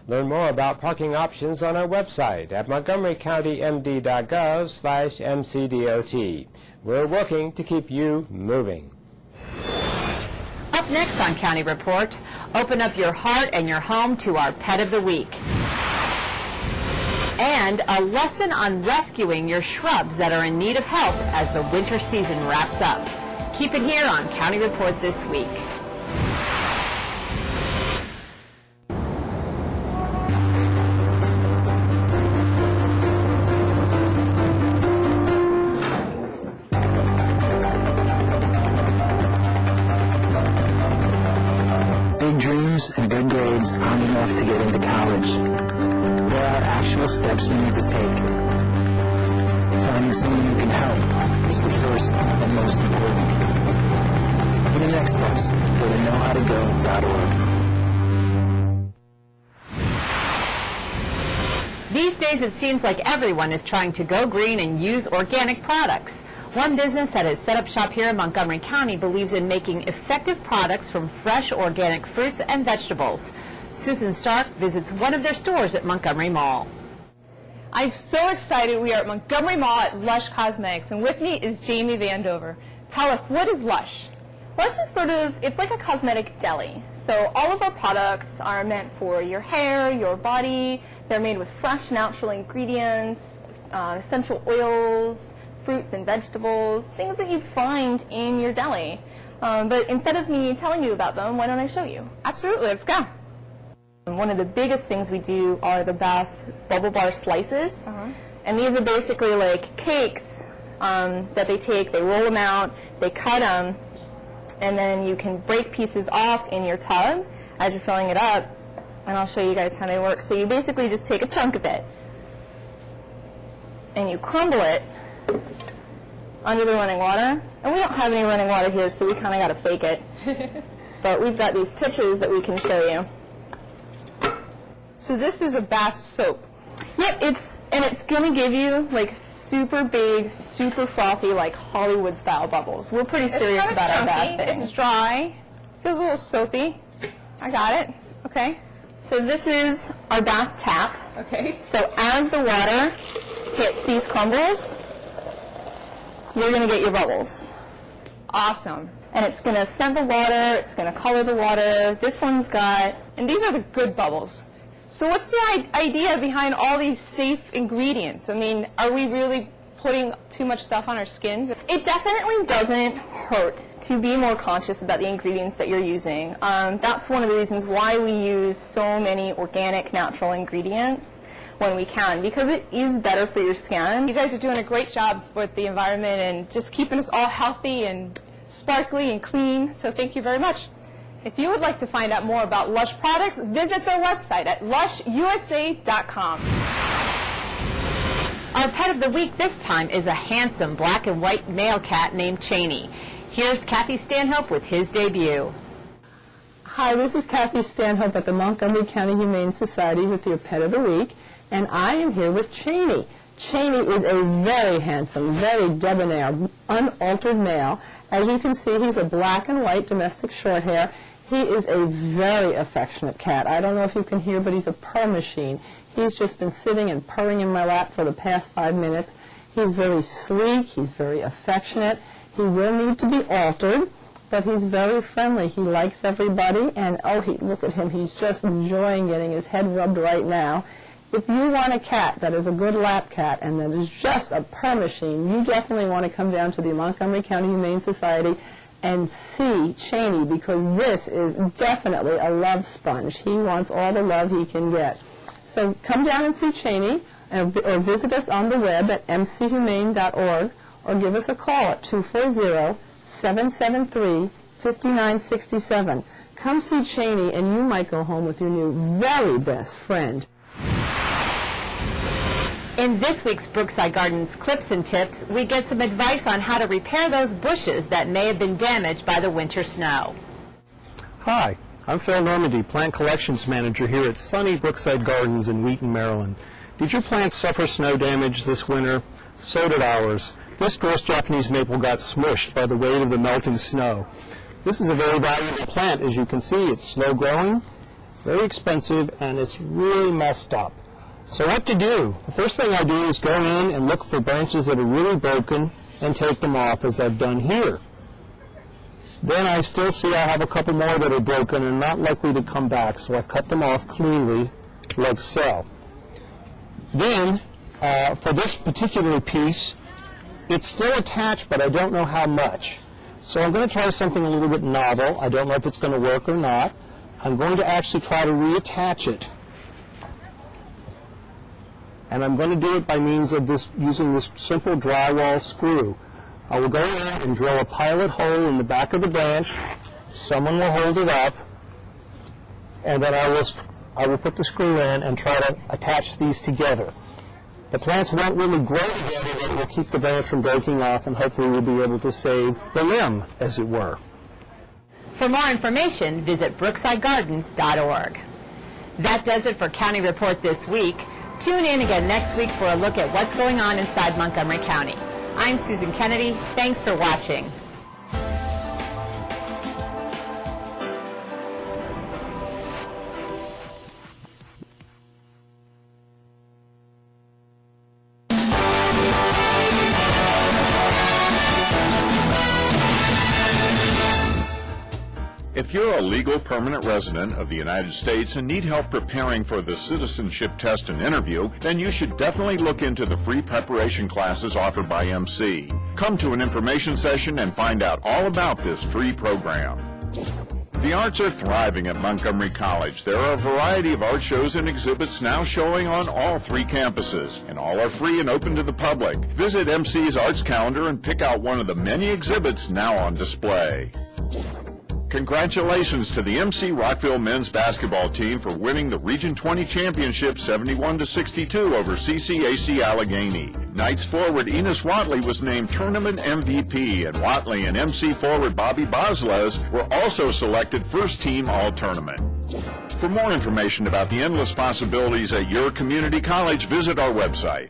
Learn more about parking options on our website at montgomerycountymd.gov/mcdot. We're working to keep you moving. Up next on County Report, open up your heart and your home to our Pet of the Week. And a lesson on rescuing your shrubs that are in need of help as the winter season wraps up. Keep it here on County Report this week. Big dreams and good grades aren't enough to get into college. There are actual steps you need to take. Finding someone who can help is the first and most important. For the next steps, go to knowhowtogo.org. These days it seems like everyone is trying to go green and use organic products. One business that has set up shop here in Montgomery County believes in making effective products from fresh organic fruits and vegetables. Susan Stark visits one of their stores at Montgomery Mall. I'm so excited. We are at Montgomery Mall at Lush Cosmetics, and with me is Jamie Vandover. Tell us, what is Lush? Lush is it's like a cosmetic deli. So all of our products are meant for your hair, your body. They're made with fresh, natural ingredients, essential oils, fruits and vegetables, things that you'd find in your deli. But instead of me telling you about them, why don't I show you? Absolutely, let's go. One of the biggest things we do are the Bath Bubble Bar slices. And these are basically like cakes that they take, they roll them out, they cut them, and then you can break pieces off in your tub as you're filling it up. And I'll show you guys how they work. So you basically just take a chunk of it, and you crumble it under the running water. And we don't have any running water here, so we kind of got to fake it. But we've got these pictures that we can show you. So this is a bath soap. Yep, it's going to give you like super big, super frothy, like Hollywood style bubbles. We're pretty serious about our bath thing. It's dry. Feels a little soapy. I got it. Okay. So this is our bath tap. Okay. So as the water hits these crumbles, you're going to get your bubbles. Awesome. And it's going to scent the water, it's going to color the water. This one's got... And these are the good bubbles. So what's the idea behind all these safe ingredients? I mean, are we really putting too much stuff on our skins? It definitely doesn't hurt to be more conscious about the ingredients that you're using. That's one of the reasons why we use so many organic, natural ingredients when we can, because it is better for your skin. You guys are doing a great job with the environment and just keeping us all healthy and sparkly and clean, so thank you very much. If you would like to find out more about Lush products, visit their website at lushusa.com. Our Pet of the Week this time is a handsome black and white male cat named Cheney. Here's Kathy Stanhope with his debut. Hi, this is Kathy Stanhope at the Montgomery County Humane Society with your Pet of the Week, and I am here with Cheney. Cheney is a very handsome, very debonair, unaltered male. As you can see, he's a black and white domestic shorthair. He is a very affectionate cat. I don't know if you can hear, but he's a purr machine. He's just been sitting and purring in my lap for the past 5 minutes. He's very sleek. He's very affectionate. He will need to be altered, but he's very friendly. He likes everybody, and look at him. He's just enjoying getting his head rubbed right now. If you want a cat that is a good lap cat and that is just a purr machine, you definitely want to come down to the Montgomery County Humane Society and see Cheney, because this is definitely a love sponge. He wants all the love he can get. So come down and see Cheney, or visit us on the web at mchumane.org, or give us a call at 240-773-5967. Come see Cheney, and you might go home with your new very best friend. In this week's Brookside Gardens Clips and Tips, we get some advice on how to repair those bushes that may have been damaged by the winter snow. Hi, I'm Phil Normandy, Plant Collections Manager here at sunny Brookside Gardens in Wheaton, Maryland. Did your plants suffer snow damage this winter? So did ours. This dwarf Japanese maple got smushed by the weight of the melting snow. This is a very valuable plant. As you can see, it's slow growing, very expensive, and it's really messed up. So what to do? The first thing I do is go in and look for branches that are really broken and take them off, as I've done here. Then I still see I have a couple more that are broken and not likely to come back, so I cut them off cleanly, like so. Then, for this particular piece, it's still attached, but I don't know how much. So I'm going to try something a little bit novel. I don't know if it's going to work or not. I'm going to actually try to reattach it. And I'm going to do it by means of this, using this simple drywall screw. I will go in and drill a pilot hole in the back of the branch. Someone will hold it up, and then I will put the screw in and try to attach these together. The plants won't really grow together, but it will keep the branch from breaking off, and hopefully we'll be able to save the limb, as it were. For more information, visit brooksidegardens.org. That does it for County Report this week. Tune in again next week for a look at what's going on inside Montgomery County. I'm Susan Kennedy. Thanks for watching. If you're a legal permanent resident of the United States and need help preparing for the citizenship test and interview, then you should definitely look into the free preparation classes offered by MC. Come to an information session and find out all about this free program. The arts are thriving at Montgomery College. There are a variety of art shows and exhibits now showing on all 3 campuses, and all are free and open to the public. Visit MC's arts calendar and pick out one of the many exhibits now on display. Congratulations to the MC Rockville men's basketball team for winning the Region 20 championship 71-62 over CCAC Allegheny. Knights forward Enos Watley was named tournament MVP, and Watley and MC forward Bobby Bosles were also selected first team all-tournament. For more information about the endless possibilities at your community college, visit our website.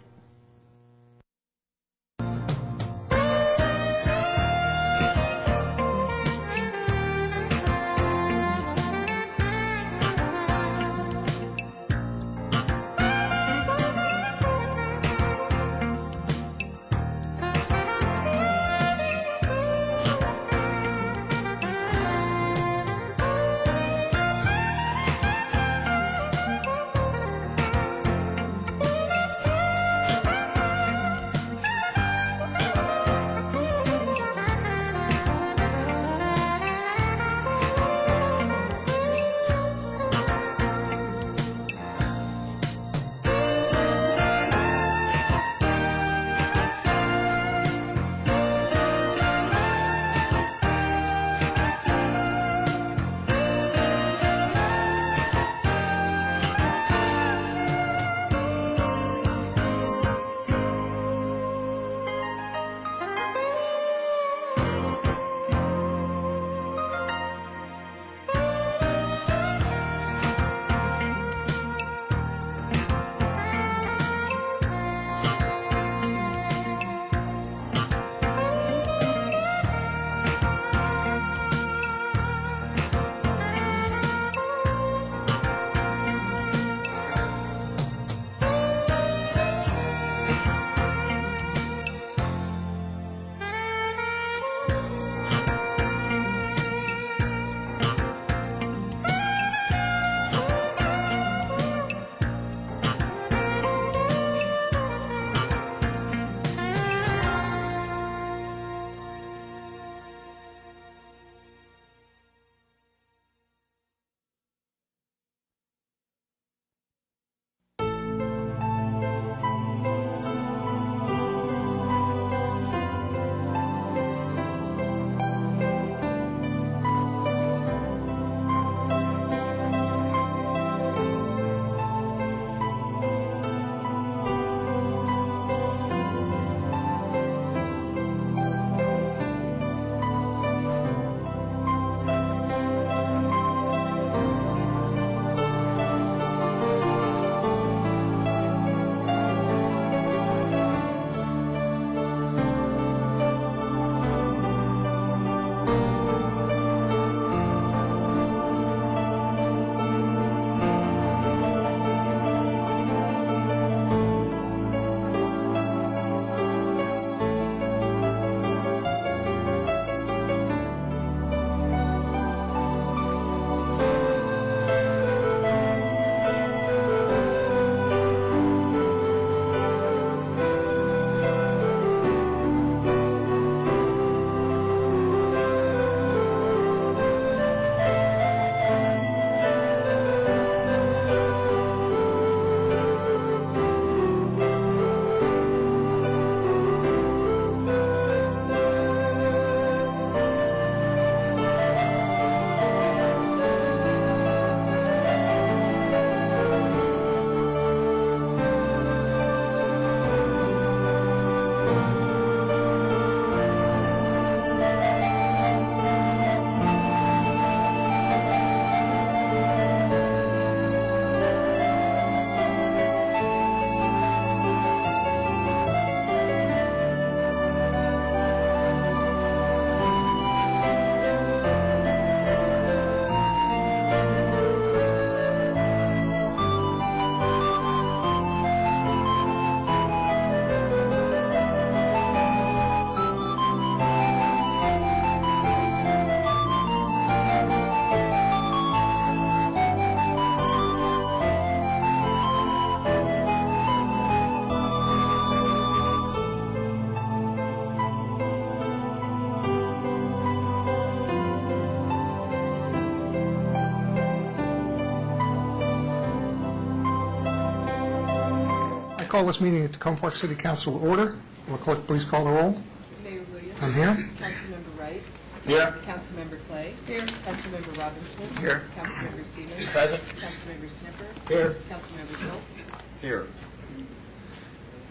call this meeting at Tacoma Park City Council to order. Will the clerk please call the roll? Mayor Williams. I'm here. Councilmember Wright. Here. Councilmember Clay. Here. Councilmember Robinson. Here. Councilmember Seaman. Present. Councilmember Snipper. Here. Councilmember Schultz. Here.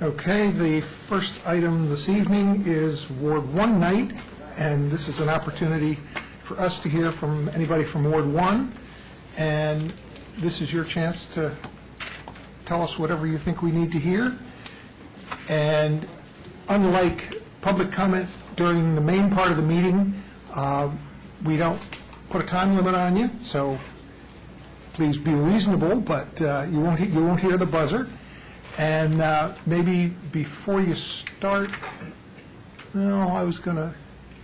Okay, the first item this evening is Ward 1 night, and this is an opportunity for us to hear from anybody from Ward 1, and this is your chance to tell us whatever you think we need to hear. And unlike public comment during the main part of the meeting, we don't put a time limit on you, so please be reasonable, but you won't hear the buzzer. And maybe before you start, well, I was going to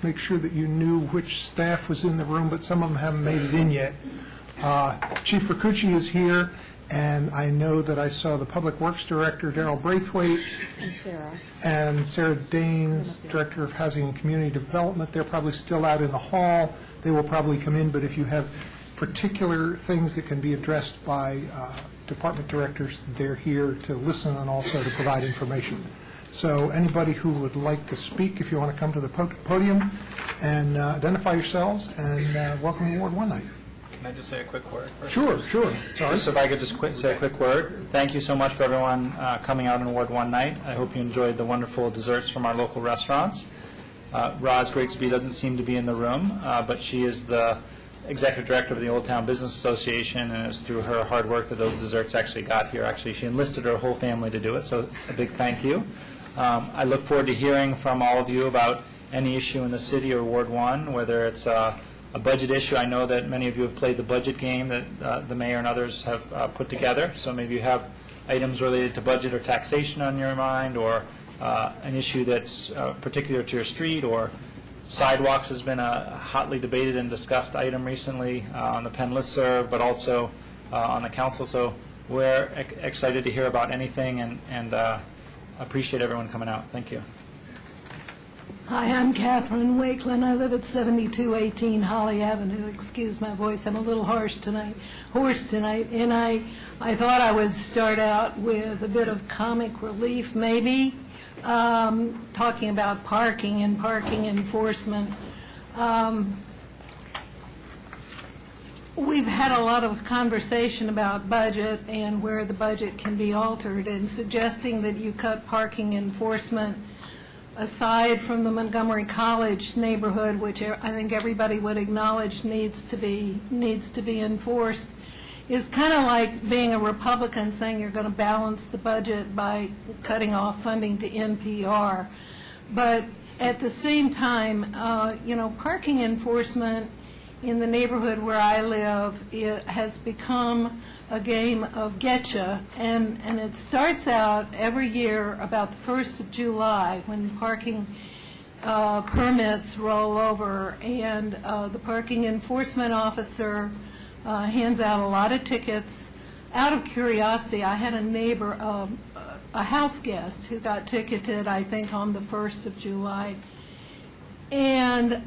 make sure that you knew which staff was in the room, but some of them haven't made it in yet. Chief Rakucci is here, and I know that I saw the Public Works Director, Darrell Braithwaite, and Sarah Daines, Director of Housing and Community Development. They're probably still out in the hall. They will probably come in, but if you have particular things that can be addressed by department directors, they're here to listen and also to provide information. So anybody who would like to speak, if you want to come to the podium and identify yourselves, and welcome to Ward 1 night. Can I just say a quick word first? Sure. Sorry. Just if I could just say a quick word. Thank you so much for everyone coming out on Ward 1 night. I hope you enjoyed the wonderful desserts from our local restaurants. Roz Grigsby doesn't seem to be in the room, but she is the Executive Director of the Old Town Business Association, and it's through her hard work that those desserts actually got here. Actually, she enlisted her whole family to do it, so a big thank you. I look forward to hearing from all of you about any issue in the city or Ward 1, whether it's a budget issue. I know that many of you have played the budget game that the mayor and others have put together, so maybe you have items related to budget or taxation on your mind, or an issue that's particular to your street, or sidewalks has been a hotly debated and discussed item recently on the Penn listserv, but also on the council. So we're excited to hear about anything, and appreciate everyone coming out. Thank you. Hi, I'm Catherine Wakeland. I live at 7218 Holly Avenue. Excuse my voice, I'm a little hoarse tonight. And I thought I would start out with a bit of comic relief, maybe. Talking about parking and parking enforcement. We've had a lot of conversation about budget and where the budget can be altered, and suggesting that you cut parking enforcement aside from the Montgomery College neighborhood, which I think everybody would acknowledge needs to be enforced, is kind of like being a Republican saying you're going to balance the budget by cutting off funding to NPR. But at the same time, parking enforcement in the neighborhood where I live, it has become a game of getcha, and it starts out every year about the 1st of July when parking permits roll over, and the parking enforcement officer hands out a lot of tickets. Out of curiosity, I had a neighbor, a house guest, who got ticketed, I think, on the 1st of July. And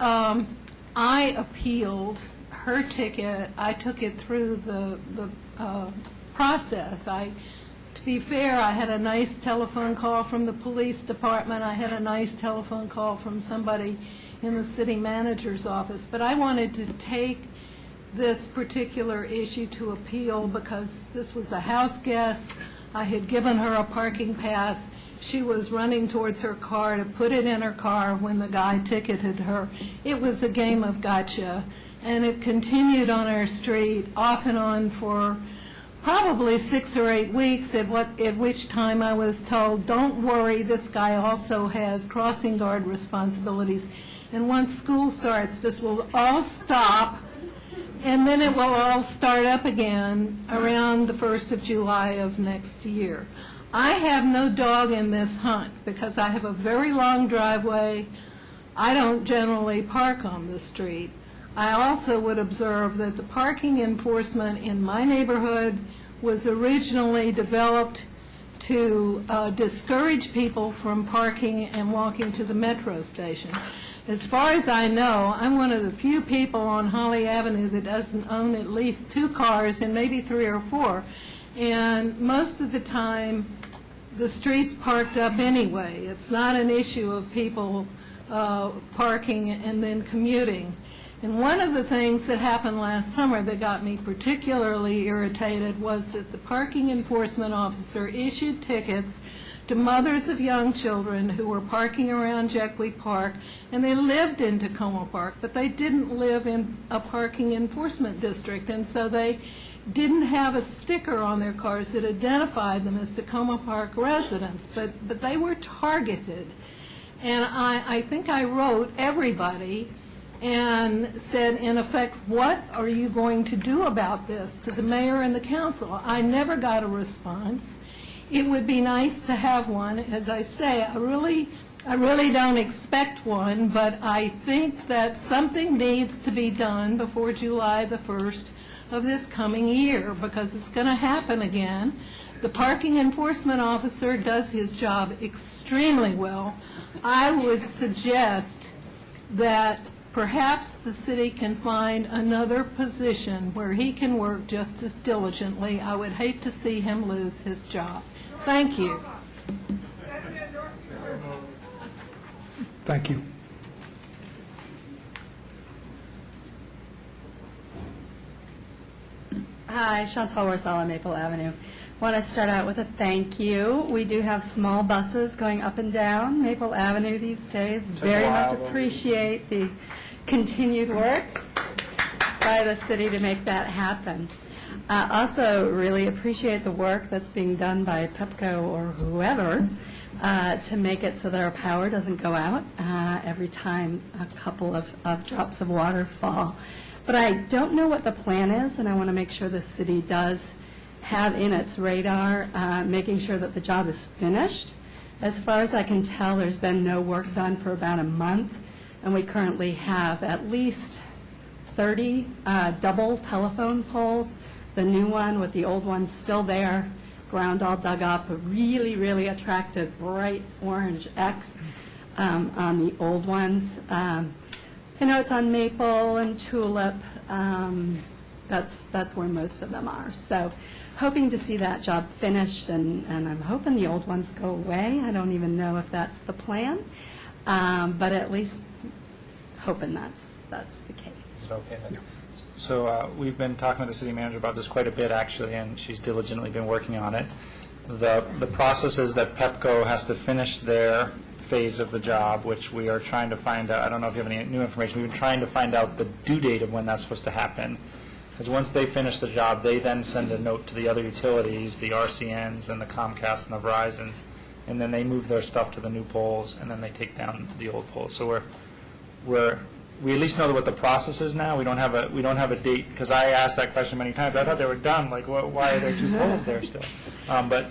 I appealed her ticket. I took it through the process. To be fair, I had a nice telephone call from the police department. I had a nice telephone call from somebody in the city manager's office. But I wanted to take this particular issue to appeal because this was a house guest. I had given her a parking pass. She was running towards her car to put it in her car when the guy ticketed her. It was a game of gotcha, and it continued on our street off and on for probably 6 or 8 weeks, at which time I was told, don't worry, this guy also has crossing guard responsibilities, and once school starts, this will all stop, and then it will all start up again around the 1st of July of next year. I have no dog in this hunt because I have a very long driveway. I don't generally park on the street. I also would observe that the parking enforcement in my neighborhood was originally developed to discourage people from parking and walking to the metro station. As far as I know, I'm one of the few people on Holly Avenue that doesn't own at least 2 cars and maybe 3 or 4. And most of the time, the street's parked up anyway. It's not an issue of people parking and then commuting. And one of the things that happened last summer that got me particularly irritated was that the parking enforcement officer issued tickets to mothers of young children who were parking around Jekwee Park, and they lived in Tacoma Park, but they didn't live in a parking enforcement district, and so they didn't have a sticker on their cars that identified them as Tacoma Park residents, but they were targeted. And I think I wrote everybody and said, in effect, what are you going to do about this to the mayor and the council? I never got a response. It would be nice to have one. As I say, I really don't expect one, but I think that something needs to be done before July the 1st of this coming year, because it's going to happen again. The parking enforcement officer does his job extremely well. I would suggest that perhaps the city can find another position where he can work just as diligently. I would hate to see him lose his job. Thank you. Thank you. Hi, Chantal Rosella, Maple Avenue. Want to start out with a thank you. We do have small buses going up and down Maple Avenue these days. Very much appreciate the continued work by the city to make that happen. Also really appreciate the work that's being done by Pepco or whoever to make it so that our power doesn't go out every time a couple of drops of water fall. But I don't know what the plan is, and I want to make sure the city does have in its radar making sure that the job is finished. As far as I can tell, there's been no work done for about a month, and we currently have at least 30 double telephone poles. The new one with the old one still there, ground all dug up, a really, really attractive bright orange X on the old ones. I know it's on Maple and Tulip. That's where most of them are. So hoping to see that job finished, and I'm hoping the old ones go away. I don't even know if that's the plan, but at least hoping that's the case. Is it okay? Yeah. So we've been talking to the city manager about this quite a bit, actually, and she's diligently been working on it. The process is that Pepco has to finish their phase of the job, which we are trying to find out. I don't know if you have any new information. We've been trying to find out the due date of when that's supposed to happen. Because once they finish the job, they then send a note to the other utilities, the RCNs and the Comcast and the Verizons, and then they move their stuff to the new poles, and then they take down the old poles. So we at least know what the process is now. We don't have a date, because I asked that question many times. I thought they were done. Like, why are there two poles there still? But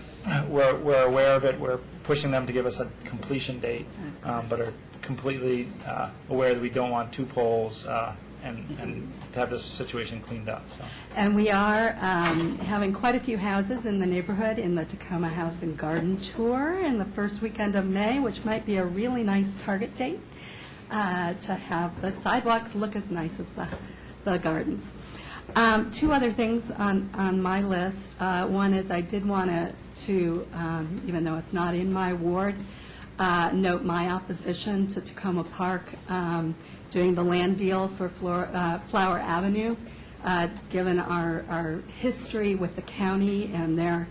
we're aware of it. We're pushing them to give us a completion date, but are completely aware that we don't want two poles and to have this situation cleaned up. So. And we are having quite a few houses in the neighborhood in the Tacoma House and Garden Tour in the first weekend of May, which might be a really nice target date to have the sidewalks look as nice as the gardens. Two other things on my list. One is I did want to even though it's not in my ward, note my opposition to Tacoma Park doing the land deal for Flower Avenue, given our history with the county and their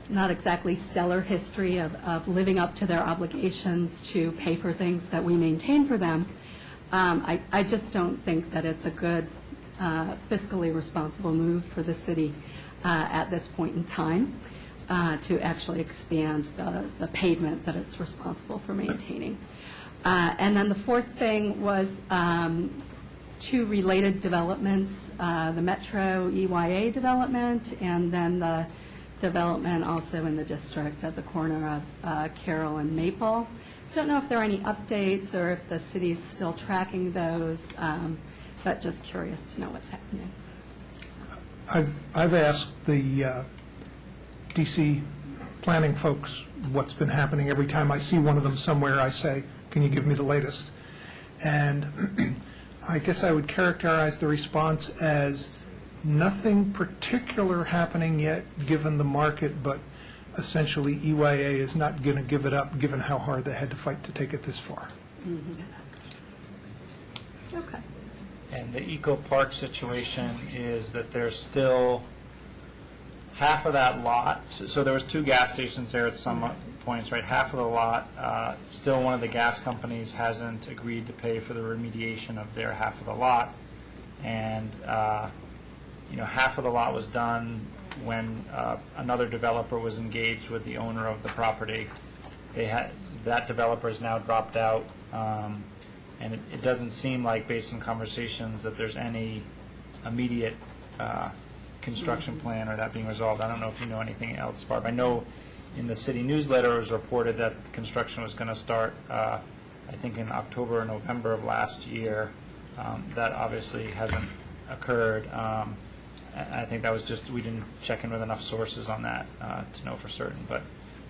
not exactly stellar history of living up to their obligations to pay for things that we maintain for them. I just don't think that it's a good fiscally responsible move for the city at this point in time to actually expand the pavement that it's responsible for maintaining. And then the fourth thing was two related developments, the Metro EYA development and then the development also in the district at the corner of Carroll and Maple. Don't know if there are any updates or if the city's still tracking those, but just curious to know what's happening. I've asked the DC planning folks what's been happening. Every time I see one of them somewhere, I say, can you give me the latest? And I guess I would characterize the response as nothing particular happening yet, given the market, but essentially EYA is not going to give it up, given how hard they had to fight to take it this far. Okay. And the Eco Park situation is that there's still half of that lot, so there was 2 gas stations there at some points, right? Half of the lot, still one of the gas companies hasn't agreed to pay for the remediation of their half of the lot. And, half of the lot was done when another developer was engaged with the owner of the property. That developer has now dropped out, and it doesn't seem like, based on conversations, that there's any immediate construction plan or that being resolved. I don't know if you know anything else, Barb. I know in the city newsletter it was reported that construction was going to start, I think, in October or November of last year. That obviously hasn't occurred. I think that was just, we didn't check in with enough sources on that to know for certain. But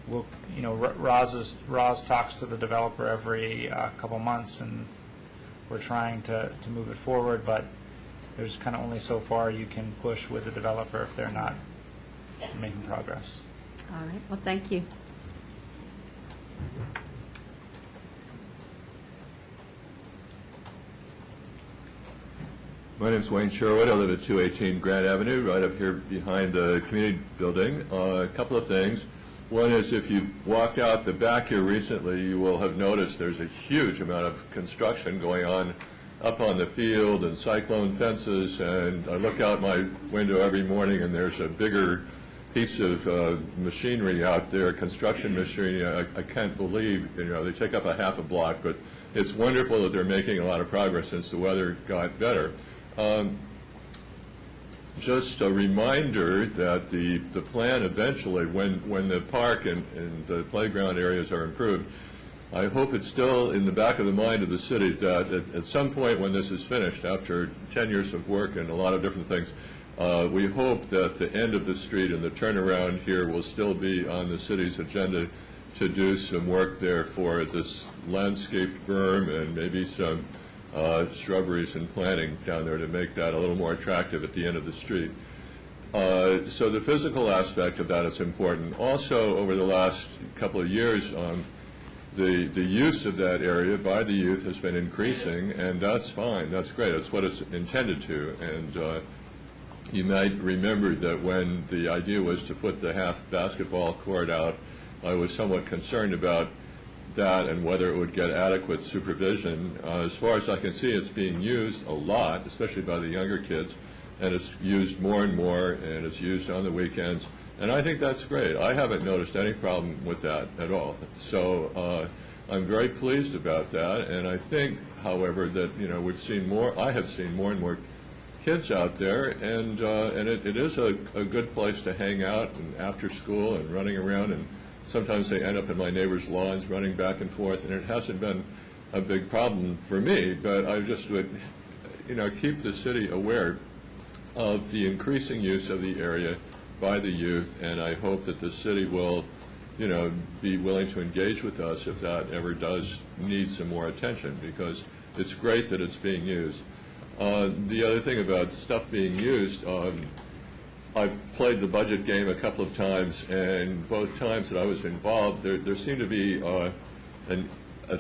we'll, Roz talks to the developer every couple months, and we're trying to move it forward. But there's kind of only so far you can push with the developer if they're not making progress. All right. Well, thank you. My name's Wayne Sherwood. I live at 218 Grant Avenue, right up here behind the community building. A couple of things. One is, if you've walked out the back here recently, you will have noticed there's a huge amount of construction going on up on the field and cyclone fences. And I look out my window every morning, and there's a bigger piece of machinery out there, construction machinery. I can't believe, they take up a half a block, but it's wonderful that they're making a lot of progress since the weather got better. Just a reminder that the plan eventually, when the park and the playground areas are improved, I hope it's still in the back of the mind of the city that at some point when this is finished, after 10 years of work and a lot of different things, we hope that the end of the street and the turnaround here will still be on the city's agenda to do some work there for this landscaped berm and maybe some shrubberies and planting down there to make that a little more attractive at the end of the street. So the physical aspect of that is important. Also, over the last couple of years, the use of that area by the youth has been increasing, and that's fine. That's great. That's what it's intended to. And you might remember that when the idea was to put the half basketball court out, I was somewhat concerned about that and whether it would get adequate supervision. As far as I can see, it's being used a lot, especially by the younger kids, and it's used more and more, and it's used on the weekends. And I think that's great. I haven't noticed any problem with that at all. So I'm very pleased about that. And I think, however, that we've seen more. I have seen more and more kids out there, and it is a good place to hang out and after school and running around. And sometimes they end up in my neighbors' lawns running back and forth, and it hasn't been a big problem for me. But I just would, keep the city aware of the increasing use of the area by the youth, and I hope that the city will, be willing to engage with us if that ever does need some more attention, because it's great that it's being used. The other thing about stuff being used, I've played the budget game a couple of times, and both times that I was involved, there seemed to be a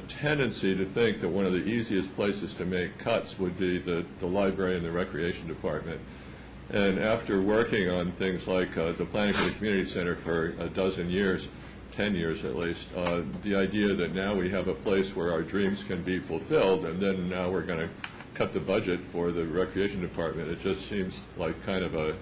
tendency to think that one of the easiest places to make cuts would be the library and the recreation department. And after working on things like the planning for the community center for a dozen years, 10 years at least, the idea that now we have a place where our dreams can be fulfilled, and then now we're going to cut the budget for the recreation department, it just seems like kind of a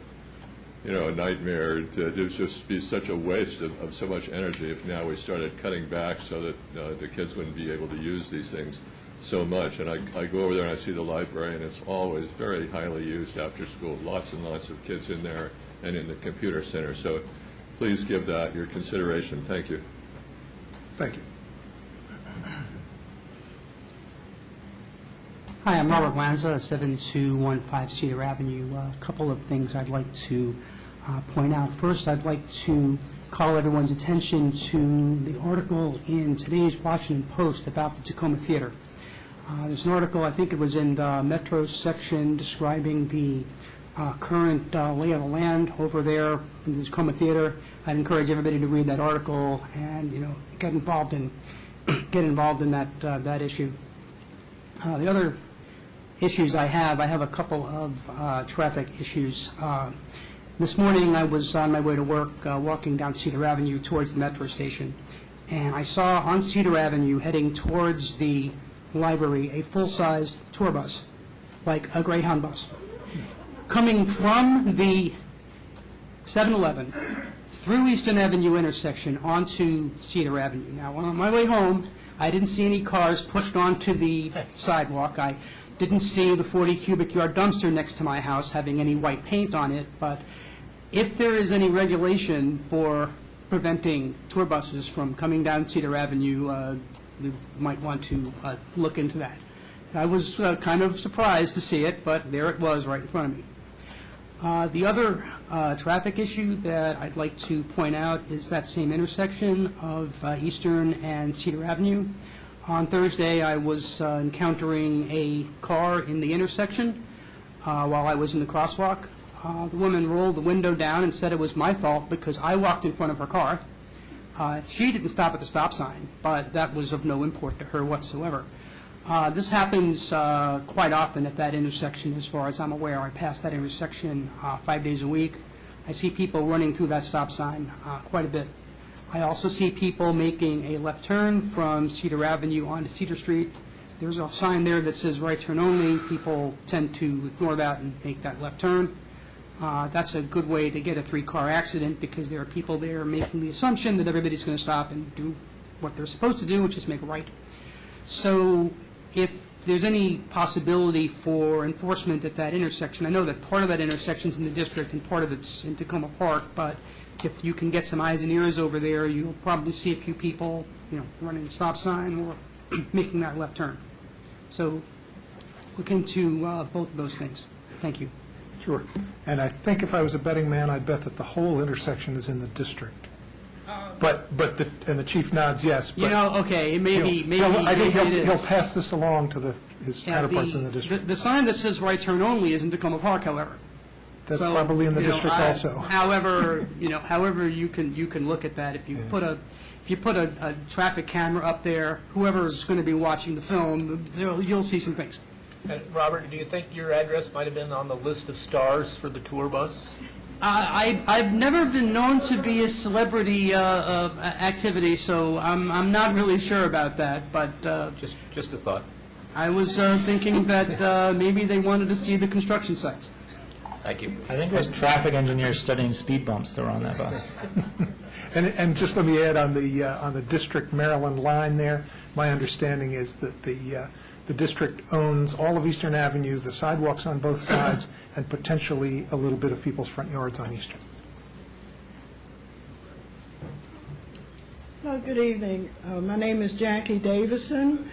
nightmare. It would just be such a waste of so much energy if now we started cutting back so that the kids wouldn't be able to use these things so much. And I go over there and I see the library, and it's always very highly used after school. Lots and lots of kids in there and in the computer center. So please give that your consideration. Thank you. Thank you. Hi, I'm Robert Lanza, 7215 Cedar Avenue. A couple of things I'd like to point out. First, I'd like to call everyone's attention to the article in today's Washington Post about the Tacoma Theater. There's an article, I think it was in the Metro section, describing the current lay of the land over there in the Tacoma Theater. I'd encourage everybody to read that article and, get involved in that issue. The other issues I have a couple of traffic issues. This morning I was on my way to work, walking down Cedar Avenue towards the metro station, and I saw on Cedar Avenue heading towards the library a full-sized tour bus, like a Greyhound bus, coming from the 7-Eleven through Eastern Avenue intersection onto Cedar Avenue. Now, on my way home, I didn't see any cars pushed onto the sidewalk. I didn't see the 40 cubic yard dumpster next to my house having any white paint on it, but if there is any regulation for preventing tour buses from coming down Cedar Avenue, we might want to look into that. I was kind of surprised to see it, but there it was right in front of me. The other traffic issue that I'd like to point out is that same intersection of Eastern and Cedar Avenue. On Thursday, I was encountering a car in the intersection while I was in the crosswalk. The woman rolled the window down and said it was my fault because I walked in front of her car. She didn't stop at the stop sign, but that was of no import to her whatsoever. This happens quite often at that intersection, as far as I'm aware. I pass that intersection 5 days a week. I see people running through that stop sign quite a bit. I also see people making a left turn from Cedar Avenue onto Cedar Street. There's a sign there that says right turn only. People tend to ignore that and make that left turn. That's a good way to get a 3-car accident because there are people there making the assumption that everybody's going to stop and do what they're supposed to do, which is make a right. So if there's any possibility for enforcement at that intersection, I know that part of that intersection is in the district and part of it's in Tacoma Park, but if you can get some eyes and ears over there, you'll probably see a few people, running the stop sign or making that left turn. So look into both of those things. Thank you. Sure. And I think if I was a betting man, I'd bet that the whole intersection is in the district. And the chief nods yes. But okay, maybe I think it is. he'll pass this along to his counterparts in the district. The sign that says right turn only is in Tacoma Park, however. That's probably in the district also. However, you can look at that. If you put a traffic camera up there, whoever's going to be watching the film, you'll see some things. Robert, do you think your address might have been on the list of stars for the tour bus? I've never been known to be a celebrity activity, so I'm not really sure about that. But just a thought. I was thinking that maybe they wanted to see the construction sites. Thank you. I think there's traffic engineers studying speed bumps that are on that bus. And just let me add on the District Maryland line there. My understanding is that the district owns all of Eastern Avenue, the sidewalks on both sides, and potentially a little bit of people's front yards on Eastern. Well, good evening. My name is Jackie Davison,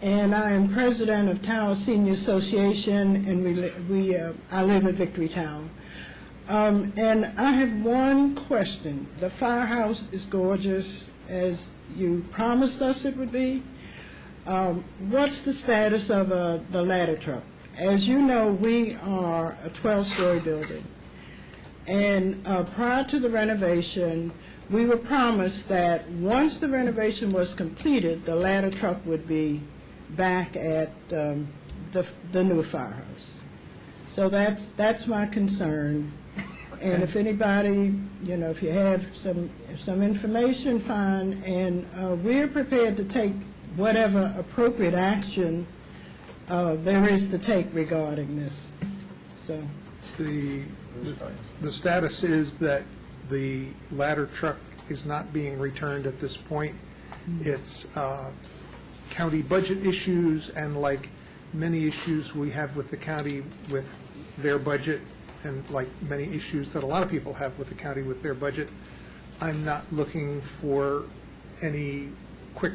and I am president of Tower Senior Association, and I live in Victory Town. And I have one question. The firehouse is gorgeous, as you promised us it would be. What's the status of the ladder truck? As you know, we are a 12-story building. And prior to the renovation, we were promised that once the renovation was completed, the ladder truck would be back at the new firehouse. So that's my concern. And if anybody, if you have some information, fine. And we're prepared to take whatever appropriate action there is to take regarding this. So the status is that the ladder truck is not being returned at this point. It's county budget issues, and like many issues we have with the county with their budget, and like many issues that a lot of people have with the county with their budget, I'm not looking for any quick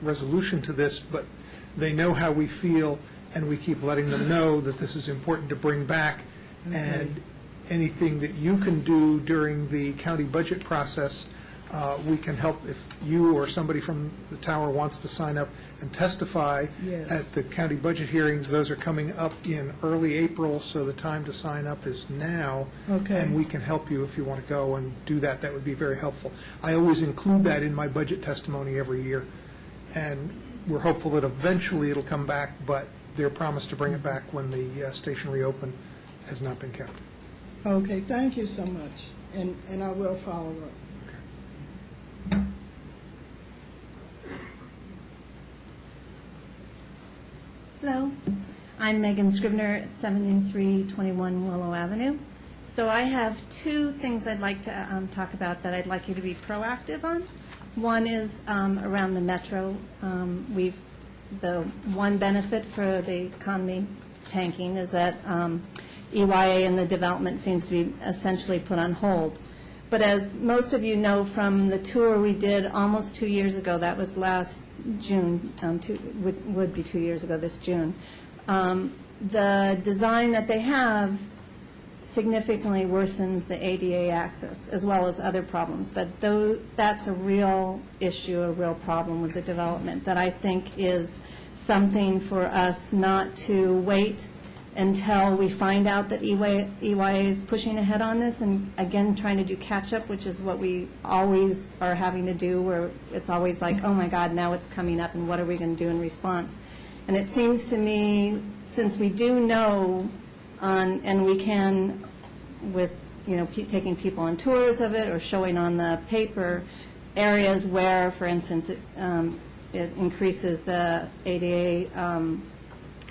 resolution to this, but they know how we feel, and we keep letting them know that this is important to bring back, and anything that you can do during the county budget process, We can help if you or somebody from the tower wants to sign up and testify Yes. at the county budget hearings. Those are coming up in early April, so the time to sign up is now. Okay. And we can help you if you want to go and do that. That would be very helpful. I always include that in my budget testimony every year, and we're hopeful that eventually it'll come back, but their promise to bring it back when the station reopened has not been kept. Okay, thank you so much, and I will follow up. Hello, I'm Megan Scribner at 7321 Willow Avenue. So I have two things I'd like to talk about that I'd like you to be proactive on. One is around the metro. The one benefit for the economy tanking is that EYA and the development seems to be essentially put on hold. But as most of you know from the tour we did almost 2 years ago, that was last June, would be 2 years ago this June, the design that they have significantly worsens the ADA access as well as other problems. But that's a real issue, a real problem with the development that I think is something for us not to wait until we find out that EYA is pushing ahead on this and, again, trying to do catch-up, which is what we always are having to do, where it's always like, oh, my God, now it's coming up, and what are we going to do in response? And it seems to me, since we do know, and we can, with, taking people on tours of it or showing on the paper, areas where, for instance, it increases the ADA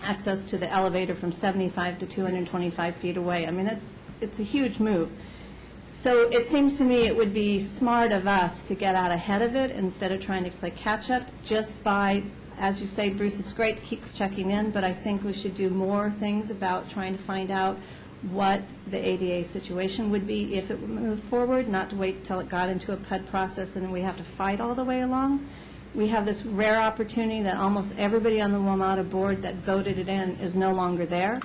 access to the elevator from 75 to 225 feet away. I mean, it's a huge move. So it seems to me it would be smart of us to get out ahead of it instead of trying to play catch-up just by, as you say, Bruce, it's great to keep checking in, but I think we should do more things about trying to find out what the ADA situation would be if it would move forward, not to wait until it got into a PUD process and we have to fight all the way along. We have this rare opportunity that almost everybody on the WMATA board that voted it in is no longer there.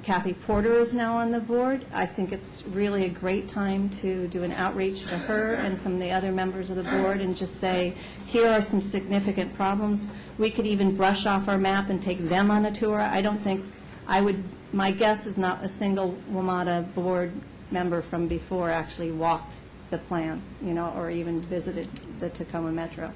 Kathy Porter is now on the board. I think it's really a great time to do an outreach to her and some of the other members of the board and just say, here are some significant problems. We could even brush off our map and take them on a tour. I don't think I would, my guess is not a single WMATA board member from before actually walked the plan, or even visited the Tacoma Metro.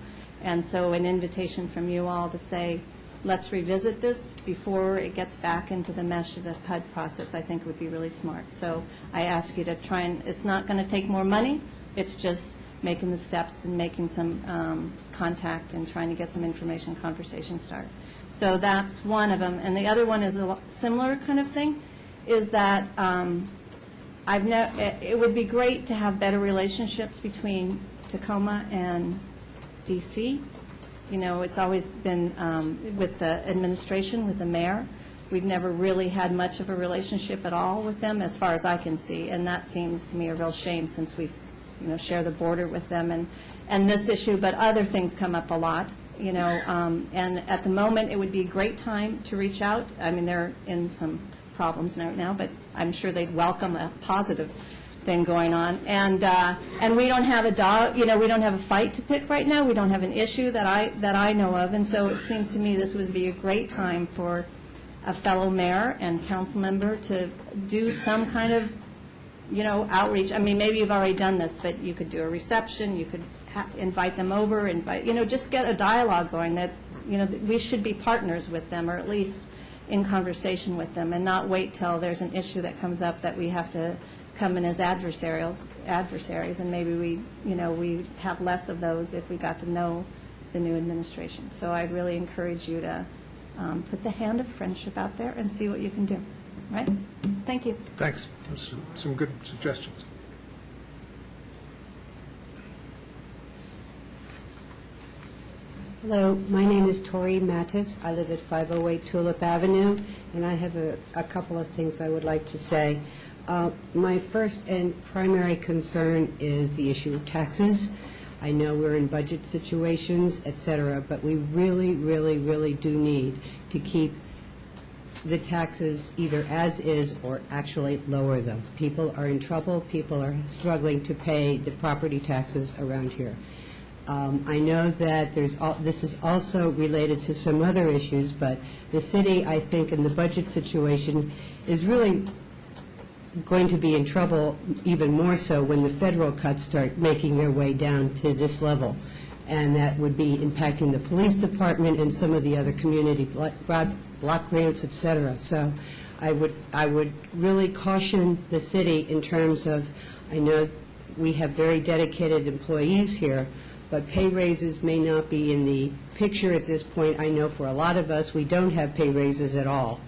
And so an invitation from you all to say, let's revisit this before it gets back into the mesh of the PUD process, I think would be really smart. So I ask you to try and, it's not going to take more money, it's just making the steps and making some contact and trying to get some information conversation started. So that's one of them. And the other one is a similar kind of thing, is that it would be great to have better relationships between Tacoma and DC. It's always been with the administration, with the mayor. We've never really had much of a relationship at all with them, as far as I can see, and that seems to me a real shame since we, share the border with them and this issue. But other things come up a lot, and at the moment it would be a great time to reach out. I mean, they're in some problems right now, but I'm sure they'd welcome a positive thing going on, and we don't have we don't have a fight to pick right now. We don't have an issue that I know of, and so it seems to me this would be a great time for a fellow mayor and council member to do some kind of outreach. I mean, maybe you've already done this, but you could do a reception. You could invite them over, just get a dialogue going that we should be partners with them, or at least in conversation with them, and not wait till there's an issue that comes up that we have to come in as adversaries, and maybe we have less of those if we got to know the new administration. So I'd really encourage you to put the hand of friendship out there and see what you can do. Right? Thank you. Thanks. Some good suggestions. Hello, my name is Tori Mattis. I live at 508 Tulip Avenue, and I have a couple of things I would like to say. My first and primary concern is the issue of taxes. I know we're in budget situations, et cetera, but we really, really, really do need to keep the taxes either as is or actually lower them. People are in trouble. People are struggling to pay the property taxes around here. I know that this is also related to some other issues, but the city, I think, in the budget situation is really going to be in trouble even more so when the federal cuts start making their way down to this level. And that would be impacting the police department and some of the other community block grants, et cetera. So I would really caution the city in terms of, I know we have very dedicated employees here, but pay raises may not be in the picture at this point. I know for a lot of us, we don't have pay raises at all.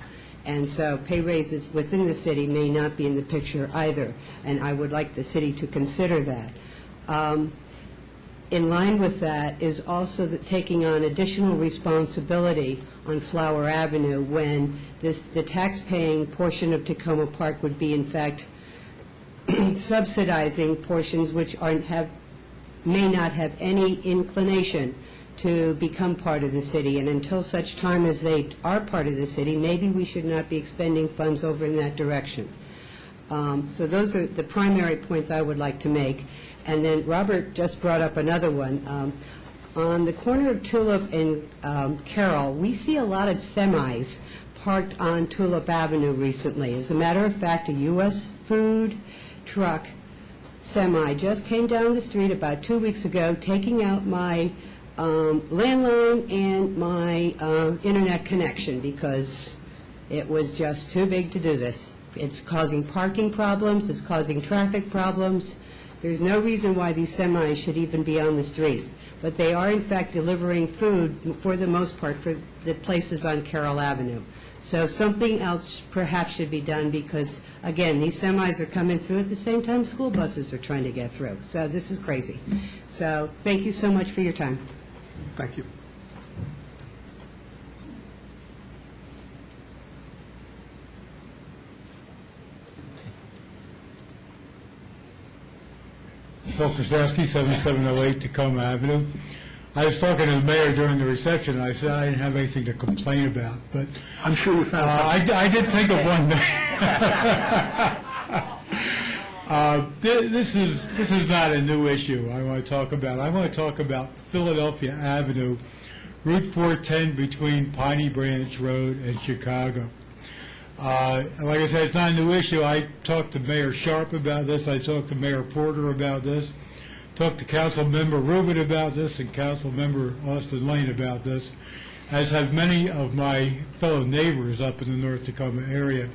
And so pay raises within the city may not be in the picture either, and I would like the city to consider that. In line with that is also taking on additional responsibility on Flower Avenue when the tax-paying portion of Tacoma Park would be, in fact, subsidizing portions which may not have any inclination to become part of the city. And until such time as they are part of the city, maybe we should not be expending funds over in that direction. So those are the primary points I would like to make. And then Robert just brought up another one. On the corner of Tulip and Carroll, we see a lot of semis parked on Tulip Avenue recently. As a matter of fact, a U.S. food truck semi just came down the street about 2 weeks ago, taking out my landline and my internet connection because it was just too big to do this. It's causing parking problems. It's causing traffic problems. There's no reason why these semis should even be on the streets. But they are, in fact, delivering food, for the most part, for the places on Carroll Avenue. So something else perhaps should be done because, again, these semis are coming through at the same time school buses are trying to get through. So this is crazy. So thank you so much for your time. Thank you. Bill Krasnowski, 7708 Tacoma Avenue. I was talking to the mayor during the reception, and I said I didn't have anything to complain about, but I'm sure you found something. I did think of one thing. This is not a new issue I want to talk about. I want to talk about Philadelphia Avenue, Route 410 between Piney Branch Road and Chicago. Like I said, it's not a new issue. I talked to Mayor Sharp about this. I talked to Mayor Porter about this. Talked to Council Member Rubin about this and Council Member Austin Lane about this, as have many of my fellow neighbors up in the North Tacoma area.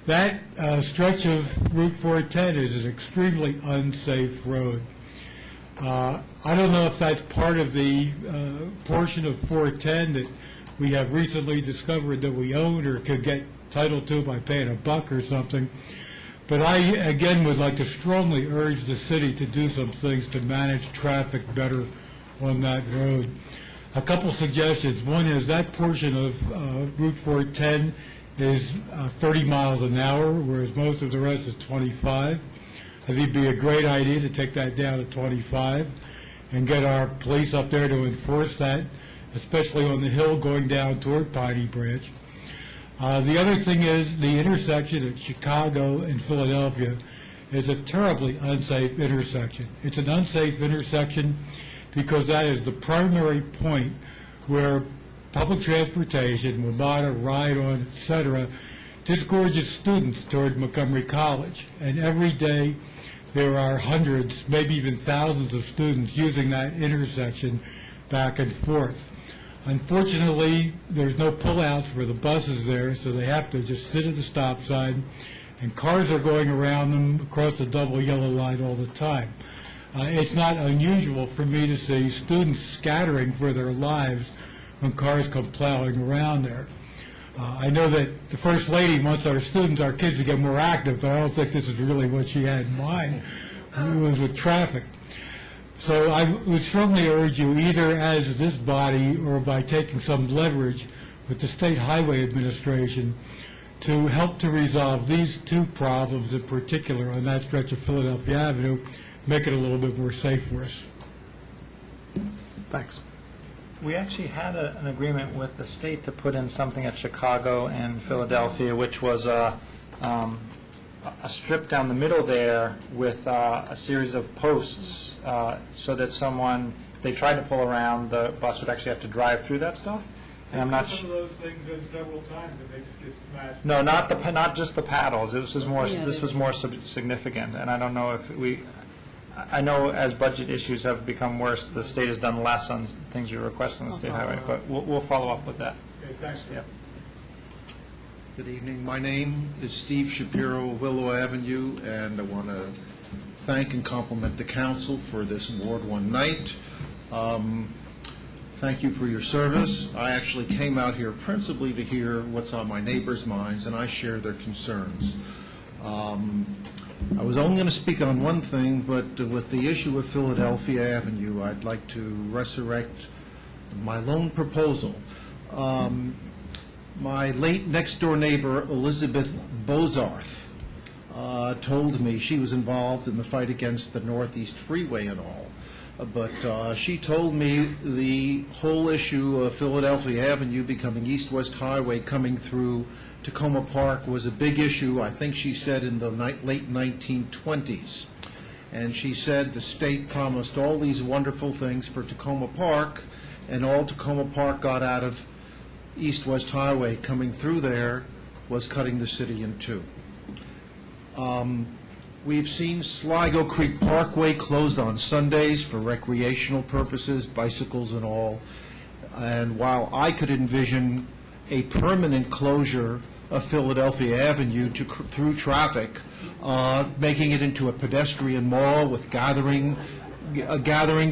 That stretch of Route 410 is an extremely unsafe road. I don't know if that's part of the portion of 410 that we have recently discovered that we own or could get title to by paying $1 or something. But I, again, would like to strongly urge the city to do some things to manage traffic better on that road. A couple suggestions. One is that portion of Route 410 is 30 miles an hour, whereas most of the rest is 25. I think it'd be a great idea to take that down to 25 and get our police up there to enforce that, especially on the hill going down toward Piney Branch. The other thing is the intersection at Chicago and Philadelphia is a terribly unsafe intersection. It's an unsafe intersection because that is the primary point where public transportation, WMATA, Ride-On, etc., discourages students toward Montgomery College. And every day there are hundreds, maybe even thousands of students using that intersection back and forth. Unfortunately, there's no pullouts for the buses there, so they have to just sit at the stop sign, and cars are going around them across the double yellow line all the time. It's not unusual for me to see students scattering for their lives when cars come plowing around there. I know that the First Lady wants our kids to get more active, but I don't think this is really what she had in mind. It was with traffic. So I would strongly urge you, either as this body or by taking some leverage with the State Highway Administration, to help to resolve these two problems in particular on that stretch of Philadelphia Avenue, make it a little bit more safe for us. Thanks. We actually had an agreement with the state to put in something at Chicago and Philadelphia, which was a strip down the middle there with a series of posts so that someone, if they tried to pull around, the bus would actually have to drive through that stuff. And I'm not Some of those things in several times and they just get smashed. No, not just the paddles. This was more significant, and I don't know if I know as budget issues have become worse, the state has done less on things we request on the state highway, but we'll follow up with that. Okay, thanks. Yeah. Good evening. My name is Steve Shapiro, Willow Avenue, and I want to thank and compliment the council for this Ward 1 night. Thank you for your service. I actually came out here principally to hear what's on my neighbors' minds, and I share their concerns. I was only going to speak on one thing, but with the issue of Philadelphia Avenue, I'd like to resurrect my lone proposal. My late next-door neighbor, Elizabeth Bozarth, told me she was involved in the fight against the Northeast Freeway and all. But she told me the whole issue of Philadelphia Avenue becoming East-West Highway coming through Tacoma Park was a big issue, I think she said, in the late 1920s. And she said the state promised all these wonderful things for Tacoma Park, and all Tacoma Park got out of East-West Highway coming through there was cutting the city in two. We've seen Sligo Creek Parkway closed on Sundays for recreational purposes, bicycles and all. And while I could envision a permanent closure of Philadelphia Avenue through traffic, making it into a pedestrian mall with gathering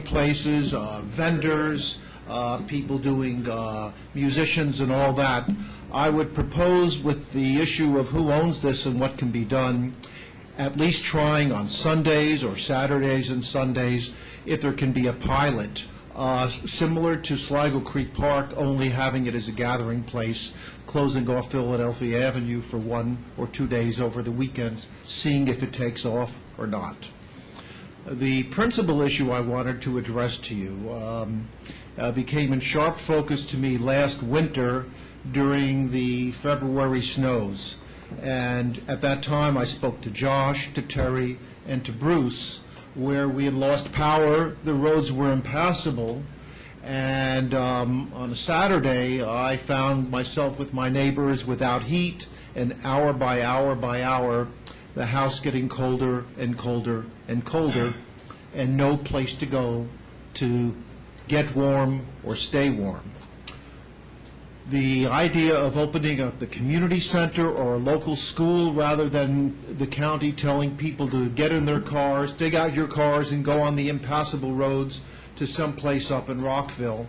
places, vendors, people doing musicians and all that, I would propose, with the issue of who owns this and what can be done, at least trying on Sundays or Saturdays and Sundays, if there can be a pilot, similar to Sligo Creek Park, only having it as a gathering place, closing off Philadelphia Avenue for 1 or 2 days over the weekends, seeing if it takes off or not. The principal issue I wanted to address to you became in sharp focus to me last winter during the February snows. And at that time, I spoke to Josh, to Terry, and to Bruce, where we had lost power, the roads were impassable, and on a Saturday, I found myself with my neighbors without heat, and hour by hour by hour, the house getting colder and colder and colder, and no place to go to get warm or stay warm. The idea of opening up the community center or a local school rather than the county telling people to get in their cars, dig out your cars and go on the impassable roads to someplace up in Rockville,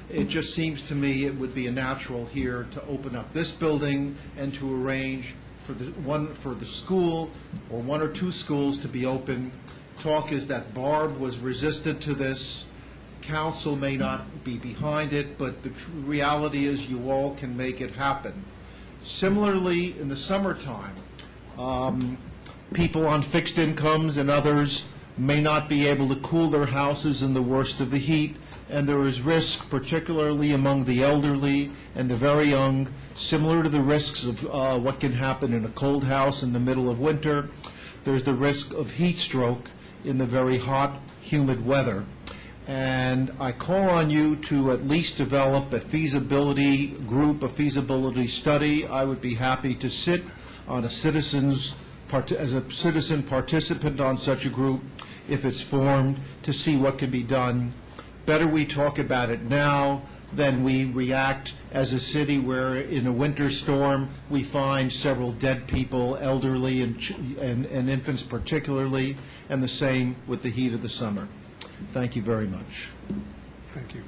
it just seems to me it would be a natural here to open up this building and to arrange for the school or 1 or 2 schools to be open. Talk is that Barb was resistant to this. Council may not be behind it, but the reality is you all can make it happen. Similarly, in the summertime, people on fixed incomes and others may not be able to cool their houses in the worst of the heat, and there is risk, particularly among the elderly and the very young, similar to the risks of what can happen in a cold house in the middle of winter. There's the risk of heat stroke in the very hot, humid weather. And I call on you to at least develop a feasibility group, a feasibility study. I would be happy to sit on as a citizen participant on such a group if it's formed to see what can be done. Better we talk about it now than we react as a city where in a winter storm we find several dead people, elderly and infants particularly, and the same with the heat of the summer. Thank you very much. Thank you.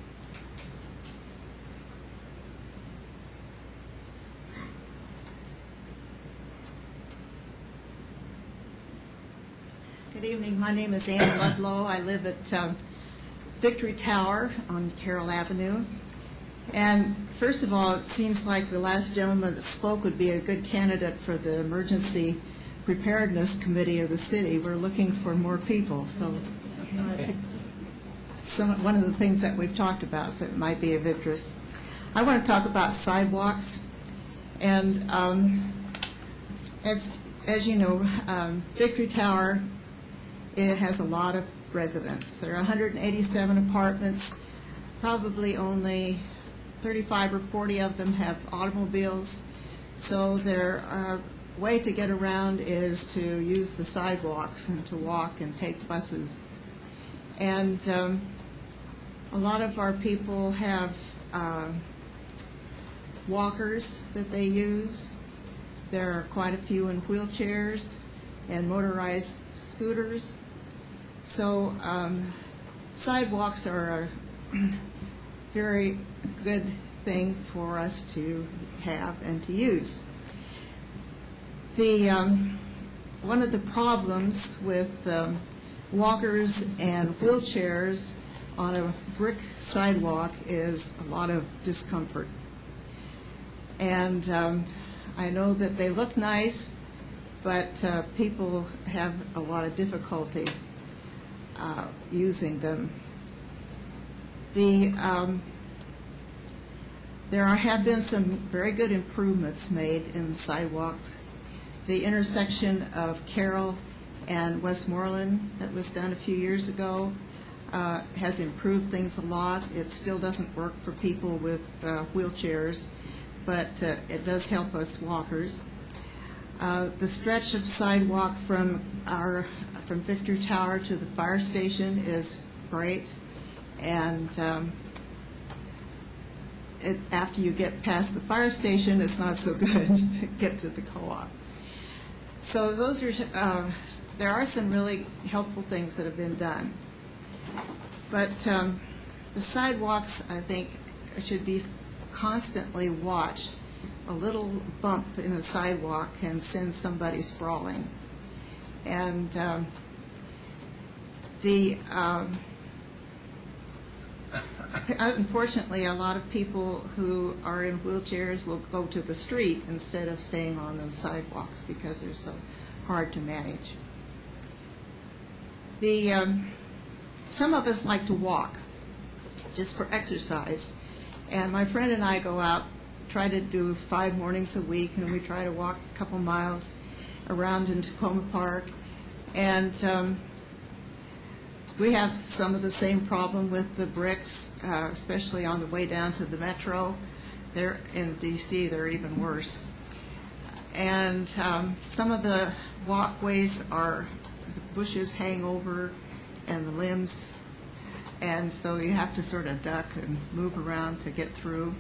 Good evening. My name is Ann Ludlow. I live at Victory Tower on Carroll Avenue. And first of all, it seems like the last gentleman that spoke would be a good candidate for the Emergency Preparedness Committee of the city. We're looking for more people. So one of the things that we've talked about, so it might be of interest. I want to talk about sidewalks, and as you know, Victory Tower, it has a lot of residents. There are 187 apartments. Probably only 35 or 40 of them have automobiles. So their way to get around is to use the sidewalks and to walk and take buses. And a lot of our people have walkers that they use. There are quite a few in wheelchairs and motorized scooters. So sidewalks are a very good thing for us to have and to use. One of the problems with walkers and wheelchairs on a brick sidewalk is a lot of discomfort. And I know that they look nice, but people have a lot of difficulty using them. There have been some very good improvements made in the sidewalks. The intersection of Carroll and Westmoreland that was done a few years ago has improved things a lot. It still doesn't work for people with wheelchairs, but it does help us walkers. The stretch of sidewalk from Victory Tower to the fire station is great, and after you get past the fire station, it's not so good to get to the co-op. So those are there are some really helpful things that have been done, but the sidewalks, I think, should be constantly watched. A little bump in a sidewalk can send somebody sprawling, and unfortunately, a lot of people who are in wheelchairs will go to the street instead of staying on the sidewalks because they're so hard to manage. Some of us like to walk just for exercise, and my friend and I go out, try to do 5 mornings a week, and we try to walk a couple miles around in Tacoma Park, and we have some of the same problem with the bricks, especially on the way down to the metro. They're in D.C., they're even worse. And some of the walkways the bushes hang over and the limbs, and so you have to sort of duck and move around to get through.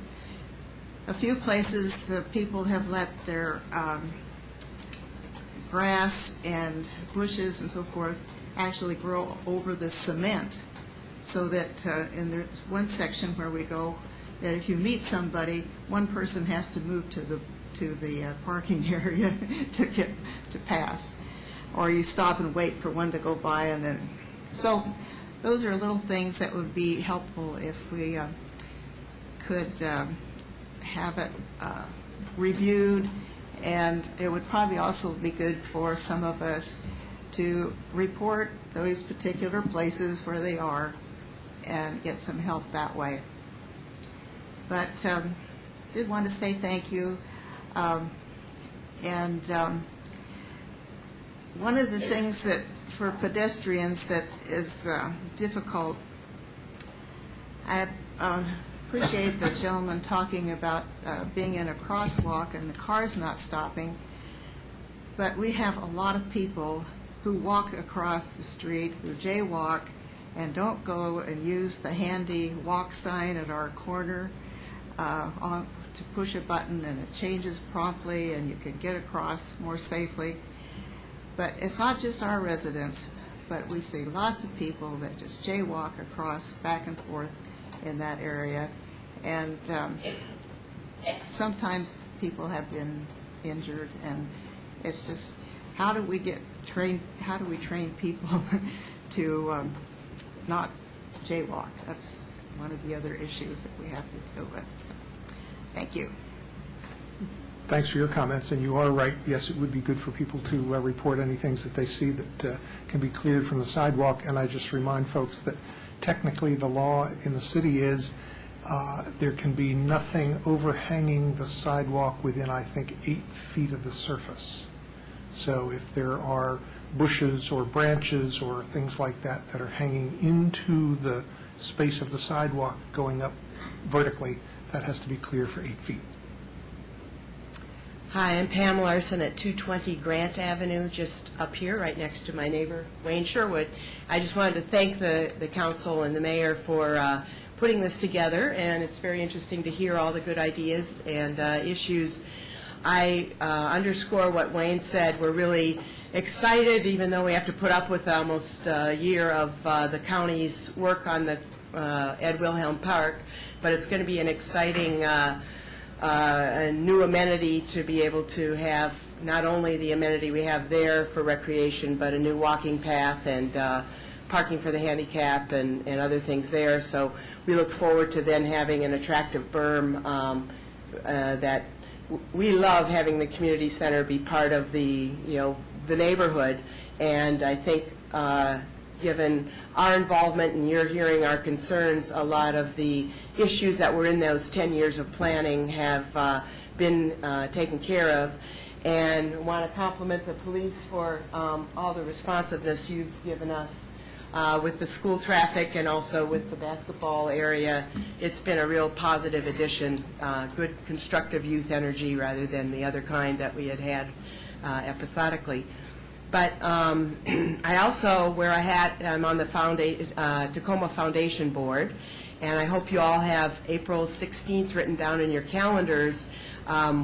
A few places the people have let their grass and bushes and so forth actually grow over the cement, so that in the one section where we go, that if you meet somebody, one person has to move to the parking area to pass, or you stop and wait for one to go by, and then so those are little things that would be helpful if we could have it reviewed, and it would probably also be good for some of us to report those particular places where they are and get some help that way. But did want to say thank you. One of the things that for pedestrians that is difficult, I appreciate the gentleman talking about being in a crosswalk and the cars not stopping, but we have a lot of people who walk across the street, who jaywalk, and don't go and use the handy walk sign at our corner to push a button and it changes promptly and you can get across more safely. But it's not just our residents, but we see lots of people that just jaywalk across back and forth in that area, and sometimes people have been injured, and it's just how do we train people to not jaywalk? That's one of the other issues that we have to deal with. Thank you. Thanks for your comments, and you are right. Yes, it would be good for people to report any things that they see that can be cleared from the sidewalk. And I just remind folks that technically the law in the city is there can be nothing overhanging the sidewalk within, I think, 8 feet of the surface. So if there are bushes or branches or things like that that are hanging into the space of the sidewalk going up vertically, that has to be clear for 8 feet. Hi, I'm Pam Larson at 220 Grant Avenue, just up here, right next to my neighbor, Wayne Sherwood. I just wanted to thank the council and the mayor for putting this together, and it's very interesting to hear all the good ideas and issues. I underscore what Wayne said. We're really excited, even though we have to put up with almost a year of the county's work on the Ed Wilhelm Park, but it's going to be an exciting a new amenity to be able to have not only the amenity we have there for recreation, but a new walking path and parking for the handicap and other things there. So we look forward to then having an attractive berm that we love having the community center be part of the, the neighborhood. And I think given our involvement and you're hearing our concerns, a lot of the issues that were in those 10 years of planning have been taken care of. And want to compliment the police for all the responsiveness you've given us with the school traffic and also with the basketball area. It's been a real positive addition, good constructive youth energy rather than the other kind that we had episodically. But I also wear a hat. I'm on the Tacoma Foundation Board, and I hope you all have April 16th written down in your calendars.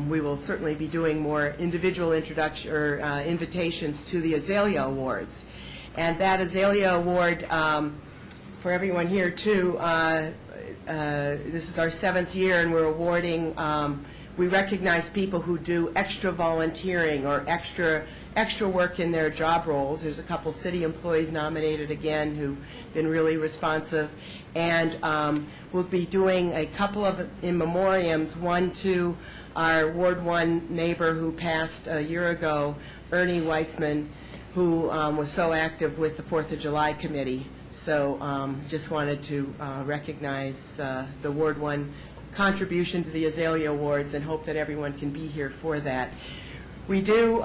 We will certainly be doing more individual introduction or invitations to the Azalea Awards. And that Azalea Award, for everyone here too, this is our 7th year, and we're awarding, we recognize people who do extra volunteering or extra work in their job roles. There's a couple city employees nominated again who've been really responsive. And we'll be doing a couple of in memoriams, one to our Ward 1 neighbor who passed a year ago, Ernie Weissman, who was so active with the 4th of July committee. So just wanted to recognize the Ward 1 contribution to the Azalea Awards and hope that everyone can be here for that. We do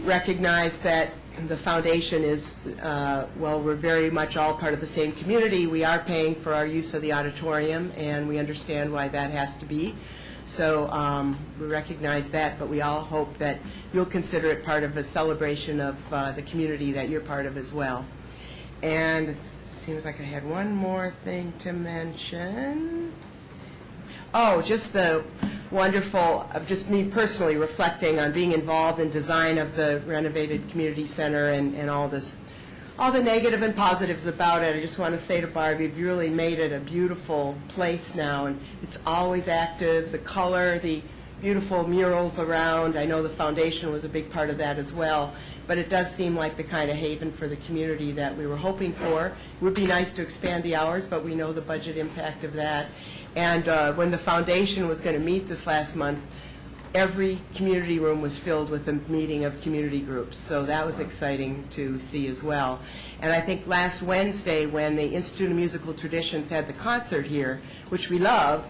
recognize that the foundation is, well, we're very much all part of the same community. We are paying for our use of the auditorium, and we understand why that has to be. So we recognize that, but we all hope that you'll consider it part of a celebration of the community that you're part of as well. And it seems like I had one more thing to mention. Oh, just the wonderful, just me personally reflecting on being involved in design of the renovated community center and all this, all the negative and positives about it. I just want to say to Barb, you've really made it a beautiful place now, and it's always active. The color, the beautiful murals around. I know the foundation was a big part of that as well, but it does seem like the kind of haven for the community that we were hoping for. It would be nice to expand the hours, but we know the budget impact of that. And when the foundation was going to meet this last month, every community room was filled with a meeting of community groups. So that was exciting to see as well. And I think last Wednesday, when the Institute of Musical Traditions had the concert here, which we love,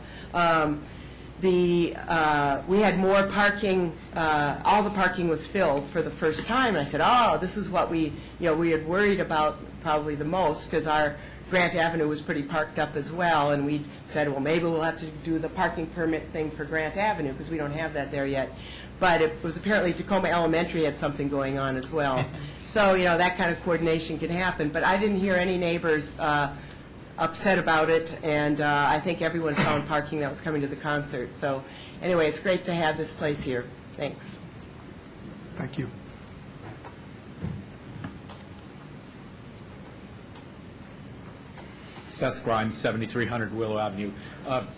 we had more parking. All the parking was filled for the first time. And I said, oh, this is what we had worried about probably the most, because our Grant Avenue was pretty parked up as well, and we said, well, maybe we'll have to do the parking permit thing for Grant Avenue, because we don't have that there yet. But it was apparently Tacoma Elementary had something going on as well. So, that kind of coordination can happen. But I didn't hear any neighbors upset about it, and I think everyone found parking that was coming to the concert. So anyway, it's great to have this place here. Thanks. Thank you. Seth Grimes, 7300 Willow Avenue.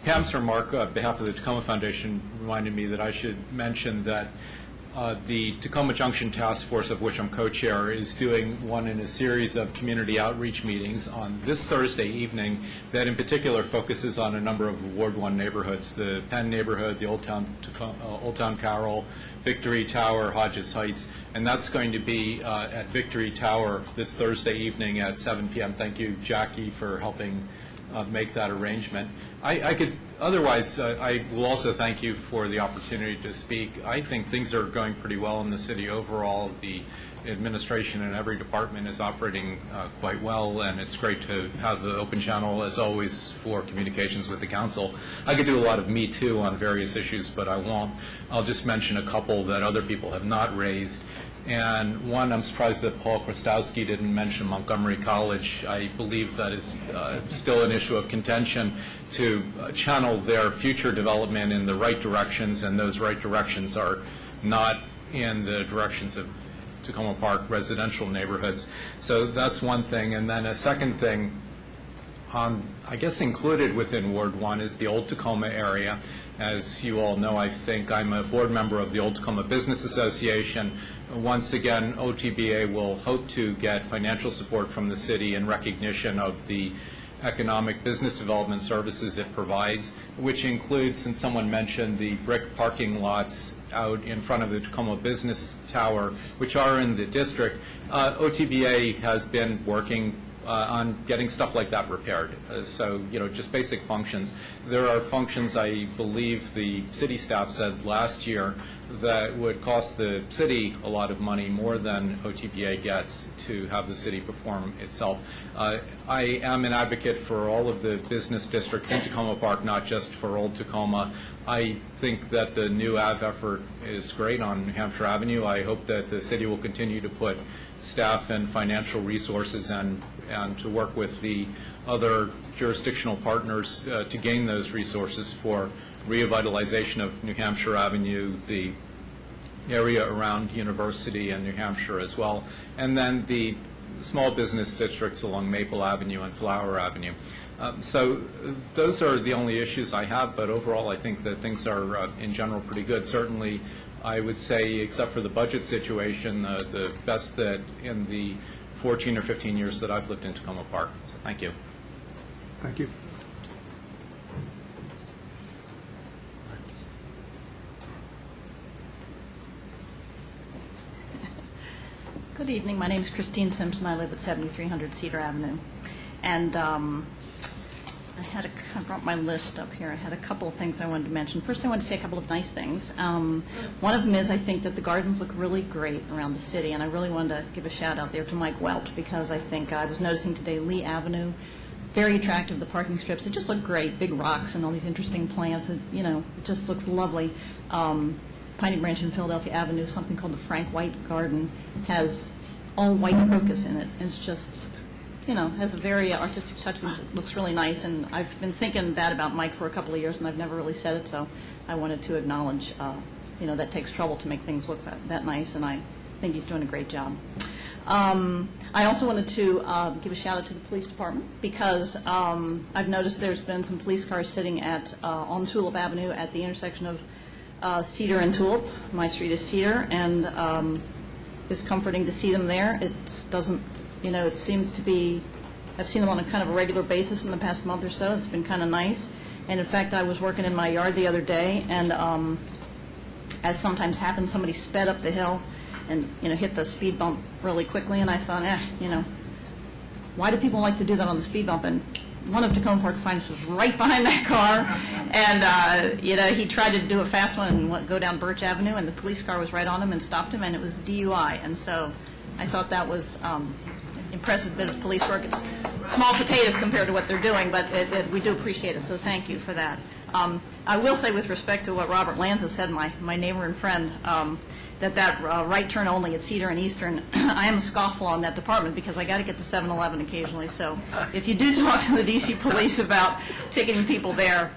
Pam's remark on behalf of the Tacoma Foundation reminded me that I should mention that The Tacoma Junction Task Force, of which I'm co-chair, is doing one in a series of community outreach meetings on this Thursday evening that in particular focuses on a number of Ward 1 neighborhoods, the Penn neighborhood, the Old Town Carroll, Victory Tower, Hodges Heights, and that's going to be at Victory Tower this Thursday evening at 7 p.m. Thank you, Jackie, for helping make that arrangement. I will also thank you for the opportunity to speak. I think things are going pretty well in the city overall. The administration in every department is operating quite well, and it's great to have the open channel, as always, for communications with the council. I could do a lot of Me Too on various issues, but I won't. I'll just mention a couple that other people have not raised. And one, I'm surprised that Paul Krastowski didn't mention Montgomery College. I believe that is still an issue of contention to channel their future development in the right directions, and those right directions are not in the directions of Tacoma Park residential neighborhoods. So that's one thing. And then a second thing, I guess included within Ward 1 is the Old Tacoma area. As you all know, I think I'm a board member of the Old Tacoma Business Association. Once again, OTBA will hope to get financial support from the city in recognition of the economic business development services it provides, which includes, and someone mentioned, the brick parking lots out in front of the Tacoma Business Tower, which are in the district. OTBA has been working on getting stuff like that repaired. So, just basic functions. There are functions, I believe the city staff said last year, that would cost the city a lot of money, more than OTBA gets to have the city perform itself. I am an advocate for all of the business districts in Tacoma Park, not just for Old Tacoma. I think that the new Ave effort is great on New Hampshire Avenue. I hope that the city will continue to put staff and financial resources and to work with the other jurisdictional partners to gain those resources for revitalization of New Hampshire Avenue, the area around University and New Hampshire as well, and then the small business districts along Maple Avenue and Flower Avenue. So those are the only issues I have, but overall I think that things are in general pretty good. Certainly I would say, except for the budget situation, the best that in the 14 or 15 years that I've lived in Tacoma Park. So thank you. Thank you. Good evening. My name is Christine Simpson. I live at 7300 Cedar Avenue. And I brought my list up here. I had a couple of things I wanted to mention. First, I wanted to say a couple of nice things. One of them is I think that the gardens look really great around the city, and I really wanted to give a shout out there to Mike Welch, because I think I was noticing today Lee Avenue, very attractive, the parking strips. They just look great, big rocks and all these interesting plants. It just looks lovely. Piney Branch and Philadelphia Avenue, something called the Frank White Garden, has all white crocus in it. And it's just, has a very artistic touch that looks really nice. And I've been thinking that about Mike for a couple of years, and I've never really said it, so I wanted to acknowledge, that takes trouble to make things look that nice, and I think he's doing a great job. I also wanted to give a shout out to the police department, because I've noticed there's been some police cars sitting on Tulip Avenue at the intersection of Cedar and Tulip. My street is Cedar, and it's comforting to see them there. It doesn't, it seems to be, I've seen them on a kind of a regular basis in the past month or so. It's been kind of nice. And in fact, I was working in my yard the other day, and as sometimes happens, somebody sped up the hill and, hit the speed bump really quickly, and I thought, why do people like to do that on the speed bump? And one of Tacoma Park's finest was right behind that car, and he tried to do a fast one and go down Birch Avenue, and the police car was right on him and stopped him, and it was DUI. And so I thought that was an impressive bit of police work. It's small potatoes compared to what they're doing, but we do appreciate it, so thank you for that. I will say, with respect to what Robert Lanza said, my neighbor and friend, that right turn only at Cedar and Eastern, I am a scofflaw on that department, because I got to get to 7-Eleven occasionally. So if you do talk to the D.C. police about ticketing people there,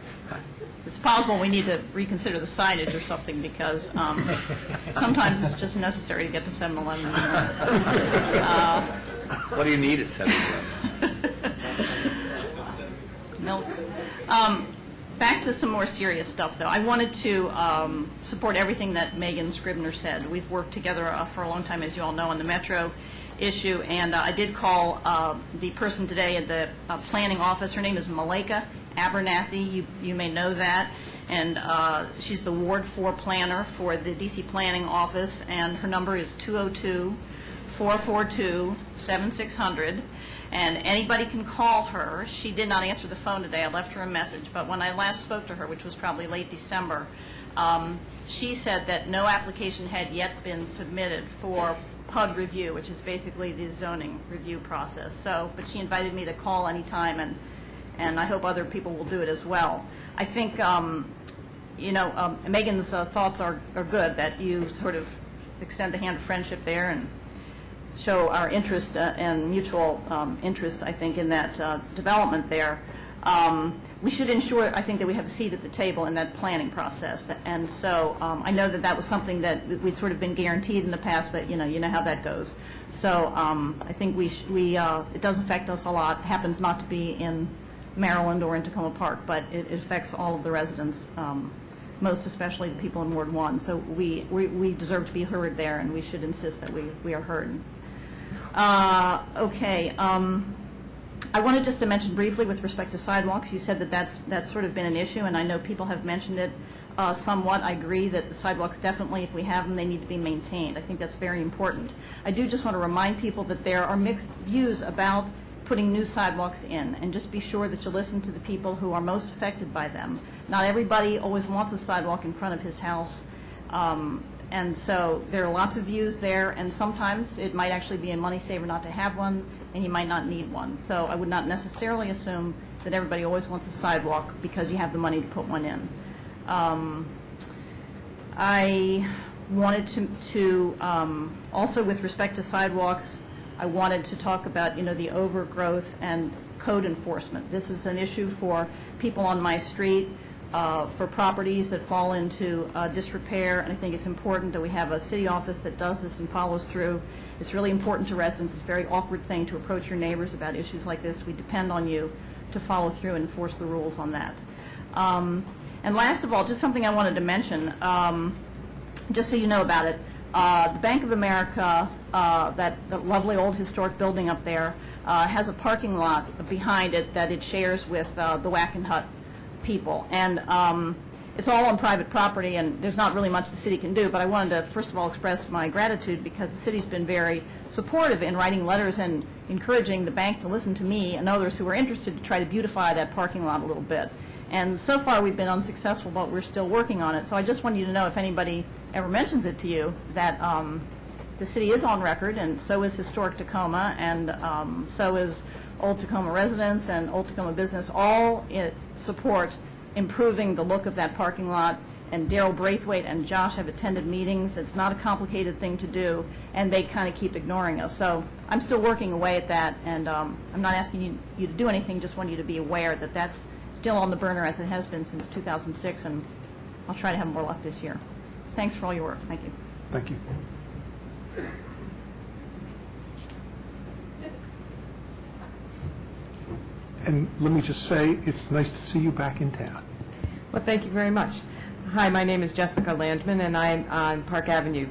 it's possible we need to reconsider the signage or something, because sometimes it's just necessary to get to 7-Eleven. What do you need at 7-Eleven? Milk. Back to some more serious stuff, though. I wanted to support everything that Megan Scribner said. We've worked together for a long time, as you all know, on the Metro issue, and I did call the person today at the planning office. Her name is Malika Abernathy. You may know that. And she's the Ward 4 planner for the D.C. Planning Office, and her number is 202-442-7600. And anybody can call her. She did not answer the phone today. I left her a message. But when I last spoke to her, which was probably late December, she said that no application had yet been submitted for PUD review, which is basically the zoning review process. So, but she invited me to call anytime, and I hope other people will do it as well. I think, Megan's thoughts are good, that you sort of extend the hand of friendship there and show our interest and mutual interest, I think, in that development there. We should ensure, I think, that we have a seat at the table in that planning process. And so I know that that was something that we'd sort of been guaranteed in the past, but you know how that goes. So I think it does affect us a lot. It happens not to be in Maryland or in Tacoma Park, but it affects all of the residents, most especially the people in Ward 1. So we deserve to be heard there, and we should insist that we are heard. I wanted just to mention briefly with respect to sidewalks. You said that that's sort of been an issue, and I know people have mentioned it somewhat. I agree that the sidewalks definitely, if we have them, they need to be maintained. I think that's very important. I do just want to remind people that there are mixed views about putting new sidewalks in, and just be sure that you listen to the people who are most affected by them. Not everybody always wants a sidewalk in front of his house. And so there are lots of views there, and sometimes it might actually be a money saver not to have one, and you might not need one. So I would not necessarily assume that everybody always wants a sidewalk because you have the money to put one in. I wanted to also, with respect to sidewalks, I wanted to talk about, the overgrowth and code enforcement. This is an issue for people on my street, for properties that fall into disrepair, and I think it's important that we have a city office that does this and follows through. It's really important to residents. It's a very awkward thing to approach your neighbors about issues like this. We depend on you to follow through and enforce the rules on that. And last of all, just something I wanted to mention, just so you know about it, the Bank of America, that lovely old historic building up there, has a parking lot behind it that it shares with the Wackenhut people, and it's all on private property, and there's not really much the city can do, but I wanted to first of all express my gratitude because the city's been very supportive in writing letters and encouraging the bank to listen to me and others who are interested to try to beautify that parking lot a little bit. And so far we've been unsuccessful, but we're still working on it. So I just want you to know, if anybody ever mentions it to you, that the city is on record, and so is Historic Tacoma, and so is Old Tacoma residents and Old Tacoma business, all support improving the look of that parking lot. And Daryl Braithwaite and Josh have attended meetings. It's not a complicated thing to do, and they kind of keep ignoring us. So I'm still working away at that, and I'm not asking you to do anything, just want you to be aware that that's still on the burner as it has been since 2006, and I'll try to have more luck this year. Thanks for all your work. Thank you. Thank you. And let me just say, it's nice to see you back in town. Well, thank you very much. Hi, my name is Jessica Landman, and I'm on Park Avenue.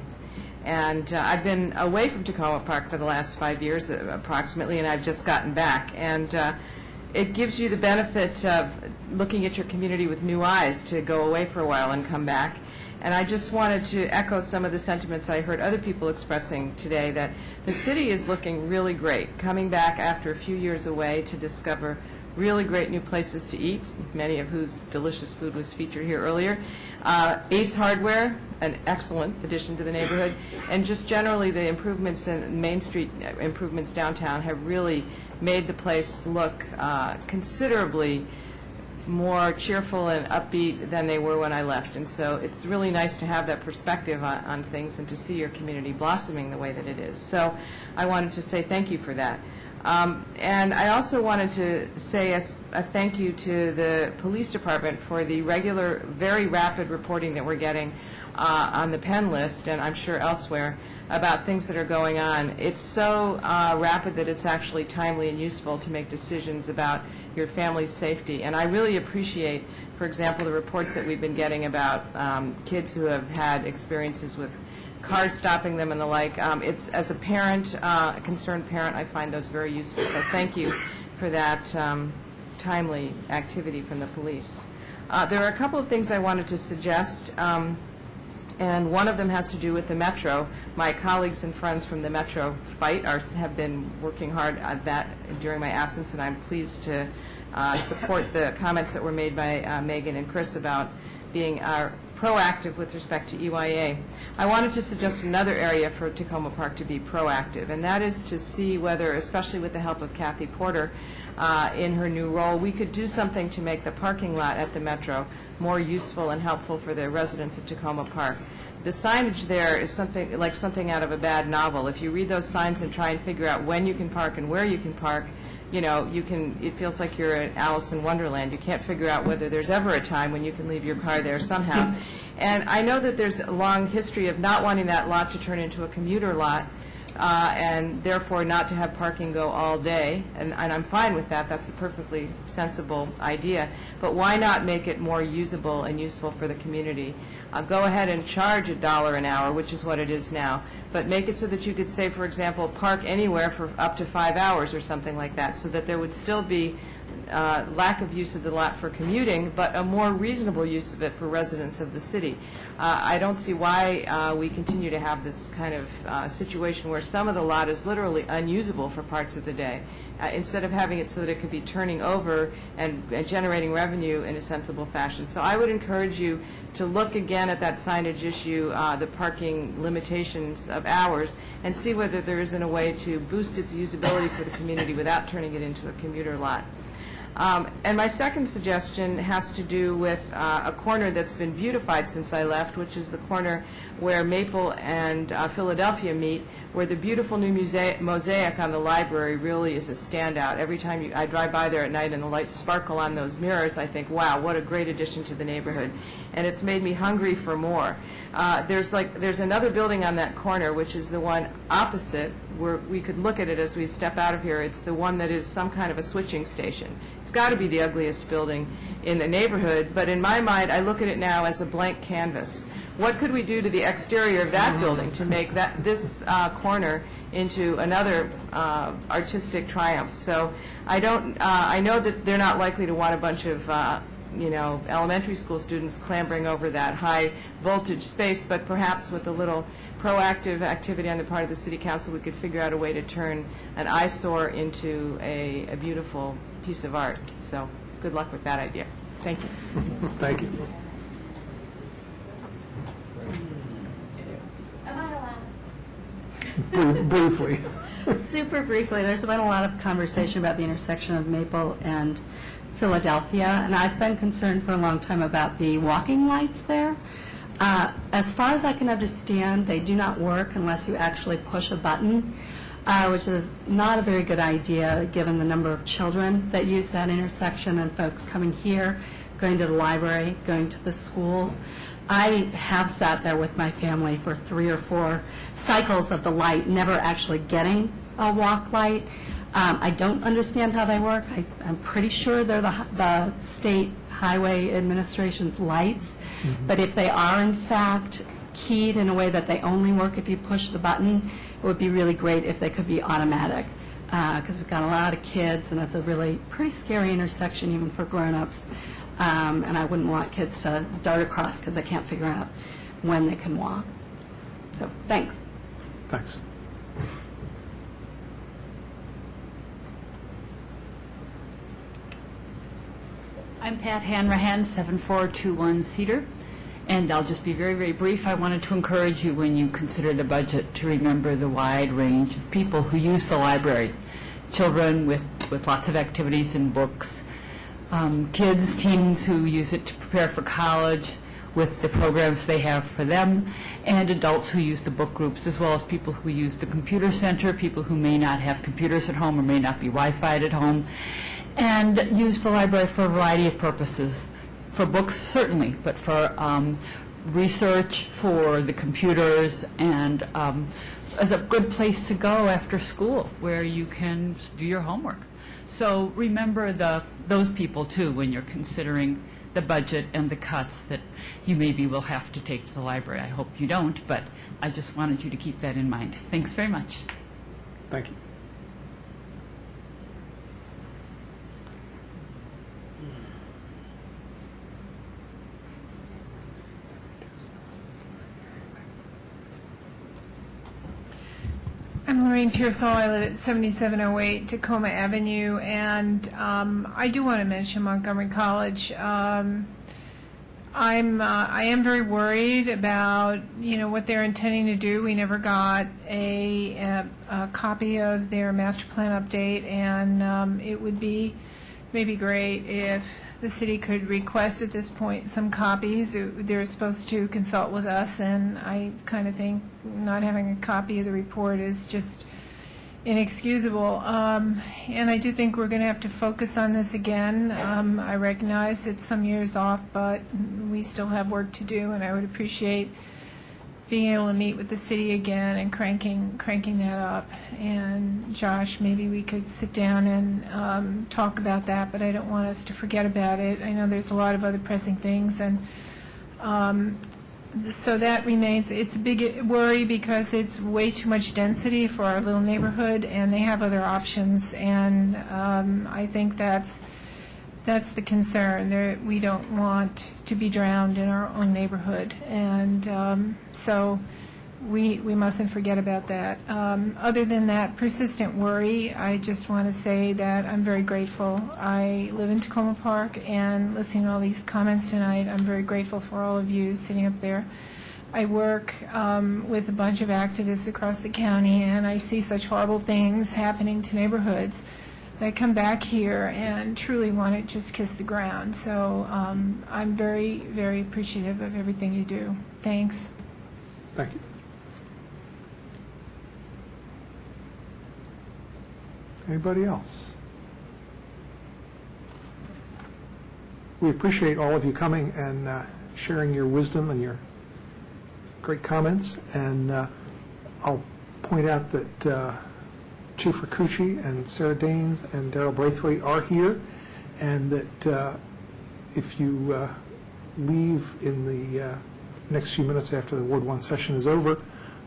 And I've been away from Tacoma Park for the last 5 years, approximately, and I've just gotten back. And it gives you the benefit of looking at your community with new eyes to go away for a while and come back. And I just wanted to echo some of the sentiments I heard other people expressing today, that the city is looking really great, coming back after a few years away to discover really great new places to eat, many of whose delicious food was featured here earlier. Ace Hardware, an excellent addition to the neighborhood, and just generally the improvements in Main Street, improvements downtown, have really made the place look considerably more cheerful and upbeat than they were when I left. And so it's really nice to have that perspective on things and to see your community blossoming the way that it is. So I wanted to say thank you for that. And I also wanted to say a thank you to the police department for the regular, very rapid reporting that we're getting on the Penn list, and I'm sure elsewhere, about things that are going on. It's so rapid that it's actually timely and useful to make decisions about your family's safety. And I really appreciate, for example, the reports that we've been getting about kids who have had experiences with cars stopping them and the like. It's, as a parent, a concerned parent, I find those very useful. So thank you for that timely activity from the police. There are a couple of things I wanted to suggest, and one of them has to do with the Metro. My colleagues and friends from the Metro have been working hard at that during my absence, and I'm pleased to support the comments that were made by Megan and Chris about being proactive with respect to EYA. I wanted to suggest another area for Tacoma Park to be proactive, and that is to see whether, especially with the help of Kathy Porter in her new role, we could do something to make the parking lot at the Metro more useful and helpful for the residents of Tacoma Park. The signage there is something like something out of a bad novel. If you read those signs and try and figure out when you can park and where you can park, you know, it feels like you're at Alice in Wonderland. You can't figure out whether there's ever a time when you can leave your car there somehow. And I know that there's a long history of not wanting that lot to turn into a commuter lot, and therefore not to have parking go all day, and I'm fine with that. That's a perfectly sensible idea. But why not make it more usable and useful for the community? Go ahead and charge $1 an hour, which is what it is now, but make it so that you could say, for example, park anywhere for up to 5 hours or something like that, so that there would still be lack of use of the lot for commuting, but a more reasonable use of it for residents of the city. I don't see why we continue to have this kind of situation where some of the lot is literally unusable for parts of the day, instead of having it so that it could be turning over and generating revenue in a sensible fashion. So I would encourage you to look again at that signage issue, the parking limitations of hours, and see whether there isn't a way to boost its usability for the community without turning it into a commuter lot. And my second suggestion has to do with a corner that's been beautified since I left, which is the corner where Maple and Philadelphia meet, where the beautiful new mosaic on the library really is a standout. Every time I drive by there at night and the lights sparkle on those mirrors, I think, wow, what a great addition to the neighborhood. And it's made me hungry for more. There's another building on that corner, which is the one opposite, where we could look at it as we step out of here. It's the one that is some kind of a switching station. It's got to be the ugliest building in the neighborhood, but in my mind, I look at it now as a blank canvas. What could we do to the exterior of that building to make this corner into another artistic triumph? So I know that they're not likely to want a bunch of elementary school students clambering over that high voltage space, but perhaps with a little proactive activity on the part of the City Council, we could figure out a way to turn an eyesore into a beautiful piece of art. So good luck with that idea. Thank you. Thank you. Briefly. Super briefly, there's been a lot of conversation about the intersection of Maple and Philadelphia, and I've been concerned for a long time about the walking lights there. As far as I can understand, they do not work unless you actually push a button, which is not a very good idea given the number of children that use that intersection and folks coming here, going to the library, going to the schools. I have sat there with my family for 3 or 4 cycles of the light, never actually getting a walk light. I don't understand how they work. I'm pretty sure they're the State Highway Administration's lights, but if they are in fact keyed in a way that they only work if you push the button, it would be really great if they could be automatic, because we've got a lot of kids and it's a really pretty scary intersection even for grown-ups. And I wouldn't want kids to dart across because they can't figure out when they can walk. So, thanks. Thanks. I'm Pat Hanrahan, 7421 Cedar, and I'll just be very, very brief. I wanted to encourage you when you consider the budget to remember the wide range of people who use the library. Children with lots of activities and books, kids, teens who use it to prepare for college with the programs they have for them, and adults who use the book groups, as well as people who use the computer center, people who may not have computers at home or may not be Wi-Fi'd at home, and use the library for a variety of purposes. For books, certainly, but for research, for the computers, and as a good place to go after school where you can do your homework. So remember those people, too, when you're considering the budget and the cuts that you maybe will have to take to the library. I hope you don't, but I just wanted you to keep that in mind. Thanks very much. Thank you. I'm Lorraine Pearsall. I live at 7708 Tacoma Avenue, and I do want to mention Montgomery College. I am very worried about what they're intending to do. We never got a copy of their master plan update, and it would be maybe great if the city could request at this point some copies. They're supposed to consult with us, and I kind of think not having a copy of the report is just inexcusable. And I do think we're going to have to focus on this again. I recognize it's some years off, but we still have work to do, and I would appreciate being able to meet with the city again and cranking that up. And Josh, maybe we could sit down and talk about that, but I don't want us to forget about it. I know there's a lot of other pressing things, and so that remains. It's a big worry because it's way too much density for our little neighborhood, and they have other options, and I think that's the concern. We don't want to be drowned in our own neighborhood, and so we mustn't forget about that. Other than that persistent worry, I just want to say that I'm very grateful. I live in Tacoma Park, and listening to all these comments tonight, I'm very grateful for all of you sitting up there. I work with a bunch of activists across the county, and I see such horrible things happening to neighborhoods. I come back here and truly want to just kiss the ground. So I'm very, very appreciative of everything you do. Thanks. Thank you. Anybody else? We appreciate all of you coming and sharing your wisdom and your great comments. And I'll point out that Chief Rakucci and Sarah Daines and Darrell Braithwaite are here, and that if you leave in the next few minutes after the Ward 1 session is over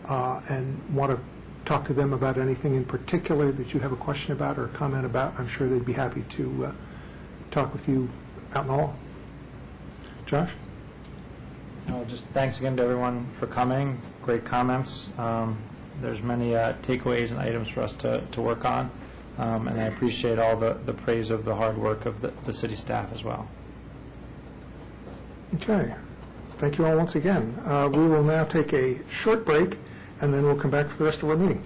and want to talk to them about anything in particular that you have a question about or a comment about, I'm sure they'd be happy to talk with you out in the hall. Josh? Just thanks again to everyone for coming. Great comments. There's many takeaways and items for us to work on, and I appreciate all the praise of the hard work of the city staff as well. Okay. Thank you all once again. We will now take a short break, and then we'll come back for the rest of our meeting.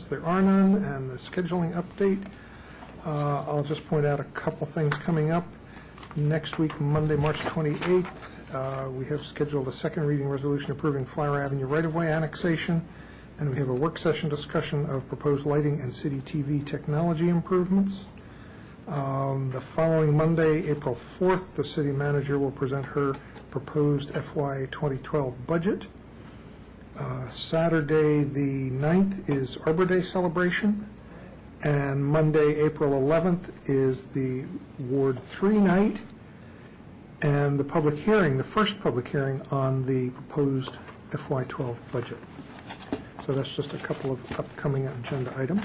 There are none, and the scheduling update. I'll just point out a couple things coming up. Next week, Monday, March 28th, we have scheduled a second reading resolution approving Flower Avenue right-of-way annexation, and we have a work session discussion of proposed lighting and city TV technology improvements. The following Monday, April 4th, the city manager will present her proposed FY 2012 budget. Saturday, the 9th, is Arbor Day celebration. And Monday, April 11th, is the Ward 3 night, and the public hearing, the first public hearing on the proposed FY12 budget. So that's just a couple of upcoming agenda items.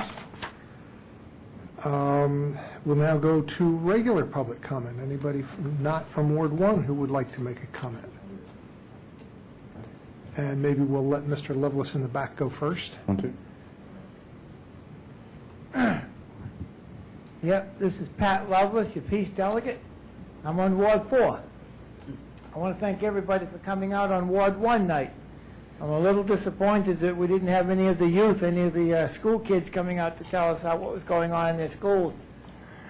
We'll now go to regular public comment. Anybody not from Ward 1 who would like to make a comment? And maybe we'll let Mr. Lovelace in the back go first. Yep, this is Pat Lovelace, your peace delegate. I'm on Ward 4. I want to thank everybody for coming out on Ward 1 night. I'm a little disappointed that we didn't have any of the youth, any of the school kids coming out to tell us what was going on in their schools.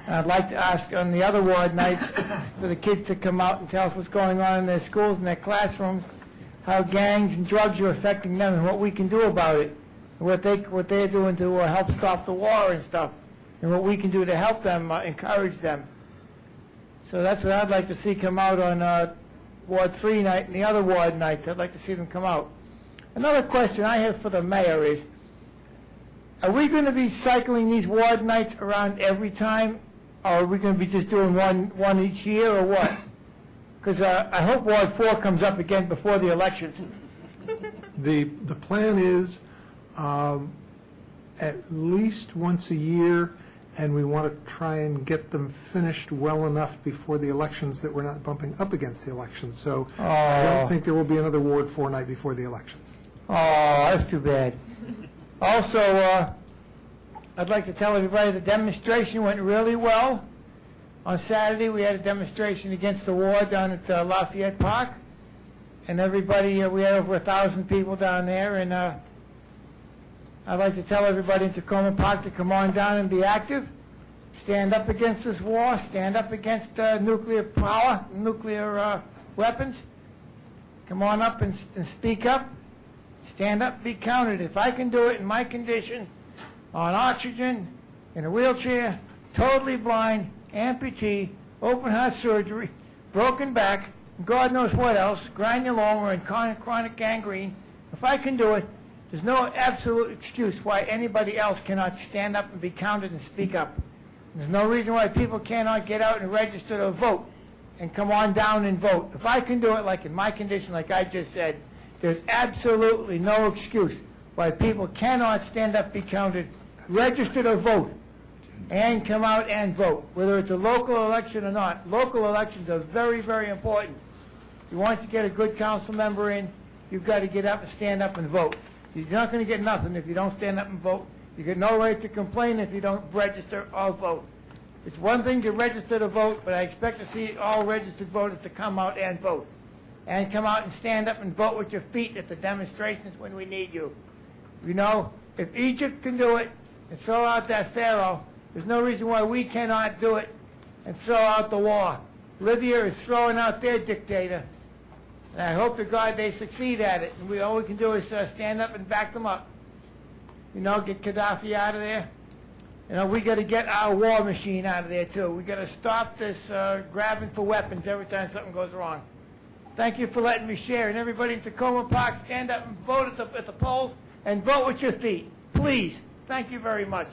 And I'd like to ask on the other ward nights for the kids to come out and tell us what's going on in their schools and their classrooms, how gangs and drugs are affecting them and what we can do about it, and what they're doing to help stop the war and stuff, and what we can do to help them, encourage them. So that's what I'd like to see come out on Ward 3 night and the other ward nights. I'd like to see them come out. Another question I have for the mayor is, are we going to be cycling these ward nights around every time, or are we going to be just doing one each year, or what? Because I hope Ward 4 comes up again before the elections. The plan is at least once a year, and we want to try and get them finished well enough before the elections that we're not bumping up against the elections. So I don't think there will be another Ward 4 night before the elections. Oh, that's too bad. Also, I'd like to tell everybody the demonstration went really well. On Saturday, we had a demonstration against the war down at Lafayette Park, and everybody, we had over 1,000 people down there, and I'd like to tell everybody in Tacoma Park to come on down and be active, stand up against this war, stand up against nuclear power, nuclear weapons. Come on up and speak up. Stand up, be counted. If I can do it in my condition, on oxygen, in a wheelchair, totally blind, amputee, open heart surgery, broken back, and God knows what else, granuloma and chronic gangrene, if I can do it, there's no absolute excuse why anybody else cannot stand up and be counted and speak up. There's no reason why people cannot get out and register to vote and come on down and vote. If I can do it like in my condition, like I just said, there's absolutely no excuse why people cannot stand up, be counted, register to vote, and come out and vote, whether it's a local election or not. Local elections are very, very important. If you want to get a good council member in, you've got to get up and stand up and vote. You're not going to get nothing if you don't stand up and vote. You get no right to complain if you don't register or vote. It's one thing to register to vote, but I expect to see all registered voters to come out and vote. And come out and stand up and vote with your feet at the demonstrations when we need you. You know, if Egypt can do it and throw out that pharaoh, there's no reason why we cannot do it and throw out the war. Libya is throwing out their dictator, and I hope to God they succeed at it. And all we can do is stand up and back them up. You know, get Gaddafi out of there. You know, we got to get our war machine out of there too. We got to stop this grabbing for weapons every time something goes wrong. Thank you for letting me share. And everybody in Tacoma Park, stand up and vote at the polls and vote with your feet. Please. Thank you very much.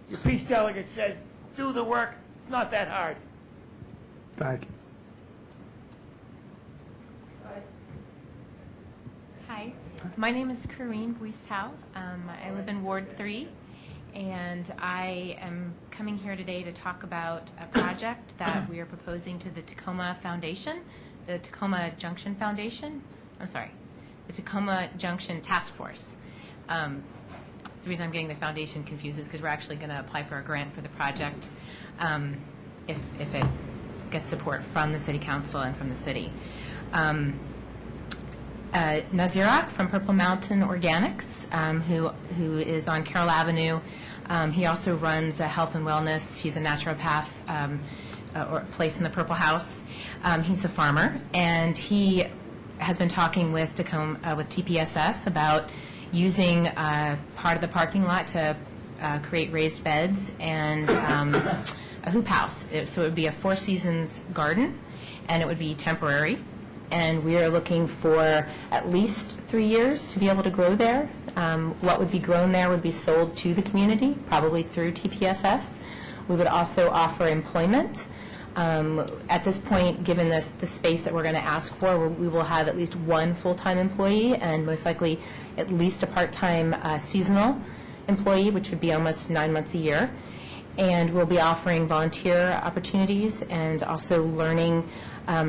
Your peace delegate says, do the work. It's not that hard. Thank you. Hi, my name is Corrine Buistau. I live in Ward 3, and I am coming here today to talk about a project that we are proposing to the Tacoma Foundation, the Tacoma Junction Foundation. I'm sorry, the Tacoma Junction Task Force. The reason I'm getting the foundation confused is because we're actually going to apply for a grant for the project if it gets support from the City Council and from the city. Nazirak from Purple Mountain Organics, who is on Carroll Avenue. He also runs a health and wellness. He's a naturopath or place in the Purple House. He's a farmer, and he has been talking with Tacoma, with TPSS about using part of the parking lot to create raised beds and a hoop house. So it would be a Four Seasons garden, and it would be temporary. And we are looking for at least 3 years to be able to grow there. What would be grown there would be sold to the community, probably through TPSS. We would also offer employment. At this point, given the space that we're going to ask for, we will have at least one full-time employee and most likely at least a part-time seasonal employee, which would be almost 9 months a year. And we'll be offering volunteer opportunities and also learning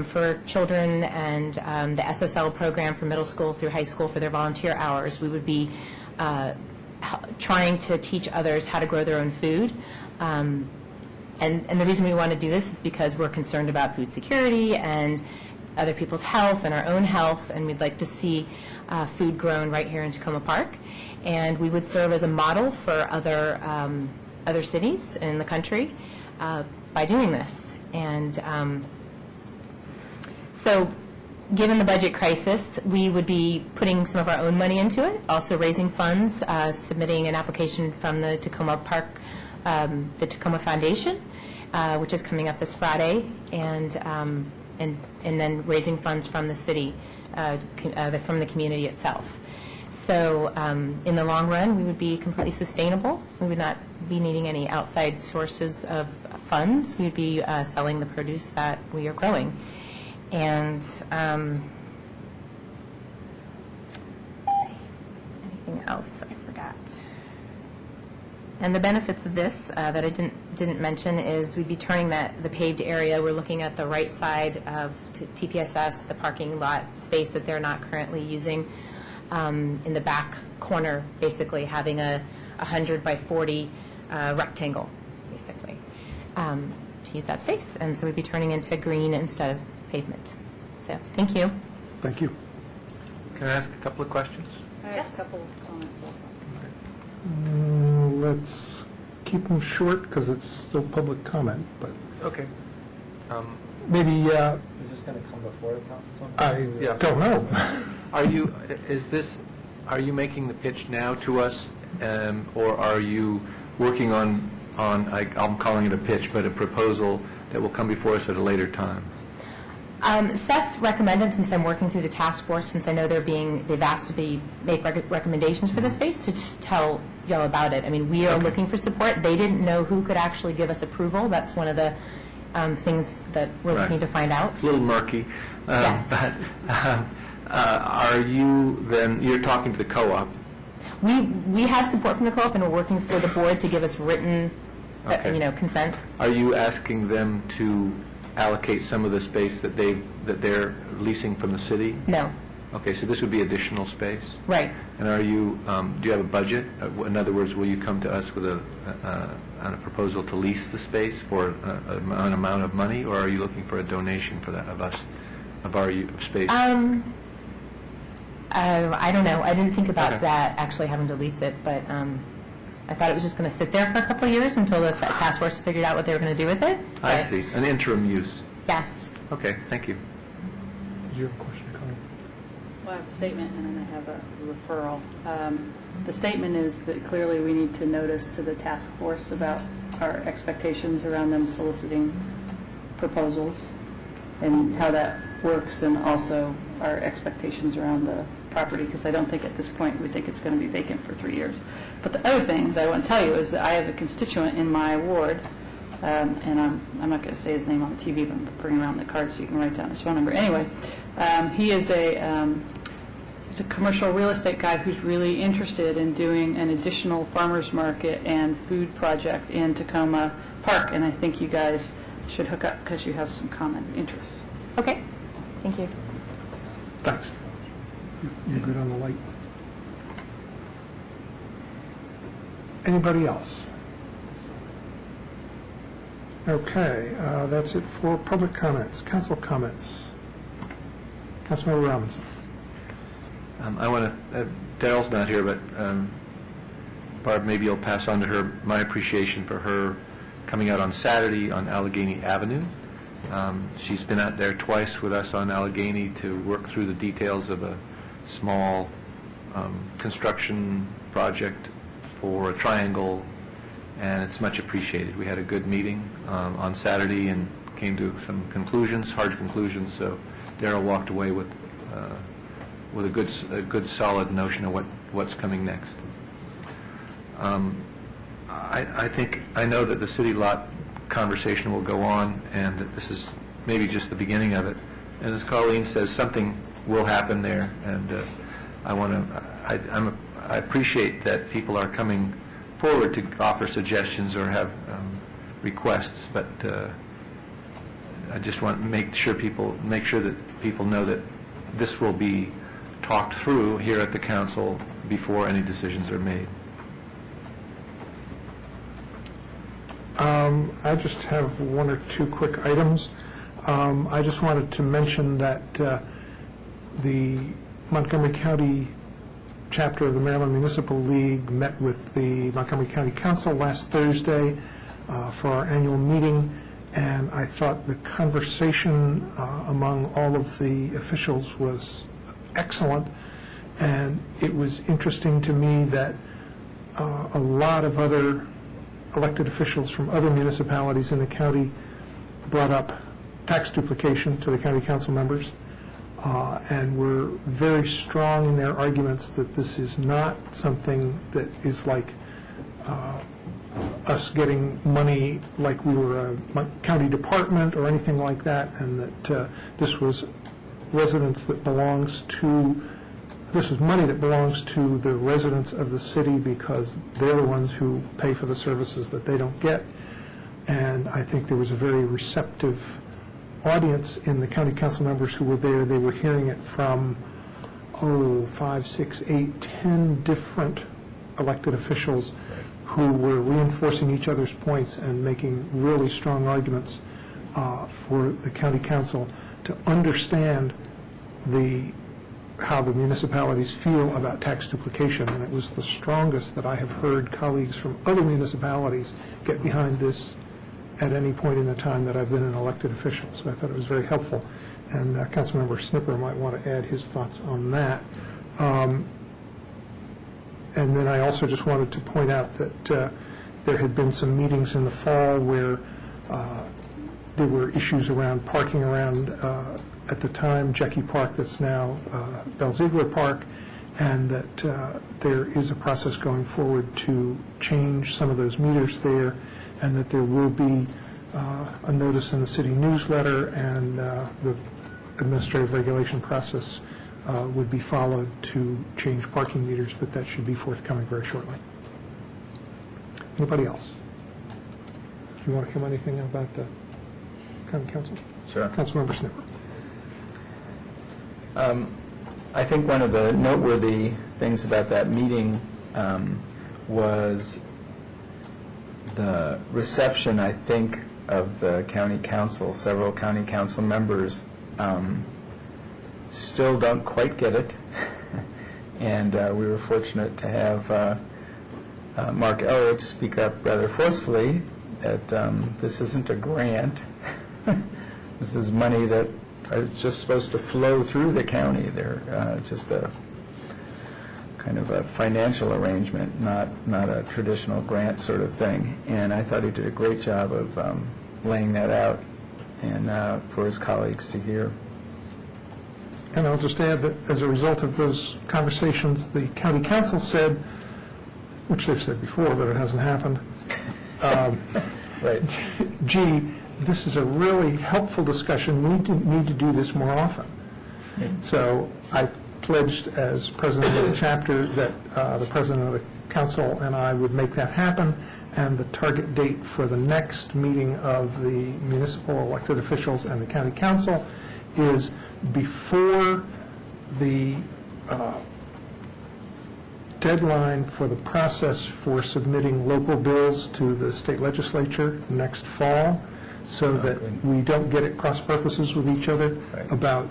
for children and the SSL program for middle school through high school for their volunteer hours. We would be trying to teach others how to grow their own food. And the reason we want to do this is because we're concerned about food security and other people's health and our own health, and we'd like to see food grown right here in Tacoma Park. And we would serve as a model for other cities in the country by doing this. And so given the budget crisis, we would be putting some of our own money into it, also raising funds, submitting an application from the Tacoma Park, the Tacoma Foundation, which is coming up this Friday, and then raising funds from the city, from the community itself. So in the long run, we would be completely sustainable. We would not be needing any outside sources of funds. We would be selling the produce that we are growing. And let's see, anything else I forgot? And the benefits of this that I didn't mention is we'd be turning the paved area. We're looking at the right side of TPSS, the parking lot space that they're not currently using. In the back corner, basically having a 100 by 40 rectangle, basically, to use that space. And so we'd be turning into green instead of pavement. So, thank you. Thank you. Can I ask a couple of questions? I have a couple of comments also. Let's keep them short because it's still public comment, but Okay. maybe, Is this going to come before the council? I don't know. Are you making the pitch now to us, or are you working on I'm calling it a pitch, but a proposal that will come before us at a later time? Seth recommended, since I'm working through the task force, since I know they've asked to make recommendations for the space, to just tell y'all about it. I mean, we are looking for support. They didn't know who could actually give us approval. That's one of the things that we're looking to find out. A little murky. Yes. But are you then, you're talking to the co-op? We have support from the co-op, and we're working for the board to give us written, consent. Are you asking them to allocate some of the space that they're leasing from the city? No. Okay, so this would be additional space? Right. And are you, do you have a budget? In other words, will you come to us with on a proposal to lease the space for an amount of money, or are you looking for a donation for that of our space? I don't know. I didn't think about that, actually having to lease it, but I thought it was just going to sit there for a couple of years until the task force figured out what they were going to do with it. I see. An interim use. Yes. Okay, thank you. Did you have a question, Colleen? Well, I have a statement and then I have a referral. The statement is that clearly we need to notice to the task force about our expectations around them soliciting proposals and how that works, and also our expectations around the property, because I don't think at this point we think it's going to be vacant for 3 years. But the other thing that I want to tell you is that I have a constituent in my ward, and I'm not going to say his name on the TV, but I'm bringing around the card so you can write down his phone number. Anyway, he's a commercial real estate guy who's really interested in doing an additional farmers market and food project in Tacoma Park, and I think you guys should hook up because you have some common interests. Okay. Thank you. Thanks. You're good on the light. Anybody else? Okay, that's it for public comments. Council comments. Councilmember Robinson. I want to, Daryl's not here, but Barb, maybe you'll pass on to her my appreciation for her coming out on Saturday on Allegheny Avenue. She's been out there twice with us on Allegheny to work through the details of a small construction project for a triangle, and it's much appreciated. We had a good meeting on Saturday and came to some conclusions, hard conclusions, so Daryl walked away with a good solid notion of what's coming next. I know that the city lot conversation will go on, and that this is maybe just the beginning of it. And as Colleen says, something will happen there, and I appreciate that people are coming forward to offer suggestions or have requests, but I just want to make sure that people know that this will be talked through here at the council before any decisions are made. I just have one or two quick items. I just wanted to mention that the Montgomery County chapter of the Maryland Municipal League met with the Montgomery County Council last Thursday for our annual meeting, and I thought the conversation among all of the officials was excellent, and it was interesting to me that a lot of other elected officials from other municipalities in the county brought up tax duplication to the county council members, and were very strong in their arguments that this is not something that is like us getting money like we were a county department or anything like that, and that this was residents that belongs to, this is money that belongs to the residents of the city because they're the ones who pay for the services that they don't get. And I think there was a very receptive audience in the county council members who were there. They were hearing it from, 5, 6, 8, 10 different elected officials who were reinforcing each other's points and making really strong arguments for the county council to understand how the municipalities feel about tax duplication. And it was the strongest that I have heard colleagues from other municipalities get behind this at any point in the time that I've been an elected official. So I thought it was very helpful. And Councilmember Snipper might want to add his thoughts on that. And then I also just wanted to point out that there had been some meetings in the fall where there were issues around parking around, at the time, Jecky Park, that's now Bell Ziegler Park, and that there is a process going forward to change some of those meters there, and that there will be a notice in the city newsletter, and the administrative regulation process would be followed to change parking meters, but that should be forthcoming very shortly. Anybody else? Do you want to comment anything about the county council? Sure. Councilmember Snipper. I think one of the noteworthy things about that meeting was the reception, I think, of the county council. Several county council members still don't quite get it, and we were fortunate to have Mark Elric speak up rather forcefully that this isn't a grant. This is money that is just supposed to flow through the county. They're just a kind of a financial arrangement, not a traditional grant sort of thing. And I thought he did a great job of laying that out and for his colleagues to hear. And I'll just add that as a result of those conversations, the county council said, which they've said before, that it hasn't happened, right. Gee, this is a really helpful discussion. We need to do this more often. So I pledged as president of the chapter that the president of the council and I would make that happen, and the target date for the next meeting of the municipal elected officials and the county council is before the deadline for the process for submitting local bills to the state legislature next fall, so that we don't get at cross purposes with each other about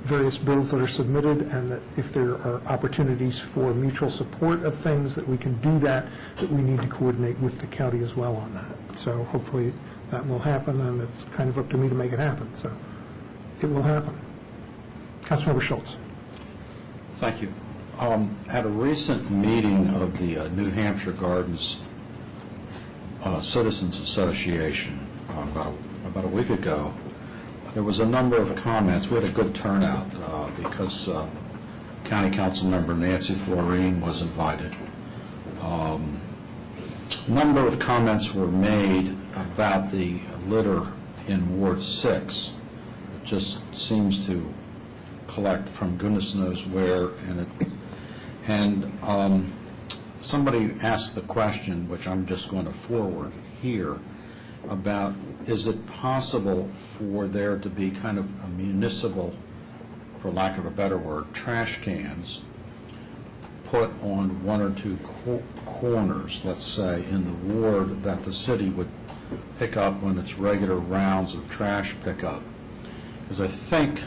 various bills that are submitted, and that if there are opportunities for mutual support of things, that we can do that we need to coordinate with the county as well on that. So hopefully that will happen, and it's kind of up to me to make it happen. So it will happen. Councilmember Schultz. Thank you. At a recent meeting of the New Hampshire Gardens Citizens Association about a week ago, there was a number of comments. We had a good turnout because County Council member Nancy Florine was invited. A number of comments were made about the litter in Ward 6. It just seems to collect from goodness knows where, and somebody asked the question, which I'm just going to forward here, about is it possible for there to be kind of a municipal, for lack of a better word, trash cans put on one or two corners, let's say, in the ward that the city would pick up when it's regular rounds of trash pickup? Because I think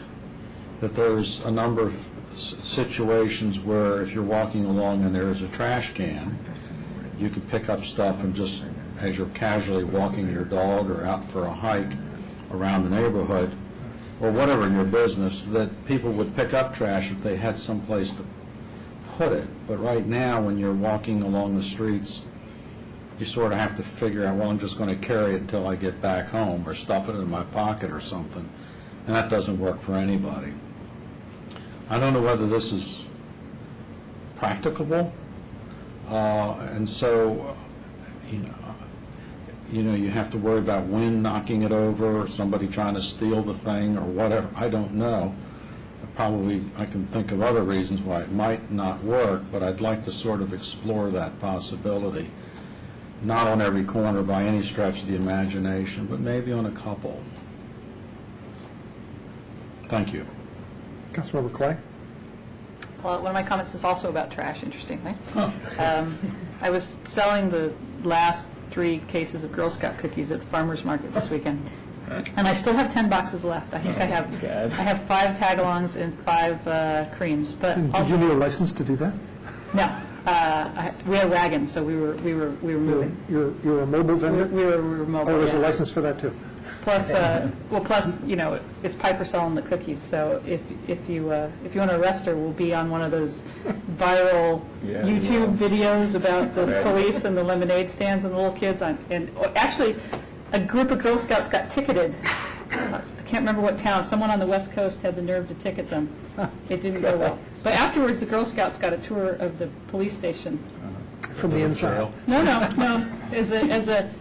that there's a number of situations where if you're walking along and there's a trash can, you could pick up stuff and just, as you're casually walking your dog or out for a hike around the neighborhood, or whatever your business, that people would pick up trash if they had some place to put it. But right now, when you're walking along the streets you sort of have to figure out, well, I'm just going to carry it until I get back home, or stuff it in my pocket or something, and that doesn't work for anybody. I don't know whether this is practicable, and so, you have to worry about wind knocking it over, or somebody trying to steal the thing, or whatever. I don't know. Probably I can think of other reasons why it might not work, but I'd like to sort of explore that possibility. Not on every corner by any stretch of the imagination, but maybe on a couple. Thank you. Councilmember Clay? Well, one of my comments is also about trash, interestingly. I was selling the last 3 cases of Girl Scout cookies at the farmer's market this weekend, and I still have 10 boxes left. I think I have 5 tagalongs and 5 creams. But Did you need a license to do that? No. We have wagons, so we were moving. You're a mobile vendor? We were mobile. Oh, there's a yeah. license for that, too? Plus, it's Piper selling the cookies. So if you want to arrest her, we'll be on one of those viral YouTube videos about the police and the lemonade stands and the little kids. And actually, a group of Girl Scouts got ticketed. I can't remember what town. Someone on the West Coast had the nerve to ticket them. It didn't go well. But afterwards, the Girl Scouts got a tour of the police station. From the inside? No. As a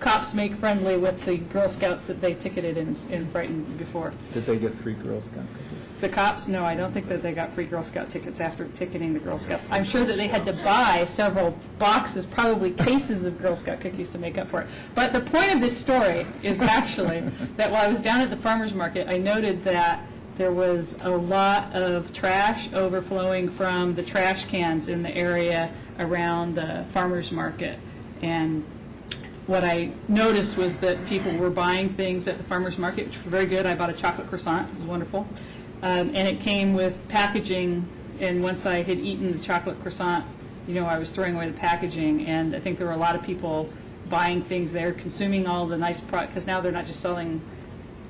cops make friendly with the Girl Scouts that they ticketed in Brighton before. Did they get free Girl Scout cookies? The cops, no, I don't think that they got free Girl Scout tickets after ticketing the Girl Scouts. I'm sure that they had to buy several boxes, probably cases of Girl Scout cookies to make up for it. But the point of this story is actually that while I was down at the farmer's market, I noted that there was a lot of trash overflowing from the trash cans in the area around the farmer's market. And what I noticed was that people were buying things at the farmer's market, which were very good. I bought a chocolate croissant. It was wonderful. And it came with packaging, and once I had eaten the chocolate croissant, I was throwing away the packaging, and I think there were a lot of people buying things there, consuming all the nice products, because now they're not just selling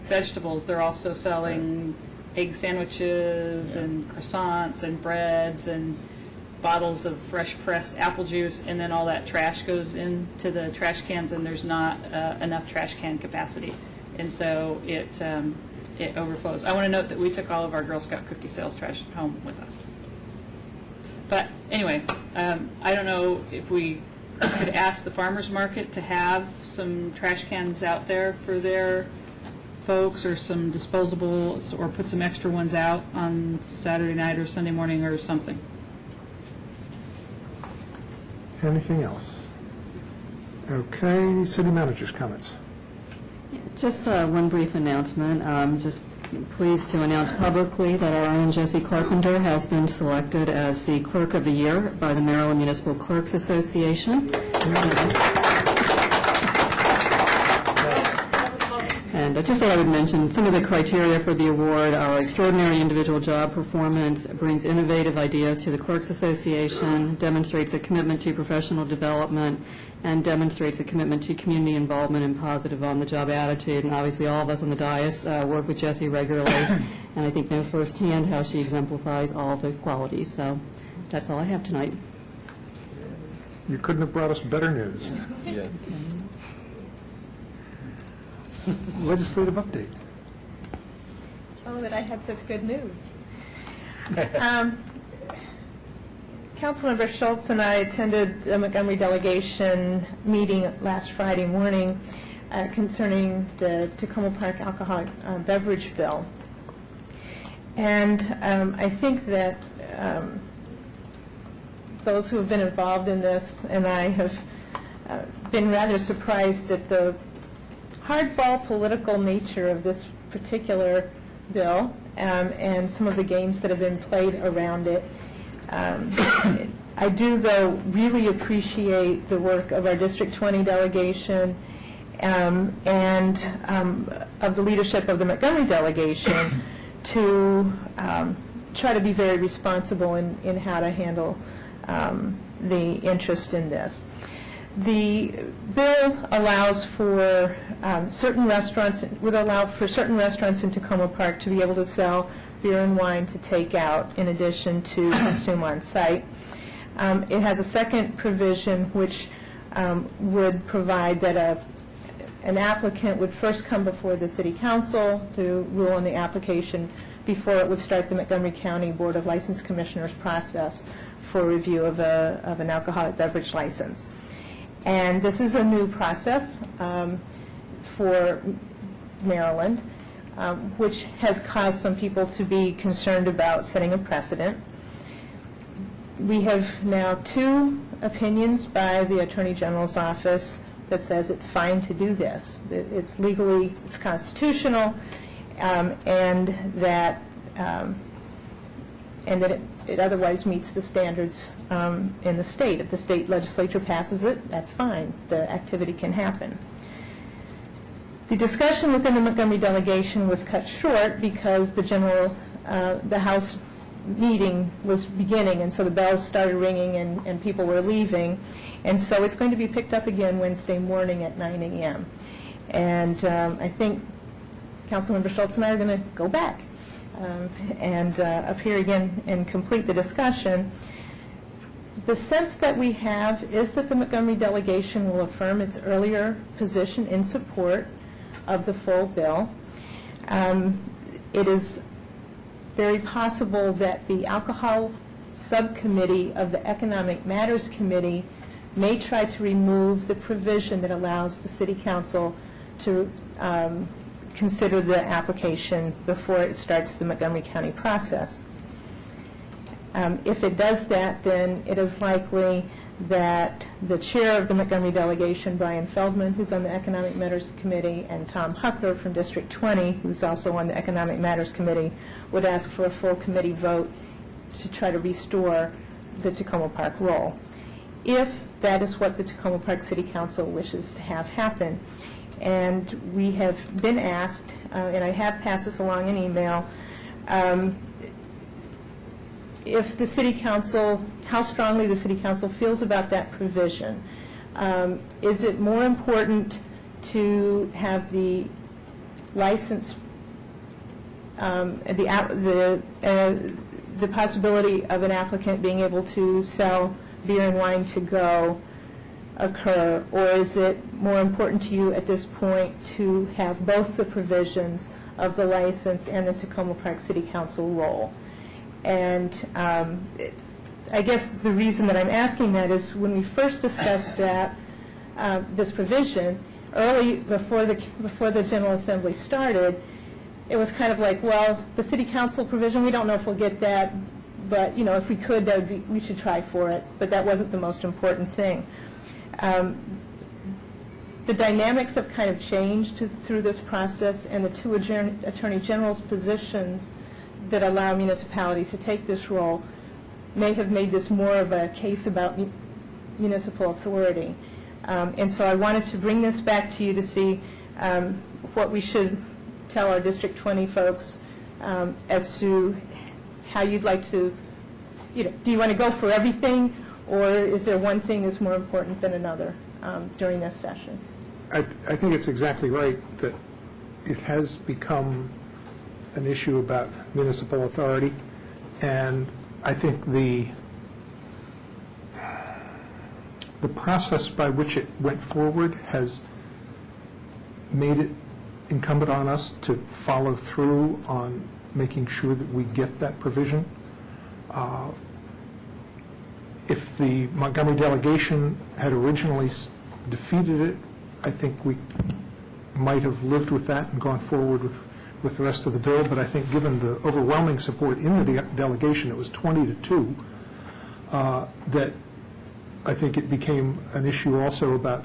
vegetables, they're also selling egg sandwiches and croissants and breads and bottles of fresh pressed apple juice, and then all that trash goes into the trash cans, and there's not enough trash can capacity, and so it overflows. I want to note that we took all of our Girl Scout cookie sales trash home with us. But anyway, I don't know if we could ask the farmer's market to have some trash cans out there for their folks, or some disposable, or put some extra ones out on Saturday night or Sunday morning or something. Anything else? Okay, city manager's comments. Just one brief announcement. Just pleased to announce publicly that our own Jesse Carpenter has been selected as the Clerk of the Year by the Maryland Municipal Clerks Association. And I just thought I would mention some of the criteria for the award. Our extraordinary individual job performance brings innovative ideas to the Clerks Association, demonstrates a commitment to professional development, and demonstrates a commitment to community involvement and positive on-the-job attitude. And obviously all of us on the dais work with Jessie regularly, and I think know firsthand how she exemplifies all of those qualities. So that's all I have tonight. You couldn't have brought us better news. Yes. Legislative update. Oh, that I had such good news. Councilmember Schultz and I attended the Montgomery delegation meeting last Friday morning concerning the Tacoma Park alcoholic beverage bill. And I think that those who have been involved in this and I have been rather surprised at the hardball political nature of this particular bill and some of the games that have been played around it. I do, though, really appreciate the work of our District 20 delegation and of the leadership of the Montgomery delegation to try to be very responsible in how to handle the interest in this. The bill allows for certain restaurants, would allow for certain restaurants in Tacoma Park to be able to sell beer and wine to take out in addition to consume on site. It has a second provision which would provide that an applicant would first come before the City Council to rule on the application before it would start the Montgomery County Board of License Commissioners process for review of an alcoholic beverage license. And this is a new process for Maryland, which has caused some people to be concerned about setting a precedent. We have now 2 opinions by the Attorney General's office that says it's fine to do this. It's legally, it's constitutional, and that it otherwise meets the standards in the state. If the state legislature passes it, that's fine. The activity can happen. The discussion within the Montgomery delegation was cut short because the House meeting was beginning, and so the bells started ringing and people were leaving. And so it's going to be picked up again Wednesday morning at 9 a.m. And I think Councilmember Schultz and I are going to go back and appear again and complete the discussion. The sense that we have is that the Montgomery delegation will affirm its earlier position in support of the full bill. It is very possible that the alcohol subcommittee of the Economic Matters Committee may try to remove the provision that allows the City Council to consider the application before it starts the Montgomery County process. If it does that, then it is likely that the chair of the Montgomery delegation, Brian Feldman, who's on the Economic Matters Committee, and Tom Hucker from District 20, who's also on the Economic Matters Committee, would ask for a full committee vote to try to restore the Tacoma Park role, if that is what the Tacoma Park City Council wishes to have happen. And we have been asked, and I have passed this along in email, if the City Council, how strongly the City Council feels about that provision. Is it more important to have the license, the possibility of an applicant being able to sell beer and wine to go occur, or is it more important to you at this point to have both the provisions of the license and the Tacoma Park City Council role? And I guess the reason that I'm asking that is when we first discussed that this provision early before the General Assembly started, it was kind of like, well, the City Council provision, we don't know if we'll get that, but you know, if we could, that would be, we should try for it. But that wasn't the most important thing. The dynamics have kind of changed through this process, and the 2 Attorney General's positions that allow municipalities to take this role may have made this more of a case about municipal authority. And so I wanted to bring this back to you to see what we should tell our District 20 folks as to how you'd like to, you know, do you want to go for everything, or is there one thing that's more important than another during this session? I think it's exactly right that it has become an issue about municipal authority, and I think the process by which it went forward has made it incumbent on us to follow through on making sure that we get that provision. If the Montgomery delegation had originally defeated it, I think we might have lived with that and gone forward with the rest of the bill, but I think given the overwhelming support in the delegation, it was 20-2, that I think it became an issue also about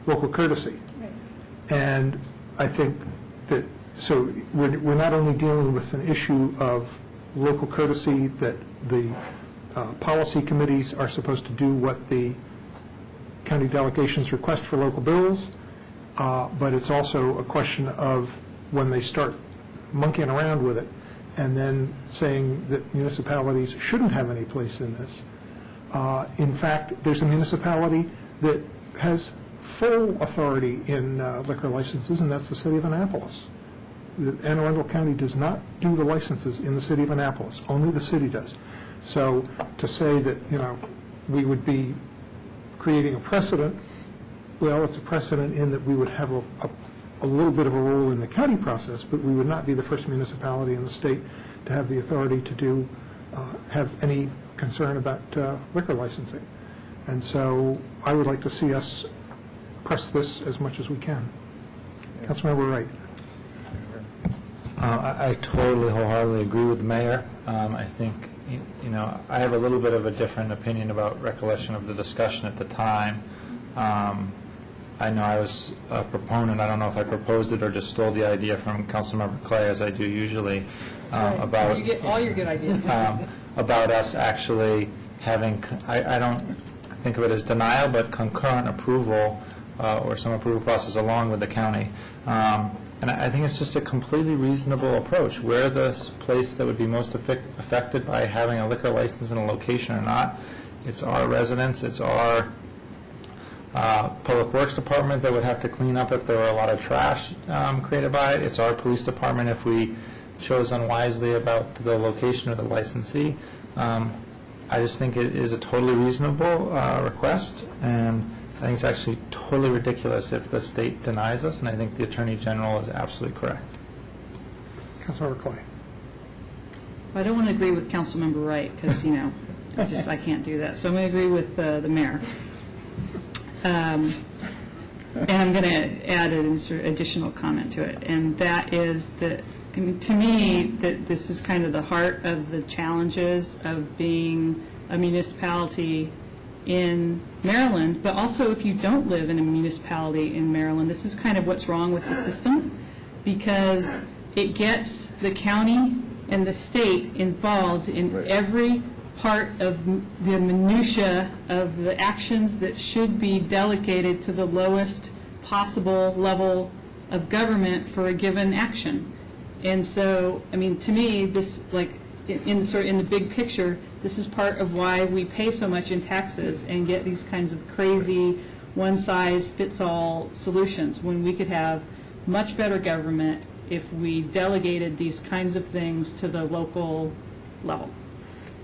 local courtesy. Right. And I think that, so we're not only dealing with an issue of local courtesy, that the policy committees are supposed to do what the county delegations request for local bills, but it's also a question of when they start monkeying around with it and then saying that municipalities shouldn't have any place in this. In fact, there's a municipality that has full authority in liquor licenses, and that's the city of Annapolis. Anne Arundel County does not do the licenses in the city of Annapolis. Only the city does. So to say that, you know, we would be creating a precedent. Well, it's a precedent in that we would have a little bit of a role in the county process, but we would not be the first municipality in the state to have the authority to have any concern about liquor licensing. And so I would like to see us press this as much as we can. Councilmember Wright. I totally wholeheartedly agree with the mayor. I think, I have a little bit of a different opinion about recollection of the discussion at the time. I know I was a proponent, I don't know if I proposed it or just stole the idea from Councilmember Clay, as I do usually, about... You get all your good ideas. About us actually having, I don't think of it as denial, but concurrent approval or some approval process along with the county. And I think it's just a completely reasonable approach. We're the place that would be most affected by having a liquor license in a location or not. It's our residents, it's our Public Works Department that would have to clean up if there were a lot of trash created by it. It's our police department if we chose unwisely about the location of the licensee. I just think it is a totally reasonable request, and I think it's actually totally ridiculous if the state denies us, and I think the Attorney General is absolutely correct. Councilmember Clay. I don't want to agree with Councilmember Wright, because, I can't do that. So I'm going to agree with the mayor. And I'm going to add an additional comment to it, and that is that, to me, that this is kind of the heart of the challenges of being a municipality in Maryland, but also if you don't live in a municipality in Maryland, this is kind of what's wrong with the system, because it gets the county and the state involved in every part of the minutia of the actions that should be delegated to the lowest possible level of government for a given action. And so, to me, this, in the big picture, this is part of why we pay so much in taxes and get these kinds of crazy one-size-fits-all solutions, when we could have much better government if we delegated these kinds of things to the local level.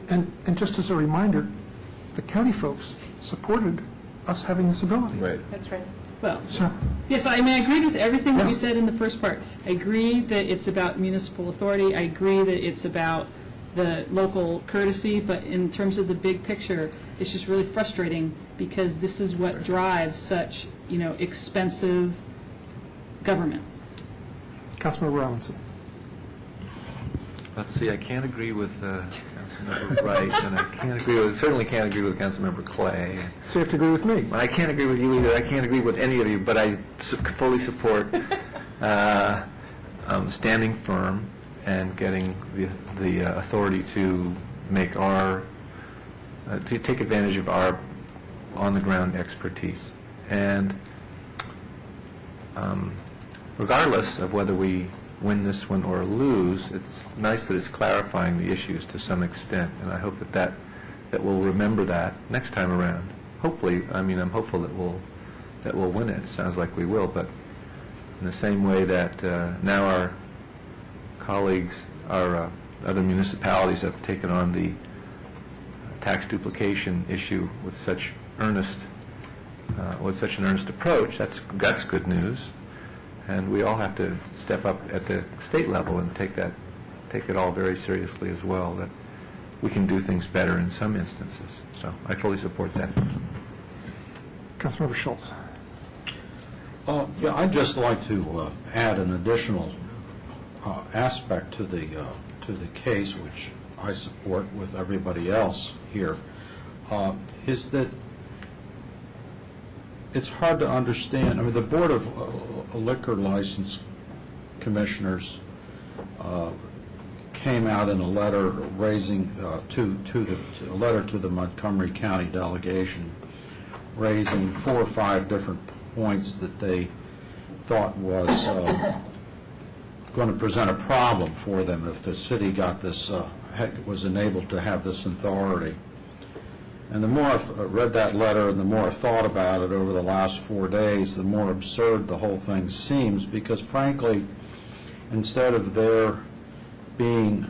And just as a reminder, the county folks supported us having this ability. Right. That's right. Well, So, yes, I agreed with everything that you said in the first part. I agree that it's about municipal authority. I agree that it's about the local courtesy, but in terms of the big picture, it's just really frustrating, because this is what drives such, expensive government. Councilmember Robinson. Let's see, I can't agree with Councilmember Wright, and I certainly can't agree with Councilmember Clay. So you have to agree with me. I can't agree with you either. I can't agree with any of you, but I fully support standing firm and getting the authority to make to take advantage of our on-the-ground expertise. And regardless of whether we win this one or lose, it's nice that it's clarifying the issues to some extent, and I hope that we'll remember that next time around. Hopefully, I'm hopeful that we'll win it. It sounds like we will, but in the same way that now our colleagues, our other municipalities have taken on the tax duplication issue with such an earnest approach, that's good news. And we all have to step up at the state level and take it all very seriously as well, that we can do things better in some instances. So I fully support that. Councilmember Schultz. Yeah, I'd just like to add an additional aspect to the case, which I support with everybody else here, is that it's hard to understand. The Board of Liquor License Commissioners came out in a letter raising a letter to the Montgomery County delegation, raising 4 or 5 different points that they thought was going to present a problem for them if the city got this, was enabled to have this authority. And the more I've read that letter and the more I've thought about it over the last 4 days, the more absurd the whole thing seems, because frankly, instead of there being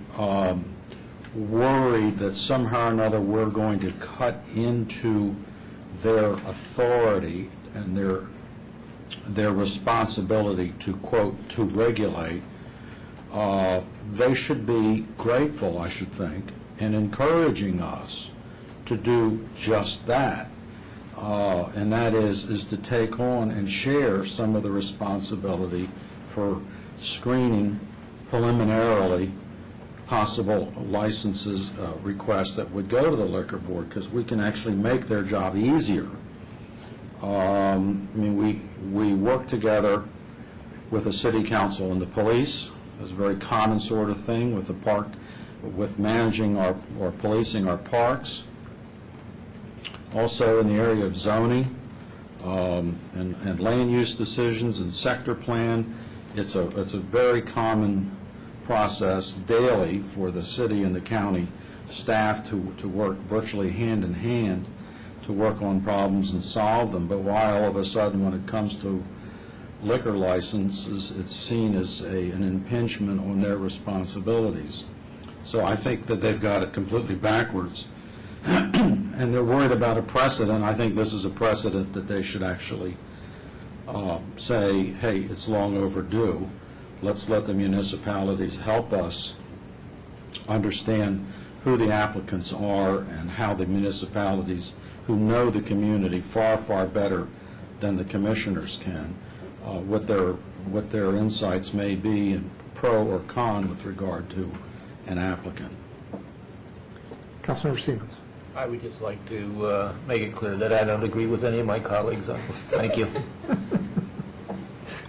worried that somehow or another we're going to cut into their authority and their responsibility to, quote, to regulate. They should be grateful, I should think, and encouraging us to do just that. And that is to take on and share some of the responsibility for screening preliminarily possible licenses requests that would go to the liquor board, because we can actually make their job easier. I mean, we work together with the city council and the police. It's a very common sort of thing with the park, with managing or policing our parks. Also in the area of zoning and land use decisions and sector plan, it's a very common process daily for the city and the county staff to work virtually hand in hand to work on problems and solve them. But why all of a sudden when it comes to liquor licenses, it's seen as an impingement on their responsibilities? So I think that they've got it completely backwards. And they're worried about a precedent. I think this is a precedent that they should actually say, hey, it's long overdue. Let's let the municipalities help us understand who the applicants are and how the municipalities who know the community far, far better than the commissioners can, what their insights may be, and pro or con with regard to an applicant. Councilmember Siemens. I would just like to make it clear that I don't agree with any of my colleagues on this. Thank you.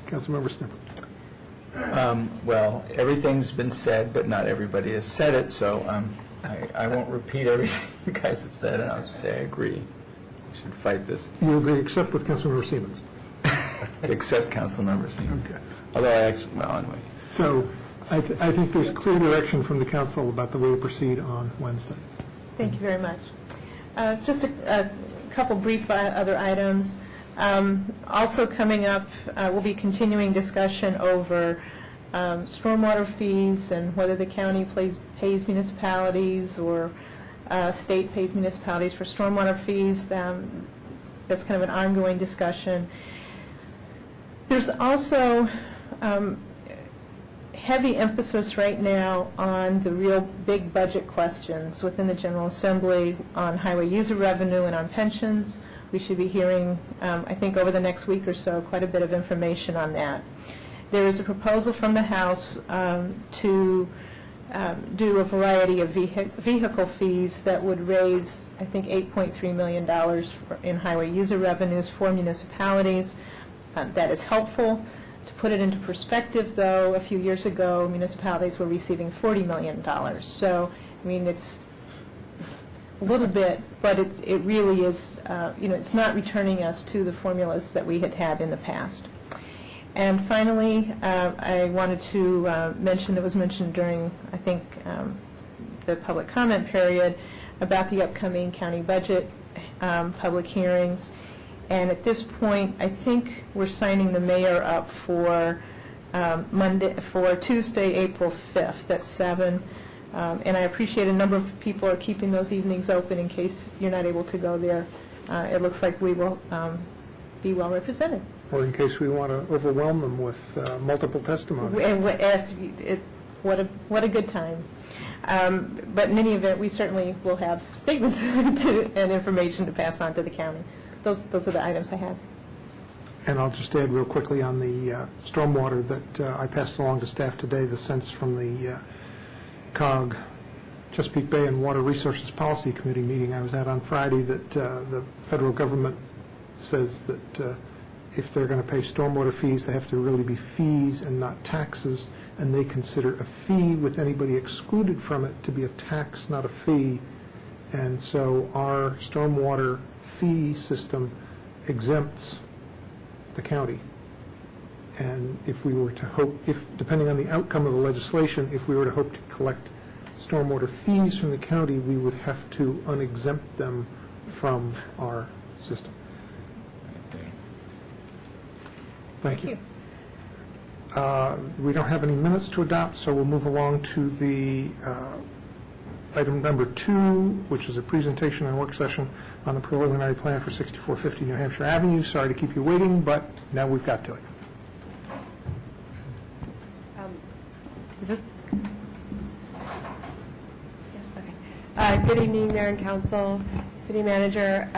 Councilmember Snipper. Well, everything's been said, but not everybody has said it, so I won't repeat everything you guys have said, and I'll just say I agree. We should fight this. You agree, except with Councilmember Siemens? Except Councilmember Siemens. Okay. Although I actually, well, anyway. So I think there's clear direction from the council about the way to proceed on Wednesday. Thank you very much. Just a couple brief other items. Also coming up, will be continuing discussion over stormwater fees and whether the county pays municipalities or state pays municipalities for stormwater fees. That's kind of an ongoing discussion. There's also heavy emphasis right now on the real big budget questions within the General Assembly on highway user revenue and on pensions. We should be hearing, I think over the next week or so, quite a bit of information on that. There is a proposal from the House to do a variety of vehicle fees that would raise, I think, $8.3 million in highway user revenues for municipalities. That is helpful. To put it into perspective, though, a few years ago, municipalities were receiving $40 million. So, I mean, it's a little bit, but it really is, it's not returning us to the formulas that we had in the past. And finally, I wanted to mention, it was mentioned during, I think, the public comment period, about the upcoming county budget public hearings. And at this point, I think we're signing the mayor up for Tuesday, April 5th at 7. And I appreciate a number of people are keeping those evenings open in case you're not able to go there. It looks like we will be well represented. Or in case we want to overwhelm them with multiple testimony. And what a good time. But in any event, we certainly will have statements and information to pass on to the county. Those are the items I have. And I'll just add real quickly on the stormwater that I passed along to staff today, the sense from the COG, Chesapeake Bay and Water Resources Policy Committee meeting I was at on Friday, that the federal government says that if they're going to pay stormwater fees, they have to really be fees and not taxes, and they consider a fee with anybody excluded from it to be a tax, not a fee. And so our stormwater fee system exempts the county. And if we were to hope, depending on the outcome of the legislation, if we were to hope to collect stormwater fees from the county, we would have to unexempt them from our system. Thank you. We don't have any minutes to adopt, so we'll move along to the item number 2, which is a presentation and work session on the preliminary plan for 6450 New Hampshire Avenue. Sorry to keep you waiting, but now we've got to it. Is this? Okay. Good evening, Mayor and Council, City Manager.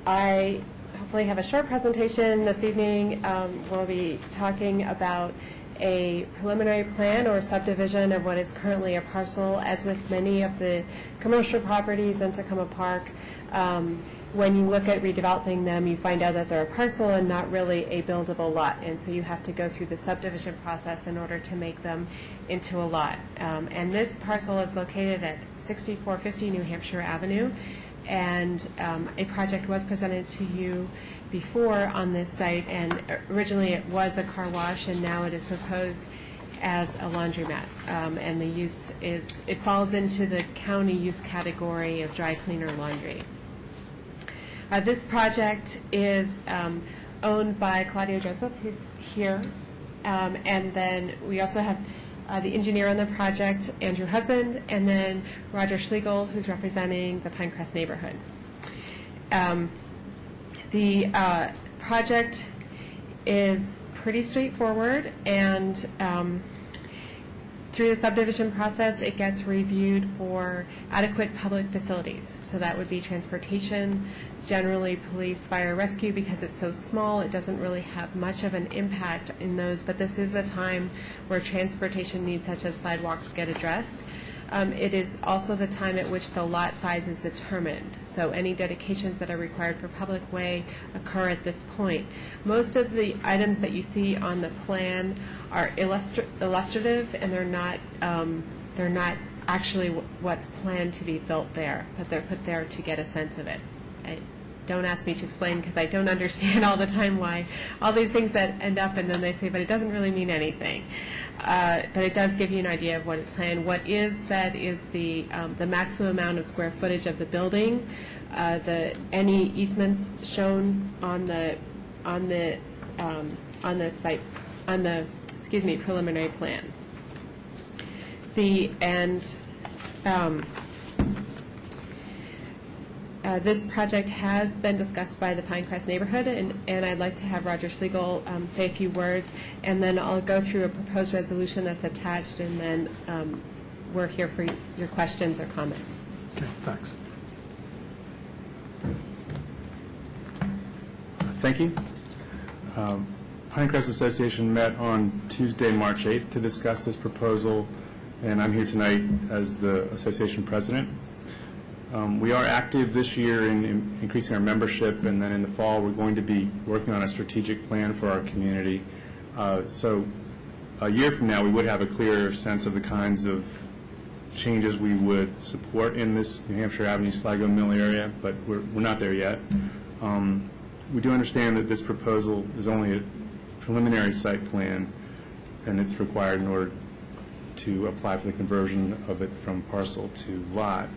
I hopefully have a short presentation this evening. We'll be talking about a preliminary plan or subdivision of what is currently a parcel. As with many of the commercial properties in Tacoma Park, when you look at redeveloping them, you find out that they're a parcel and not really a buildable lot, and so you have to go through the subdivision process in order to make them into a lot. And this parcel is located at 6450 New Hampshire Avenue, and a project was presented to you before on this site, and originally it was a car wash, and now it is proposed as a laundromat. And the use is, it falls into the county use category of dry cleaner laundry. This project is owned by Claudio Joseph, who's here, and then we also have the engineer on the project, Andrew Husband, and then Roger Schlegel, who's representing the Pinecrest neighborhood. The project is pretty straightforward, and through the subdivision process, it gets reviewed for adequate public facilities. So that would be transportation, generally police, fire, rescue. Because it's so small, it doesn't really have much of an impact in those, but this is the time where transportation needs such as sidewalks get addressed. It is also the time at which the lot size is determined. So any dedications that are required for public way occur at this point. Most of the items that you see on the plan are illustrative, and they're not actually what's planned to be built there, but they're put there to get a sense of it. Don't ask me to explain, because I don't understand all the time why all these things that end up, and then they say, but it doesn't really mean anything. But it does give you an idea of what is planned. What is said is the maximum amount of square footage of the building, any easements shown on the site, on the preliminary plan. This project has been discussed by the Pinecrest neighborhood, and I'd like to have Roger Schlegel say a few words, and then I'll go through a proposed resolution that's attached, and then we're here for your questions or comments. Okay, thanks. Thank you. Pinecrest Association met on Tuesday, March 8th to discuss this proposal, and I'm here tonight as the association president. We are active this year in increasing our membership, and then in the fall we're going to be working on a strategic plan for our community. So a year from now we would have a clearer sense of the kinds of changes we would support in this New Hampshire Avenue Sligo Mill area, but we're not there yet. We do understand that this proposal is only a preliminary site plan, and it's required in order to apply for the conversion of it from parcel to lot.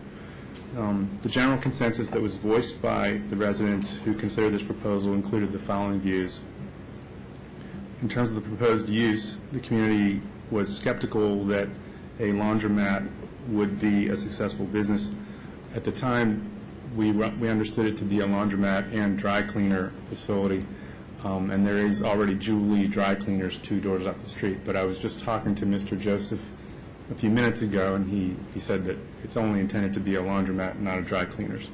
The general consensus that was voiced by the residents who considered this proposal included the following views. In terms of the proposed use, the community was skeptical that a laundromat would be a successful business. At the time, we understood it to be a laundromat and dry cleaner facility, and there is already Julie Dry Cleaners 2 doors up the street. But I was just talking to Mr. Joseph a few minutes ago, and he said that it's only intended to be a laundromat, not a dry cleaners.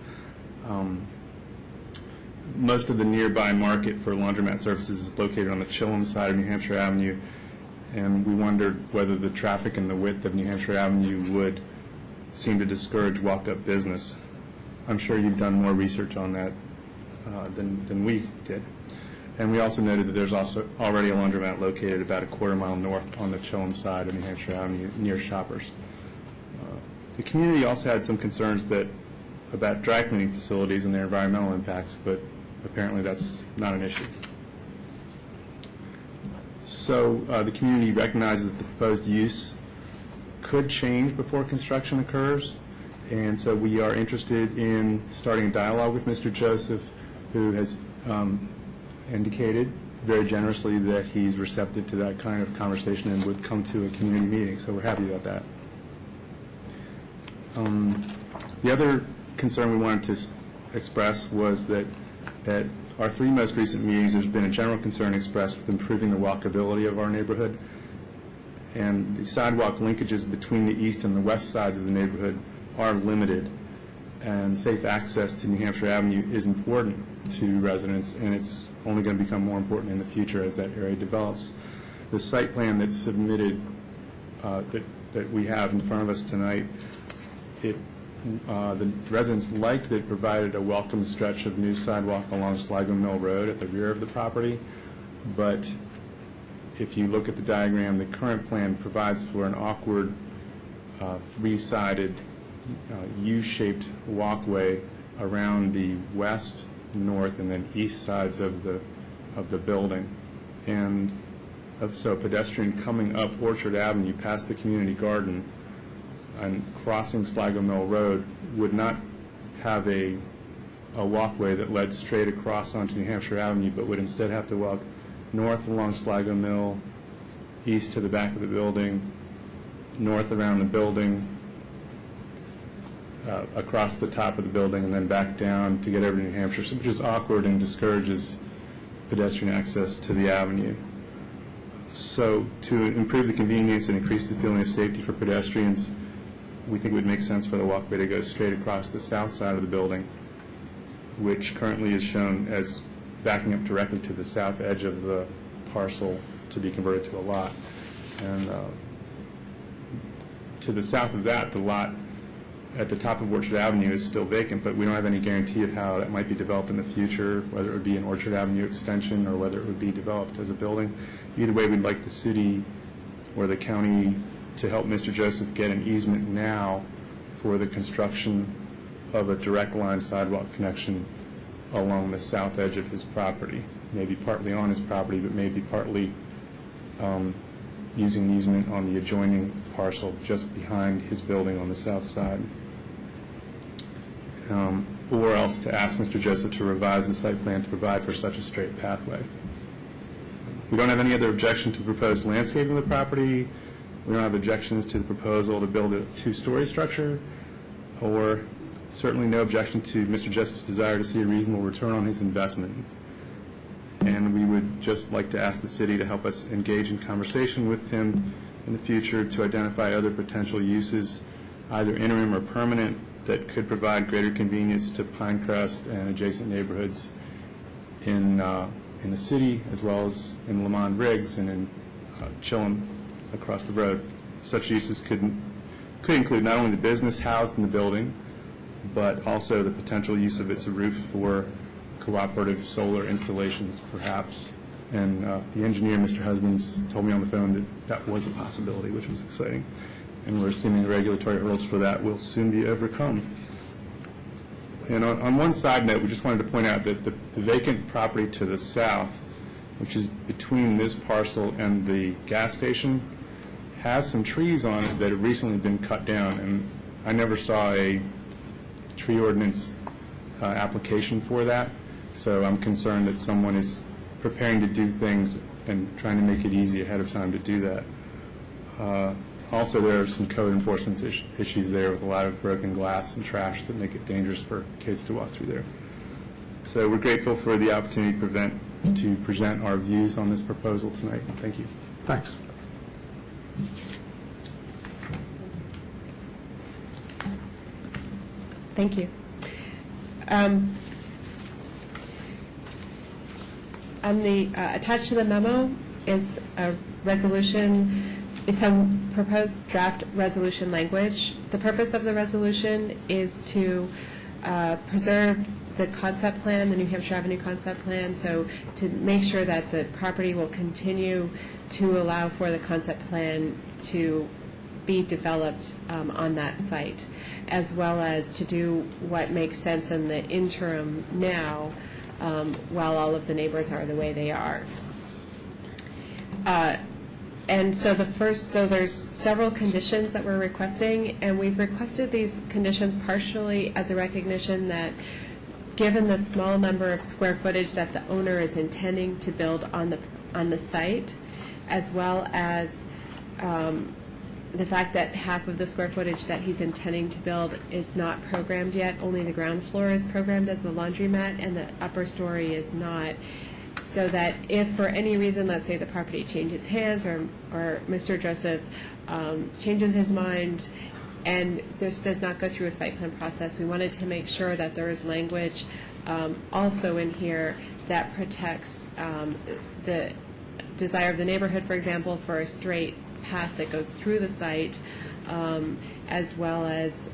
Most of the nearby market for laundromat services is located on the Chilham side of New Hampshire Avenue, and we wondered whether the traffic and the width of New Hampshire Avenue would seem to discourage walk-up business. I'm sure you've done more research on that than we did. And we also noted that there's also already a laundromat located about a quarter-mile north on the Chilham side of New Hampshire Avenue near Shoppers. The community also had some concerns about dry cleaning facilities and their environmental impacts, but apparently that's not an issue. So the community recognizes that the proposed use could change before construction occurs, and so we are interested in starting a dialogue with Mr. Joseph, who has indicated very generously that he's receptive to that kind of conversation and would come to a community meeting, so we're happy about that. The other concern we wanted to express was that at our 3 most recent meetings, there's been a general concern expressed with improving the walkability of our neighborhood. And the sidewalk linkages between the east and the west sides of the neighborhood are limited. And safe access to New Hampshire Avenue is important to residents, and it's only going to become more important in the future as that area develops. The site plan that's submitted, that we have in front of us tonight, the residents liked that it provided a welcome stretch of new sidewalk along Sligo Mill Road at the rear of the property, but if you look at the diagram, the current plan provides for an awkward 3-sided U-shaped walkway around the west, north, and then east sides of the building. And so a pedestrian coming up Orchard Avenue past the community garden and crossing Sligo Mill Road would not have a walkway that led straight across onto New Hampshire Avenue, but would instead have to walk north along Sligo Mill, east to the back of the building, north around the building, across the top of the building, and then back down to get over to New Hampshire, which is awkward and discourages pedestrian access to the avenue. So to improve the convenience and increase the feeling of safety for pedestrians, we think it would make sense for the walkway to go straight across the south side of the building, which currently is shown as backing up directly to the south edge of the parcel to be converted to a lot. And to the south of that, the lot at the top of Orchard Avenue is still vacant, but we don't have any guarantee of how that might be developed in the future, whether it would be an Orchard Avenue extension or whether it would be developed as a building. Either way, we'd like the city or the county to help Mr. Joseph get an easement now for the construction of a direct line sidewalk connection along the south edge of his property, maybe partly on his property, but maybe partly using an easement on the adjoining parcel just behind his building on the south side. Or else to ask Mr. Joseph to revise the site plan to provide for such a straight pathway. We don't have any other objection to the proposed landscaping of the property. We don't have objections to the proposal to build a 2-story structure, or certainly no objection to Mr. Joseph's desire to see a reasonable return on his investment. And we would just like to ask the city to help us engage in conversation with him in the future to identify other potential uses, either interim or permanent, that could provide greater convenience to Pinecrest and adjacent neighborhoods in the city, as well as in Lamond Riggs and in Chilham across the road. Such uses could include not only the business housed in the building, but also the potential use of its roof for cooperative solar installations, perhaps. And the engineer, Mr. Husbands, told me on the phone that that was a possibility, which was exciting. And we're assuming the regulatory hurdles for that will soon be overcome. And on one side note, we just wanted to point out that the vacant property to the south, which is between this parcel and the gas station, has some trees on it that have recently been cut down. And I never saw a tree ordinance application for that. So I'm concerned that someone is preparing to do things and trying to make it easy ahead of time to do that. Also, there are some code enforcement issues there with a lot of broken glass and trash that make it dangerous for kids to walk through there. So we're grateful for the opportunity to present our views on this proposal tonight. Thank you. Thanks. Thank you. Attached to the memo is a resolution, is some proposed draft resolution language. The purpose of the resolution is to preserve the concept plan, the New Hampshire Avenue concept plan, so to make sure that the property will continue to allow for the concept plan to be developed on that site, as well as to do what makes sense in the interim now while all of the neighbors are the way they are. And so there's several conditions that we're requesting, and we've requested these conditions partially as a recognition that given the small number of square footage that the owner is intending to build on the site, as well as the fact that half of the square footage that he's intending to build is not programmed yet. Only the ground floor is programmed as the laundromat, and the upper story is not. So that if for any reason, let's say the property changes hands, or Mr. Joseph changes his mind, and this does not go through a site plan process, we wanted to make sure that there is language also in here that protects the desire of the neighborhood, for example, for a straight path that goes through the site, as well as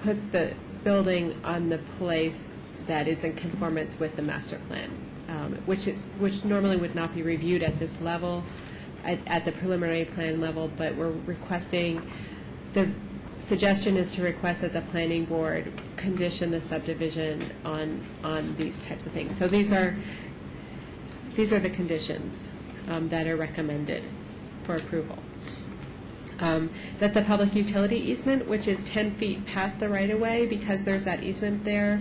puts the building on the place that is in conformance with the master plan, which normally would not be reviewed at this level, at the preliminary plan level, but we're requesting, the suggestion is to request that the planning board condition the subdivision on these types of things. So these are the conditions that are recommended for approval. That the public utility easement, which is 10 feet past the right-of-way, because there's that easement there,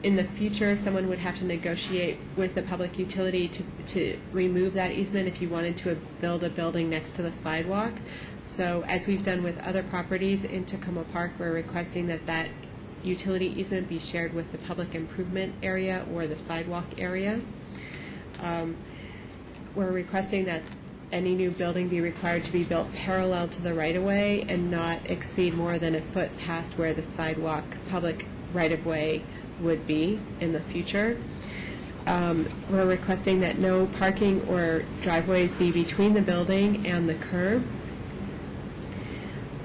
in the future, someone would have to negotiate with the public utility to remove that easement if you wanted to build a building next to the sidewalk. So as we've done with other properties in Tacoma Park, we're requesting that that utility easement be shared with the public improvement area or the sidewalk area. We're requesting that any new building be required to be built parallel to the right-of-way and not exceed more than a foot past where the sidewalk public right-of-way would be in the future. We're requesting that no parking or driveways be between the building and the curb.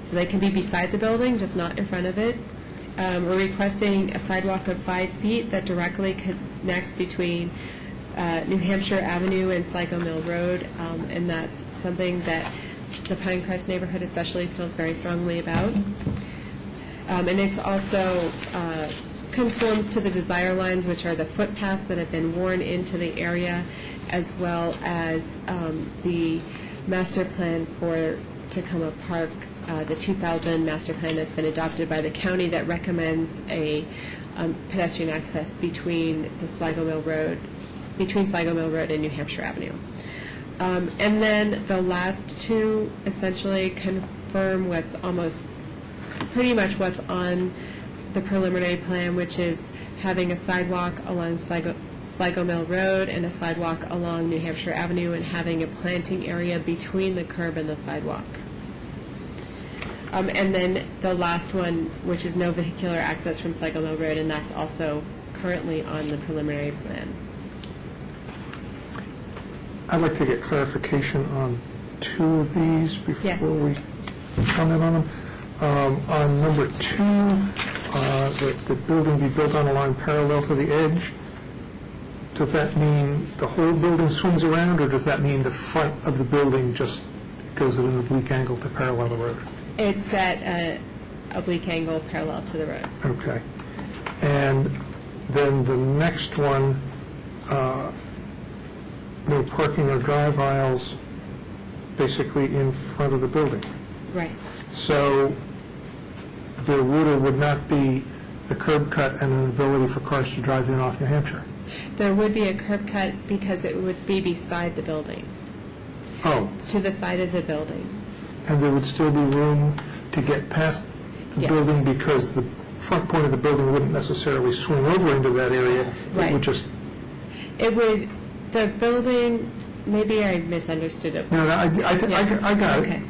So they can be beside the building, just not in front of it. We're requesting a sidewalk of 5 feet that directly connects between New Hampshire Avenue and Sligo Mill Road, and that's something that the Pinecrest neighborhood especially feels very strongly about. And it's also conforms to the desire lines, which are the footpaths that have been worn into the area, as well as the master plan for Tacoma Park, the 2000 master plan that's been adopted by the county that recommends a pedestrian access between the Sligo Mill Road, between Sligo Mill Road and New Hampshire Avenue. And then the last two essentially confirm what's pretty much what's on the preliminary plan, which is having a sidewalk along Sligo Mill Road and a sidewalk along New Hampshire Avenue, and having a planting area between the curb and the sidewalk. And then the last one, which is no vehicular access from Sligo Mill Road, and that's also currently on the preliminary plan. I'd like to get clarification on two of these before we comment on them. On number 2, that the building be built on a line parallel to the edge, does that mean the whole building swings around, or does that mean the front of the building just goes at an oblique angle to parallel the road? It's at an oblique angle parallel to the road. Okay. And then the next one, no parking or drive aisles basically in front of the building. Right. So there would or would not be a curb cut and an ability for cars to drive in off New Hampshire? There would be a curb cut because it would be beside the building. Oh. It's to the side of the building. And there would still be room to get past the building because the front point of the building wouldn't necessarily swing over into that area. Right. It would just... It would, the building, maybe I misunderstood it. No, I got it. Okay.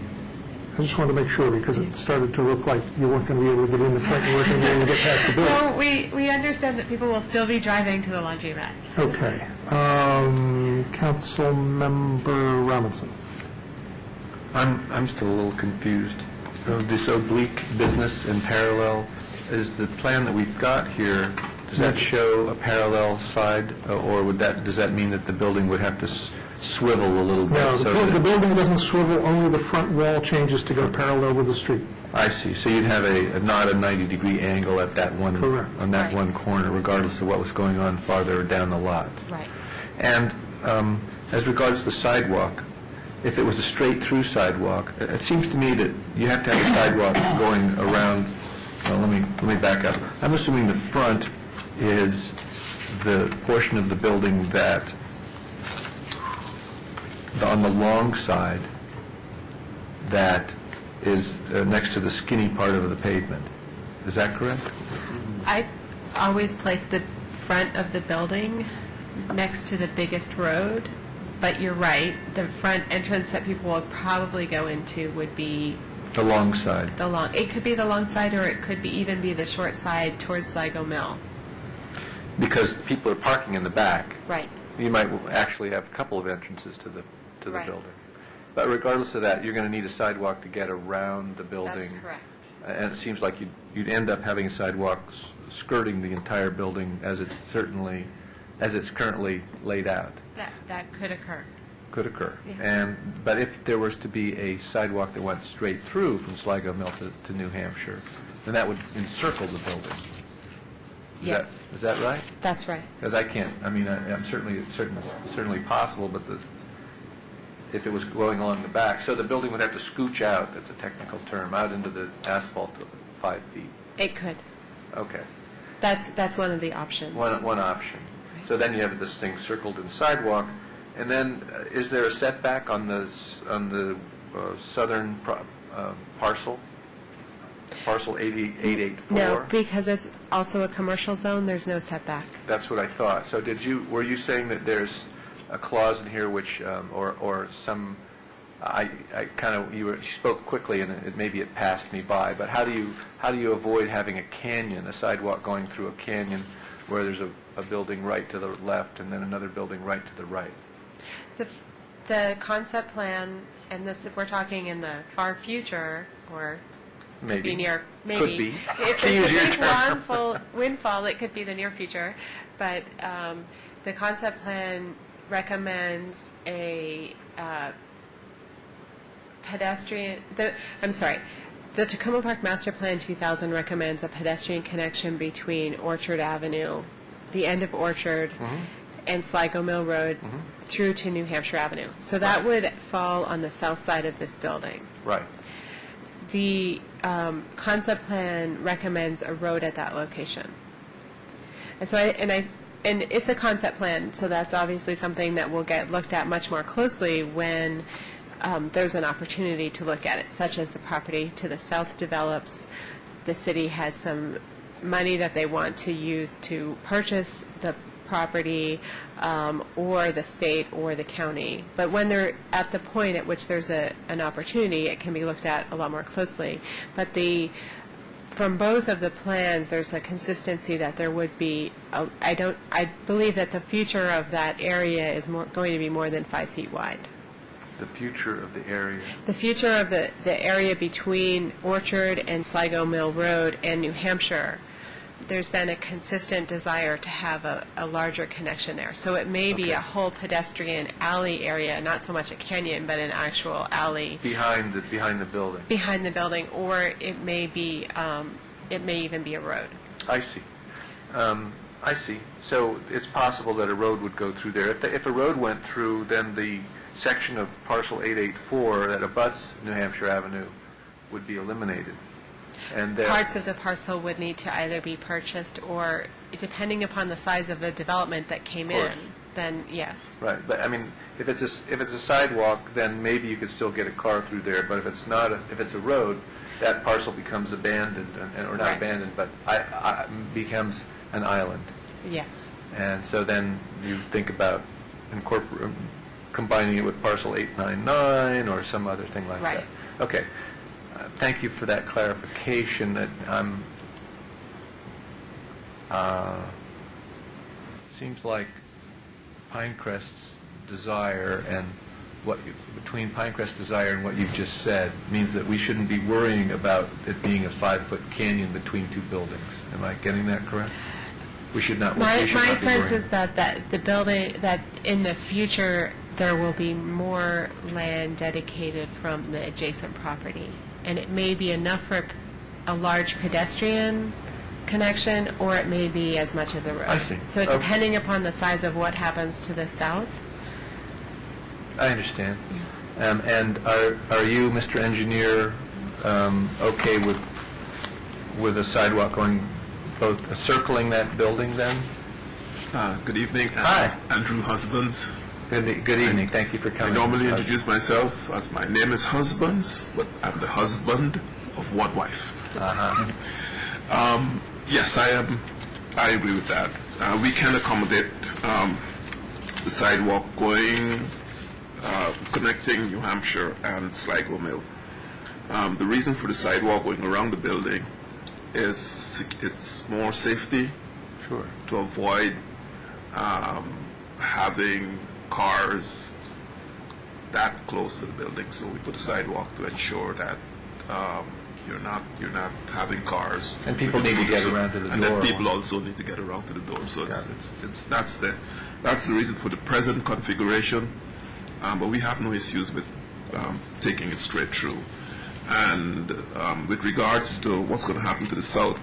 I just wanted to make sure because it started to look like you weren't going to be able to get in the front, you weren't going to be able to get past the building. No, we understand that people will still be driving to the laundromat. Okay. Councilmember Robinson. I'm still a little confused. This oblique business in parallel, is the plan that we've got here, does that show a parallel side, or does that mean that the building would have to swivel a little bit? No, the building doesn't swivel, only the front wall changes to go parallel with the street. I see. So you'd have not a 90-degree angle at that one, on that one corner, regardless of what was going on farther down the lot. Right. And as regards the sidewalk, if it was a straight-through sidewalk, it seems to me that you have to have a sidewalk going around. Well, let me back up. I'm assuming the front is the portion of the building that, on the long side, that is next to the skinny part of the pavement. Is that correct? I always place the front of the building next to the biggest road, but you're right, the front entrance that people will probably go into would be The long side. it could be the long side, or it could even be the short side towards Sligo Mill. Because people are parking in the back. Right. You might actually have a couple of entrances to the Right. building. But regardless of that, you're going to need a sidewalk to get around the building. That's correct. And it seems like you'd end up having sidewalks skirting the entire building as it's currently laid out. That could occur. Could occur. Yeah. But if there was to be a sidewalk that went straight through from Sligo Mill to New Hampshire, then that would encircle the building. Yes. Is that right? That's right. Because I can't, I mean, it's certainly possible, but if it was going along the back, so the building would have to scooch out, that's a technical term, out into the asphalt of 5 feet. It could. Okay. That's one of the options. One option. So then you have this thing circled in sidewalk, and then is there a setback on the southern parcel? Parcel 884? No, because it's also a commercial zone, there's no setback. That's what I thought. So were you saying that there's a clause in here which, or some, you spoke quickly and maybe it passed me by, but how do you avoid having a canyon, a sidewalk going through a canyon where there's a building right to the left and then another building right to the right? The concept plan, and this, if we're talking in the far future, or Maybe. could be near, maybe. Could be. If it's a big windfall, it could be the near future. But the concept plan recommends a pedestrian, the Tacoma Park Master Plan 2000 recommends a pedestrian connection between Orchard Avenue, the end of Orchard, and Sligo Mill Road through to New Hampshire Avenue. So that would fall on the south side of this building. Right. The concept plan recommends a road at that location. And so and it's a concept plan, so that's obviously something that will get looked at much more closely when there's an opportunity to look at it, such as the property to the south develops. The city has some money that they want to use to purchase the property, or the state or the county. But when they're at the point at which there's an opportunity, it can be looked at a lot more closely. But from both of the plans, there's a consistency that there would be, I believe that the future of that area is going to be more than 5 feet wide. The future of the area? The future of the area between Orchard and Sligo Mill Road and New Hampshire, there's been a consistent desire to have a larger connection there. So it may be a whole pedestrian alley area, not so much a canyon, but an actual alley. Behind the building? Behind the building, or it may even be a road. I see. I see. So it's possible that a road would go through there. If a road went through, then the section of parcel 884 that abuts New Hampshire Avenue would be eliminated. And parts of the parcel would need to either be purchased or, depending upon the size of the development that came in, then yes. Right, but I mean, if it's a sidewalk, then maybe you could still get a car through there. But if it's not, if it's a road, that parcel becomes abandoned, or not abandoned, but becomes an island. Yes. And so then you think about combining it with parcel 899 or some other thing like that. Okay. Thank you for that clarification. That seems like Pinecrest's desire and between Pinecrest's desire and what you've just said means that we shouldn't be worrying about it being a 5-foot canyon between two buildings. Am I getting that correct? We should not. My sense is that the building, that in the future there will be more land dedicated from the adjacent property. And it may be enough for a large pedestrian connection, or it may be as much as a road. I see. So depending upon the size of what happens to the south. I understand. Yeah. And are you, Mr. Engineer, okay with a sidewalk going circling that building then? Good evening. Hi. Andrew Husbands, Good evening. Thank you for I coming. normally introduce myself as my name is Husbands, but I'm the husband of one wife. Yes, I agree with that. We can accommodate the sidewalk going, connecting New Hampshire and Sligo Mill. The reason for the sidewalk going around the building is it's more safety. Sure. To avoid having cars that close to the building. So we put a sidewalk to ensure that you're not having cars. And people need to get around to the and door. then people also need to get around to the door. So that's the reason for the present configuration. But we have no issues with taking it straight through. And with regards to what's going to happen to the south,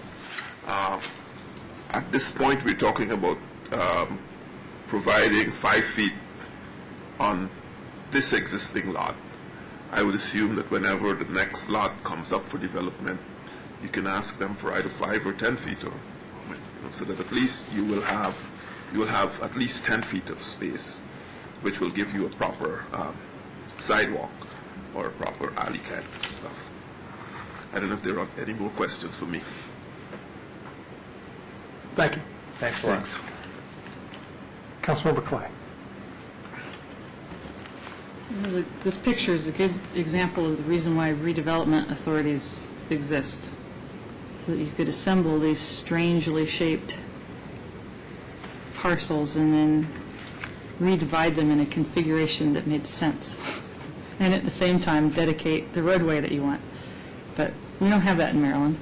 at this point we're talking about providing 5 feet on this existing lot. I would assume that whenever the next lot comes up for development, you can ask them for either 5 or 10 feet, or so that at least you will have at least 10 feet of space, which will give you a proper sidewalk or a proper alley kind of stuff. I don't know if there are any more questions for me. Thank you. Thanks a lot. Thanks. Councilmember Clay. This picture is a good example of the reason why redevelopment authorities exist, so that you could assemble these strangely shaped parcels and then redivide them in a configuration that made sense, and at the same time dedicate the roadway that you want. But we don't have that in Maryland.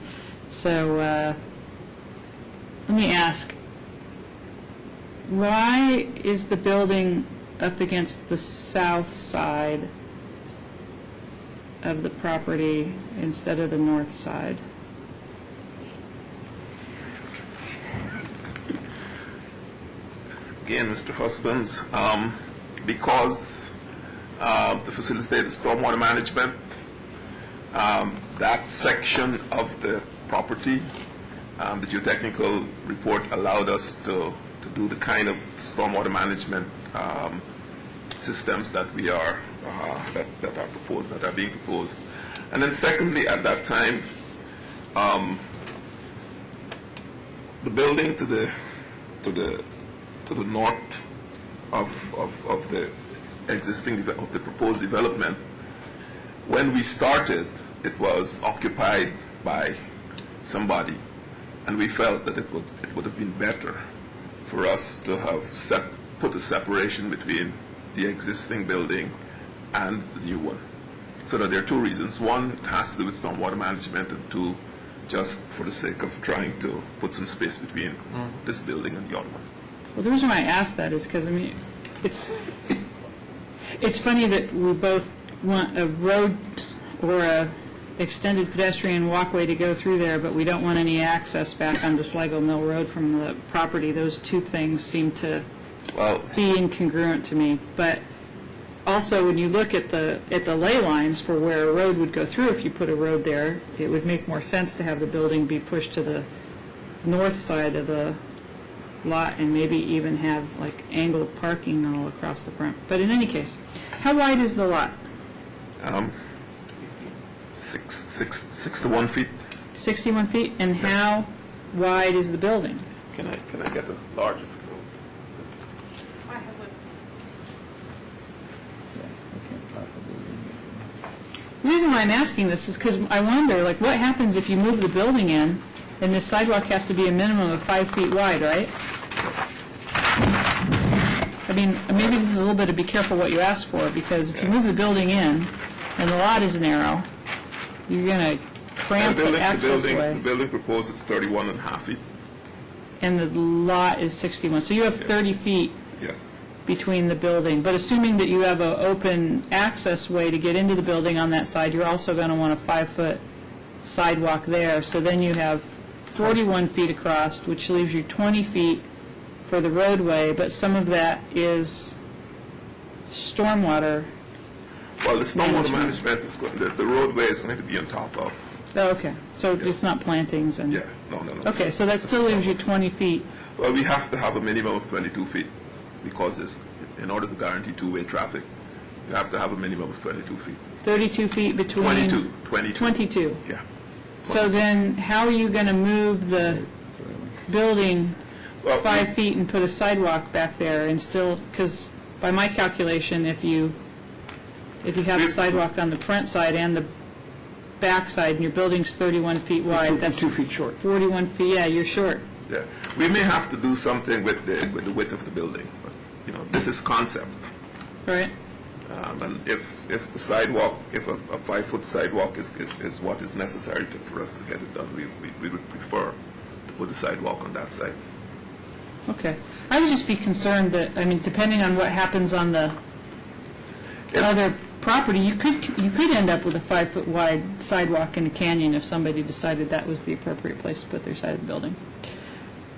So let me ask, why is the building up against the south side of the property instead of the north side? Again, Mr. Husbands, because to facilitate the stormwater management, that section of the property, the geotechnical report allowed us to do the kind of stormwater management systems that we are that are being proposed. And then secondly, at that time, the building to the north of the existing of the proposed development, when we started, it was occupied by somebody, and we felt that it would have been better for us to have put a separation between the existing building and the new one. So that there are two reasons. One, it has to do with stormwater management, and two, just for the sake of trying to put some space between this building and the other one. Well, the reason why I ask that is because, I mean, it's funny that we both want a road or a extended pedestrian walkway to go through there, but we don't want any access back onto Sligo Mill Road from the property. Those two things seem to be incongruent to me. But also, when you look at the ley lines for where a road would go through, if you put a road there, it would make more sense to have the building be pushed to the north side of the lot and maybe even have like angled parking all across the front. But in any case, how wide is the lot? 61 feet. 61 feet? And how wide is the building? Can I get the largest scope? The reason why I'm asking this is because I wonder, like, what happens if you move the building in and this sidewalk has to be a minimum of 5 feet wide, right? I mean, maybe this is a little bit of be careful what you ask for, because if you move the building in and the lot is narrow, you're going to cramp the access way. The building proposes 31 and a half feet. And the lot is 61. So you have 30 feet Yes. between the building. But assuming that you have an open access way to get into the building on that side, you're also going to want a 5-foot sidewalk there. So then you have 41 feet across, which leaves you 20 feet for the roadway, but some of that is stormwater. Well, the stormwater management is going, the roadway is going to be on top of. Oh, okay. So it's not plantings and... Yeah, no. Okay, so that still leaves you 20 feet. Well, we have to have a minimum of 22 feet. because in order to guarantee two-way traffic, you have to have a minimum of 22 feet. 32 feet between... 22. 22. Yeah. So then, how are you going to move the building 5 feet and put a sidewalk back there and still, because by my calculation, if you have a sidewalk on the front side and the back side, and your building's 31 feet wide, that's 2 feet short. 41 feet, yeah, you're short. Yeah. We may have to do something with the width of the building, but, this is concept. Right. And if the sidewalk, if a 5-foot sidewalk is what is necessary for us to get it done, we would prefer to put the sidewalk on that side. Okay. I would just be concerned that, depending on what happens on the other property, you could end up with a 5-foot wide sidewalk in a canyon if somebody decided that was the appropriate place to put their side of the building.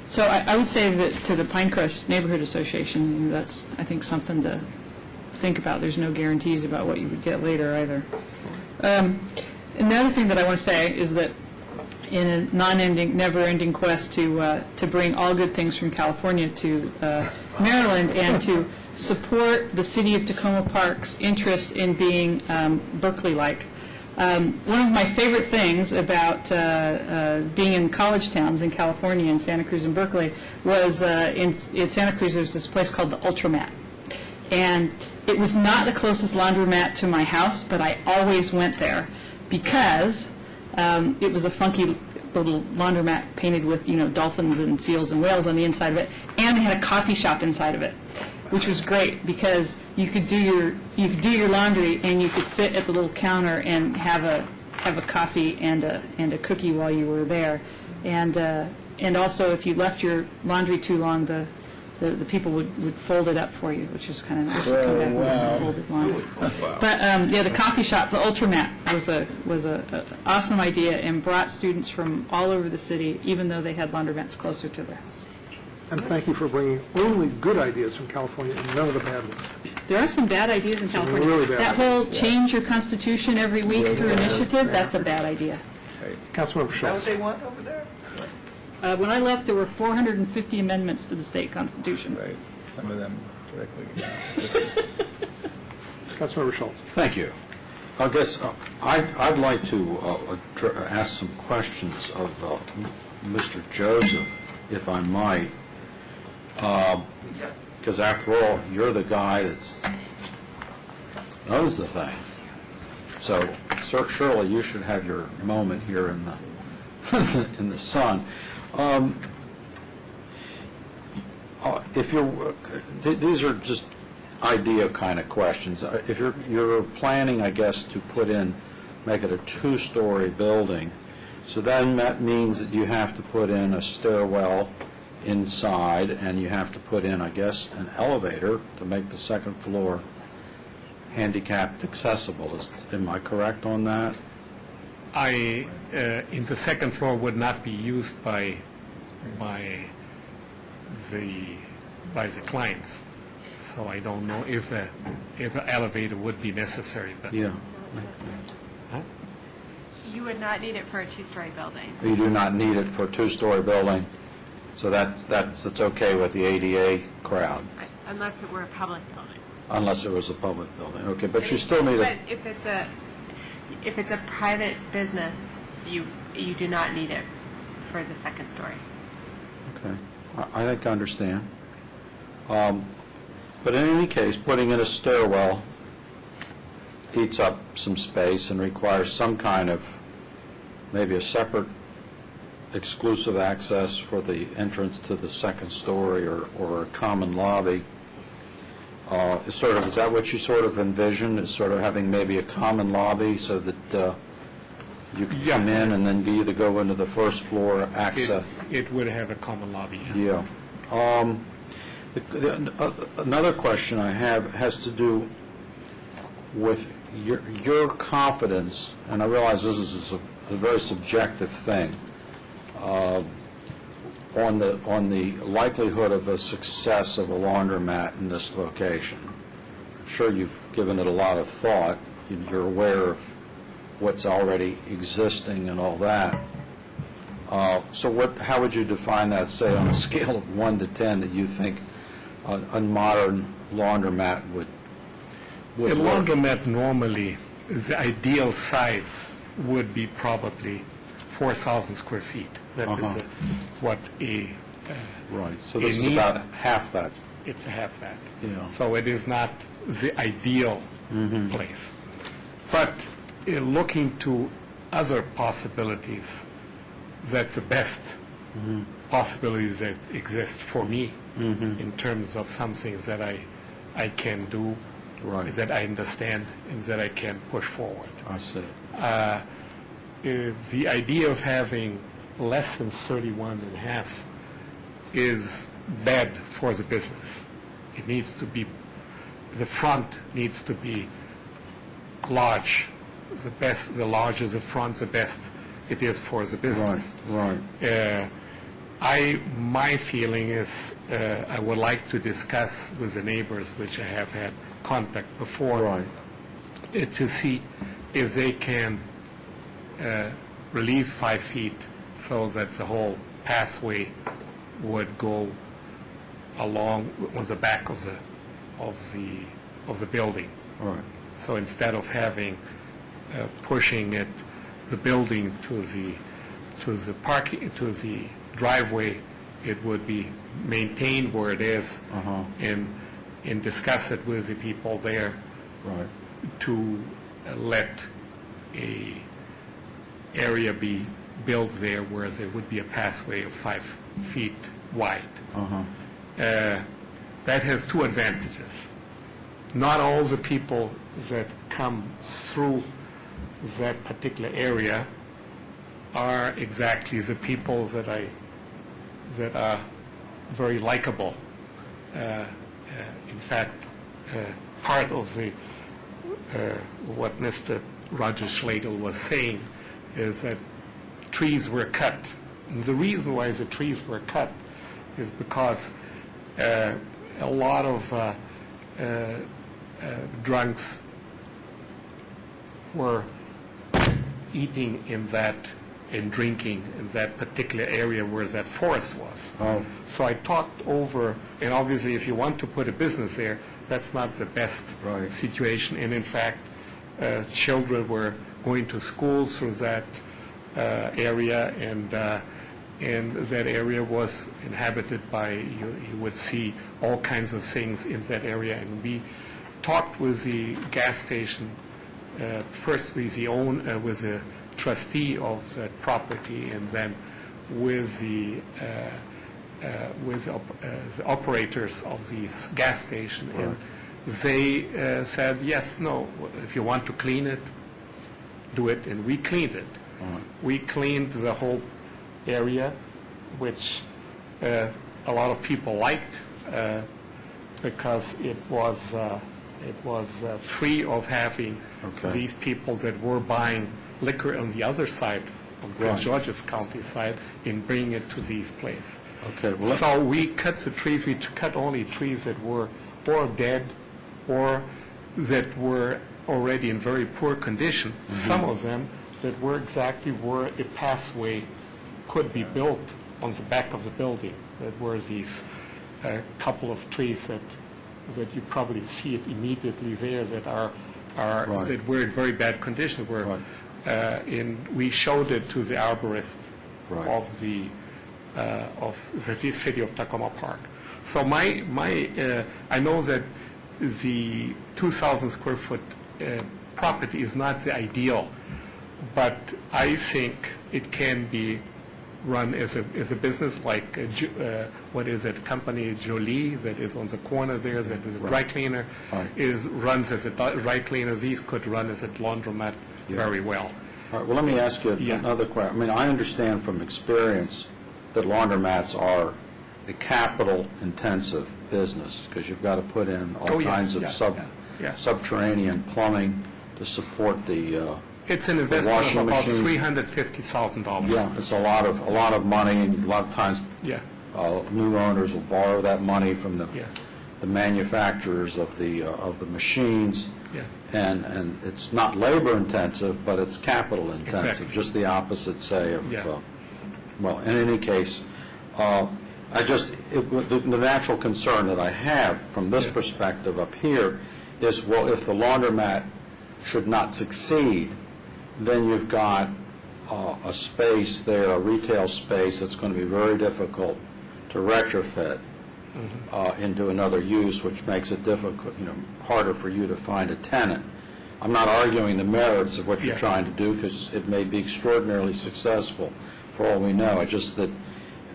So I would say that to the Pinecrest Neighborhood Association, that's, I think, something to think about. There's no guarantees about what you would get later either. Another thing that I want to say is that in a non-ending, never-ending quest to bring all good things from California to Maryland and to support the city of Tacoma Park's interest in being Berkeley-like. One of my favorite things about being in college towns in California, in Santa Cruz and Berkeley, was in Santa Cruz there's this place called the Ultramat. And it was not the closest laundromat to my house, but I always went there because it was a funky little laundromat painted with, dolphins and seals and whales on the inside of it, and they had a coffee shop inside of it, which was great because you could do your laundry and you could sit at the little counter and have a coffee and a cookie while you were there, and also if you left your laundry too long, the people would fold it up for you, which is kind of nice. You come back with some folded laundry. But the coffee shop, the Ultramat, was a awesome idea and brought students from all over the city, even though they had laundromats closer to their house. And thank you for bringing only good ideas from California and none of the bad ones. There are some bad ideas in California. Really bad that whole change your constitution every week through initiative, that's a bad idea. Councilmember Schultz. Is that what they want over there? When I left, there were 450 amendments to the state constitution. Right. Some of them directly. Councilmember Schultz. Thank you. I guess I'd like to ask some questions of Mr. Joseph, if I might, because after all, you're the guy that knows the thing. So surely you should have your moment here in the in the sun. If you're, these are just idea kind of questions. If you're planning, I guess, to make it a 2-story building, so then that means that you have to put in a stairwell inside, and you have to put in, I guess, an elevator to make the second floor handicapped accessible. Am I correct on that? In the second floor would not be used by the clients, so I don't know if an elevator would be necessary. But yeah. You would not need it for a 2-story building. You do not need it for a 2-story building, so that's okay with the ADA crowd. Right. Unless it were a public building. Unless it was a public building, okay. But you still need But if it's a private business, you do not need it for the second story. Okay, I think I understand. But in any case, putting in a stairwell eats up some space and requires some kind of, maybe a separate exclusive access for the entrance to the second story or a common lobby. Is that what you sort of envision, is sort of having maybe a common lobby so that you can come in and then either go into the first floor access? It would have a common lobby. Yeah. Another question I have has to do with your confidence, and I realize this is a very subjective thing, on the likelihood of a success of a laundromat in this location. I'm sure you've given it a lot of thought. You're aware of what's already existing and all that. So how would you define that, say, on a scale of 1 to 10, that you think a modern laundromat would A work? laundromat normally, the ideal size would be probably 4,000 square feet. That is what a Right, so it this is needs- about half that. It's a half that. Yeah. So it is not the ideal place. But looking to other possibilities, that's the best possibilities that exist for me in terms of some things that I can do, that I understand, and that I can push forward. I see. The idea of having less than 31 and a half is bad for the business. It needs to be, the front needs to be large. The larger the front, the best it is for the business. Right. My feeling is I would like to discuss with the neighbors, which I have had contact before, to see if they can release 5 feet so that the whole pathway would go along on the back of the building. Right. So instead of having pushing the building to the parking, to the driveway, it would be maintained where it is, and discuss it with the people there to let a area be built there where there would be a pathway of 5 feet wide. That has 2 advantages. Not all the people that come through that particular area are exactly the people that are very likable. In fact, part of what Mr. Roger Schlegel was saying is that trees were cut. And the reason why the trees were cut is because a lot of drunks were eating in that and drinking in that particular area where that forest was. So I talked over, and obviously if you want to put a business there, that's not the best situation. And in fact, children were going to school through that area, and that area was inhabited by, you would see all kinds of things in that area. And we talked with the gas station, first with the trustee of that property, and then with the operators of this gas station. And they said, yes, no, if you want to clean it, do it. And we cleaned it. We cleaned the whole area, which a lot of people liked because it was free of having these people that were buying liquor on the other side of Prince George's County side and bring it to these places. So we cut the trees. We cut only trees that were or dead or that were already in very poor condition. Some of them that were exactly where a pathway could be built on the back of the building. That were these couple of trees that you probably see it immediately there that that were in very bad condition. And we showed it to the arborist of the city of Tacoma Park. So I know that the 2,000 square foot property is not the ideal, but I think it can be run as a business like what is it, company Jolie that is on the corner there, that is a dry cleaner, runs as a dry cleaner. These could run as a laundromat very well. All right, well, let me ask you another question. I mean, I understand from experience that laundromats are a capital-intensive business because you've got to put in all kinds of subterranean plumbing to support the it's an investment of about machines. $350,000. Yeah, it's a lot of money, and a lot of times new owners will borrow that money from the manufacturers of the machines. And it's not labor intensive, but it's capital intensive. Just the opposite, say, of well, in any case, the natural concern that I have from this perspective up here is, well, if the laundromat should not succeed, then you've got a space there, a retail space that's going to be very difficult to retrofit into another use, which makes it difficult, harder for you to find a tenant. I'm not arguing the merits of what you're trying to do, because it may be extraordinarily successful for all we know. It's just that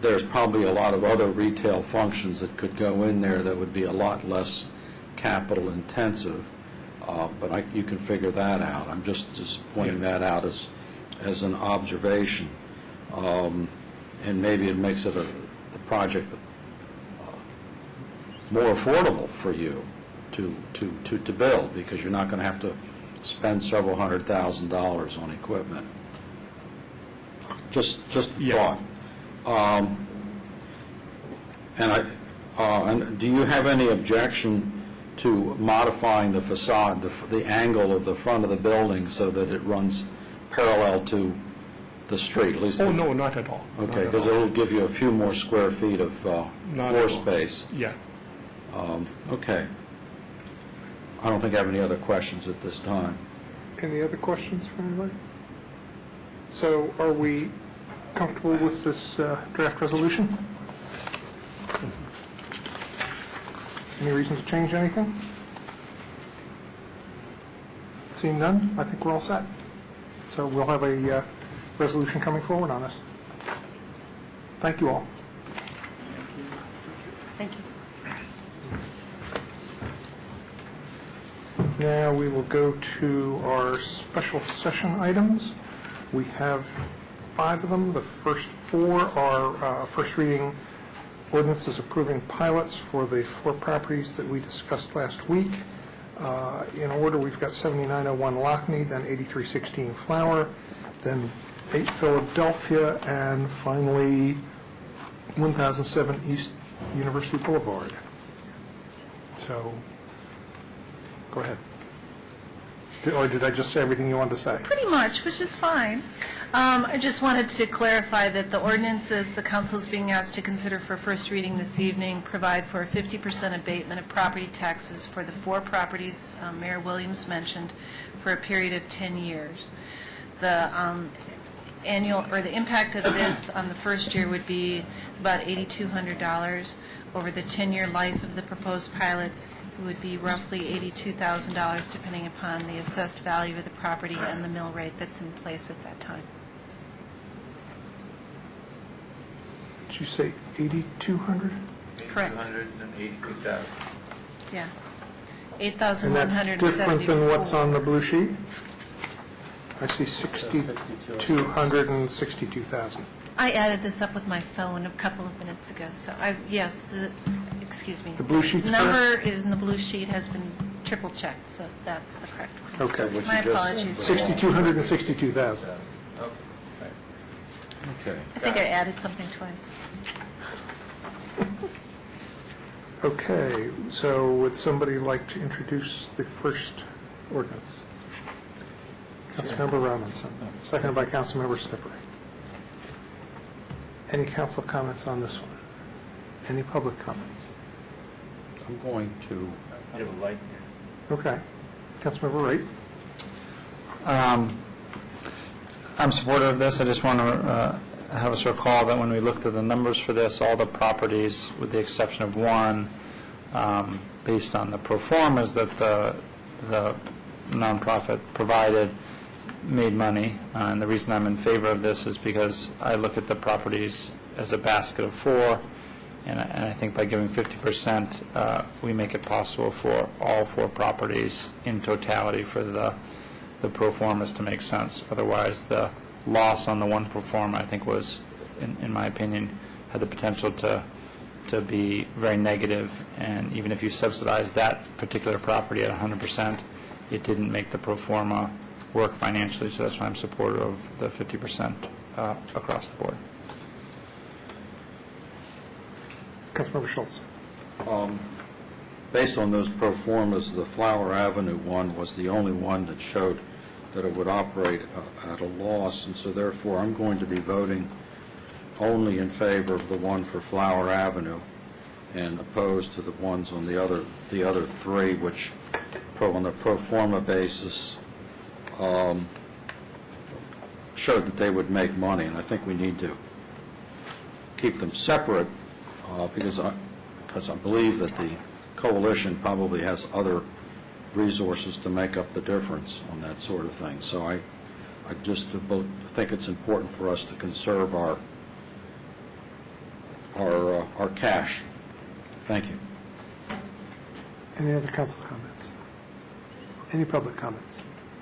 there's probably a lot of other retail functions that could go in there that would be a lot less capital intensive, but you can figure that out. I'm just pointing that out as an observation, and maybe it makes it the project more affordable for you to build, because you're not going to have to spend several $100,000 on equipment. Just thought. And do you have any objection to modifying the facade, the angle of the front of the building, so that it runs parallel to the street? At least no, not at all. Okay, because it will give you a few more square feet of floor space. Yeah. Okay. I don't think I have any other questions at this time. Any other questions from anybody? So are we comfortable with this draft resolution? Any reason to change anything? Seeing none, I think we're all set. So we'll have a resolution coming forward on this. Thank you all. Thank you. Now we will go to our special session items. We have 5 of them. The first 4 are first reading ordinances approving pilots for the 4 properties that we discussed last week. In order, we've got 7901 Lockney, then 8316 Flower, then 8 Philadelphia, and finally 1007 East University Boulevard. So, go ahead. Or did I just say everything you wanted to say? Pretty much, which is fine. I just wanted to clarify that the ordinances the council is being asked to consider for first reading this evening provide for a 50% abatement of property taxes for the 4 properties Mayor Williams mentioned for a period of 10 years. The annual, or the impact of this on the first year would be about $8,200. Over the 10-year life of the proposed pilots, it would be roughly $82,000, depending upon the assessed value of the property and the mill rate that's in place at that time. Did you say 8,200? Correct. 882,000. Yeah. And that's 8,174. different than what's on the blue sheet? I see 6,200 and 62,000. I added this up with my phone a couple of minutes ago, so excuse me. The blue sheet's number is in the blue sheet has been triple checked, so that's the correct one. Okay. My apologies. 6,200 and 62,000. Okay. I think I added something twice. Okay, so would somebody like to introduce the first ordinance? Councilmember Robinson, seconded by Councilmember Slippery. Any council comments on this one? Any public comments? I'm going to... I would like Okay. Councilmember Wright? I'm supportive of this. I just want to have us recall that when we looked at the numbers for this, all the properties, with the exception of one, based on the pro formas that the nonprofit provided, made money. And the reason I'm in favor of this is because I look at the properties as a basket of 4, and I think by giving 50%, we make it possible for all 4 properties in totality for the pro formas to make sense. Otherwise, the loss on the one pro forma, I think, was, in my opinion, had the potential to be very negative, and even if you subsidize that particular property at 100%, it didn't make the pro forma work financially, so that's why I'm supportive of the 50% across the board. Councilmember Schultz. Based on those pro formas, the Flower Avenue one was the only one that showed that it would operate at a loss, and so therefore I'm going to be voting only in favor of the one for Flower Avenue and opposed to the ones on the other three, which on a pro forma basis showed that they would make money. And I think we need to keep them separate because I believe that the coalition probably has other resources to make up the difference on that sort of thing. So I just think it's important for us to conserve our cash. Thank you. Any other council comments? Any public comments?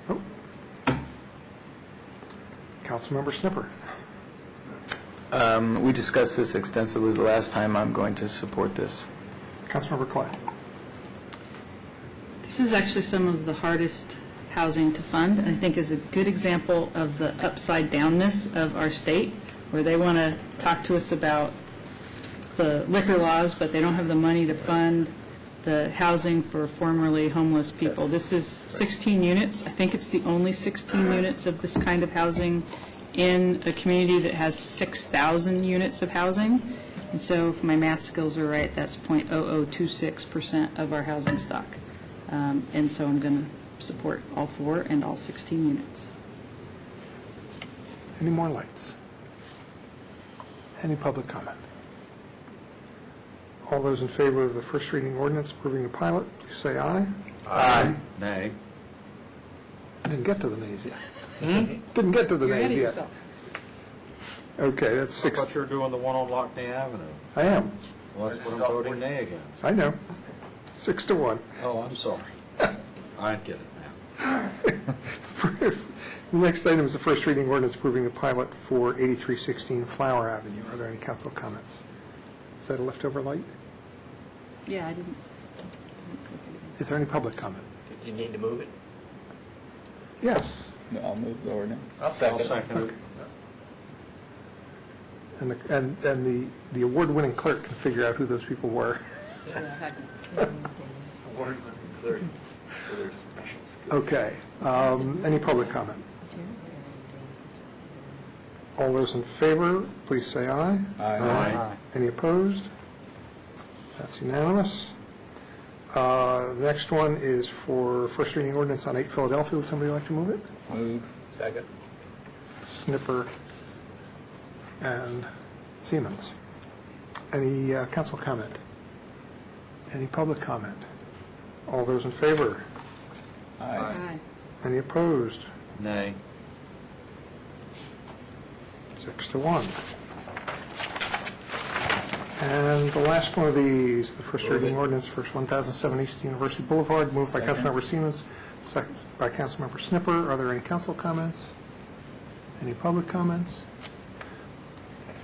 Oh. Councilmember Snipper. We discussed this extensively the last time. I'm going to support this. Councilmember Clay. This is actually some of the hardest housing to fund, and I think is a good example of the upside downness of our state, where they want to talk to us about the liquor laws, but they don't have the money to fund the housing for formerly homeless people. This is 16 units. I think it's the only 16 units of this kind of housing in a community that has 6,000 units of housing. And so if my math skills are right, that's 0.0026% of our housing stock. And so I'm going to support all 4 and all 16 units. Any more lights? Any public comment? All those in favor of the first reading ordinance approving the pilot, please say aye. Aye. Nay. I didn't get to the nays yet. Didn't get to the nays yet. Okay, that's 6. I thought you were doing the one on Lockney Avenue. I am. Well, that's what I'm voting nay against. I know. 6-1. Oh, I'm sorry. I get it now. The next item is the first reading ordinance approving the pilot for 8316 Flower Avenue. Are there any council comments? Is that a leftover light? Yeah, I didn't. Is there any public comment? You need to move it? Yes. No, I'll move the ordinance. I'll second it. Okay. And the award-winning clerk can figure out who those people were. Award-winning clerk for their special skills. Okay. Any public comment? All those in favor, please say aye. Aye. Any opposed? That's unanimous. The next one is for first reading ordinance on 8 Philadelphia. Would somebody like to move it? Move. Second. Snipper and Siemens. Any council comment? Any public comment? All those in favor? Aye. Any opposed? Nay. 6-1. And the last one of these, the first reading ordinance for 1007 East University Boulevard, moved by Councilmember Siemens, second by Councilmember Snipper. Are there any council comments? Any public comments?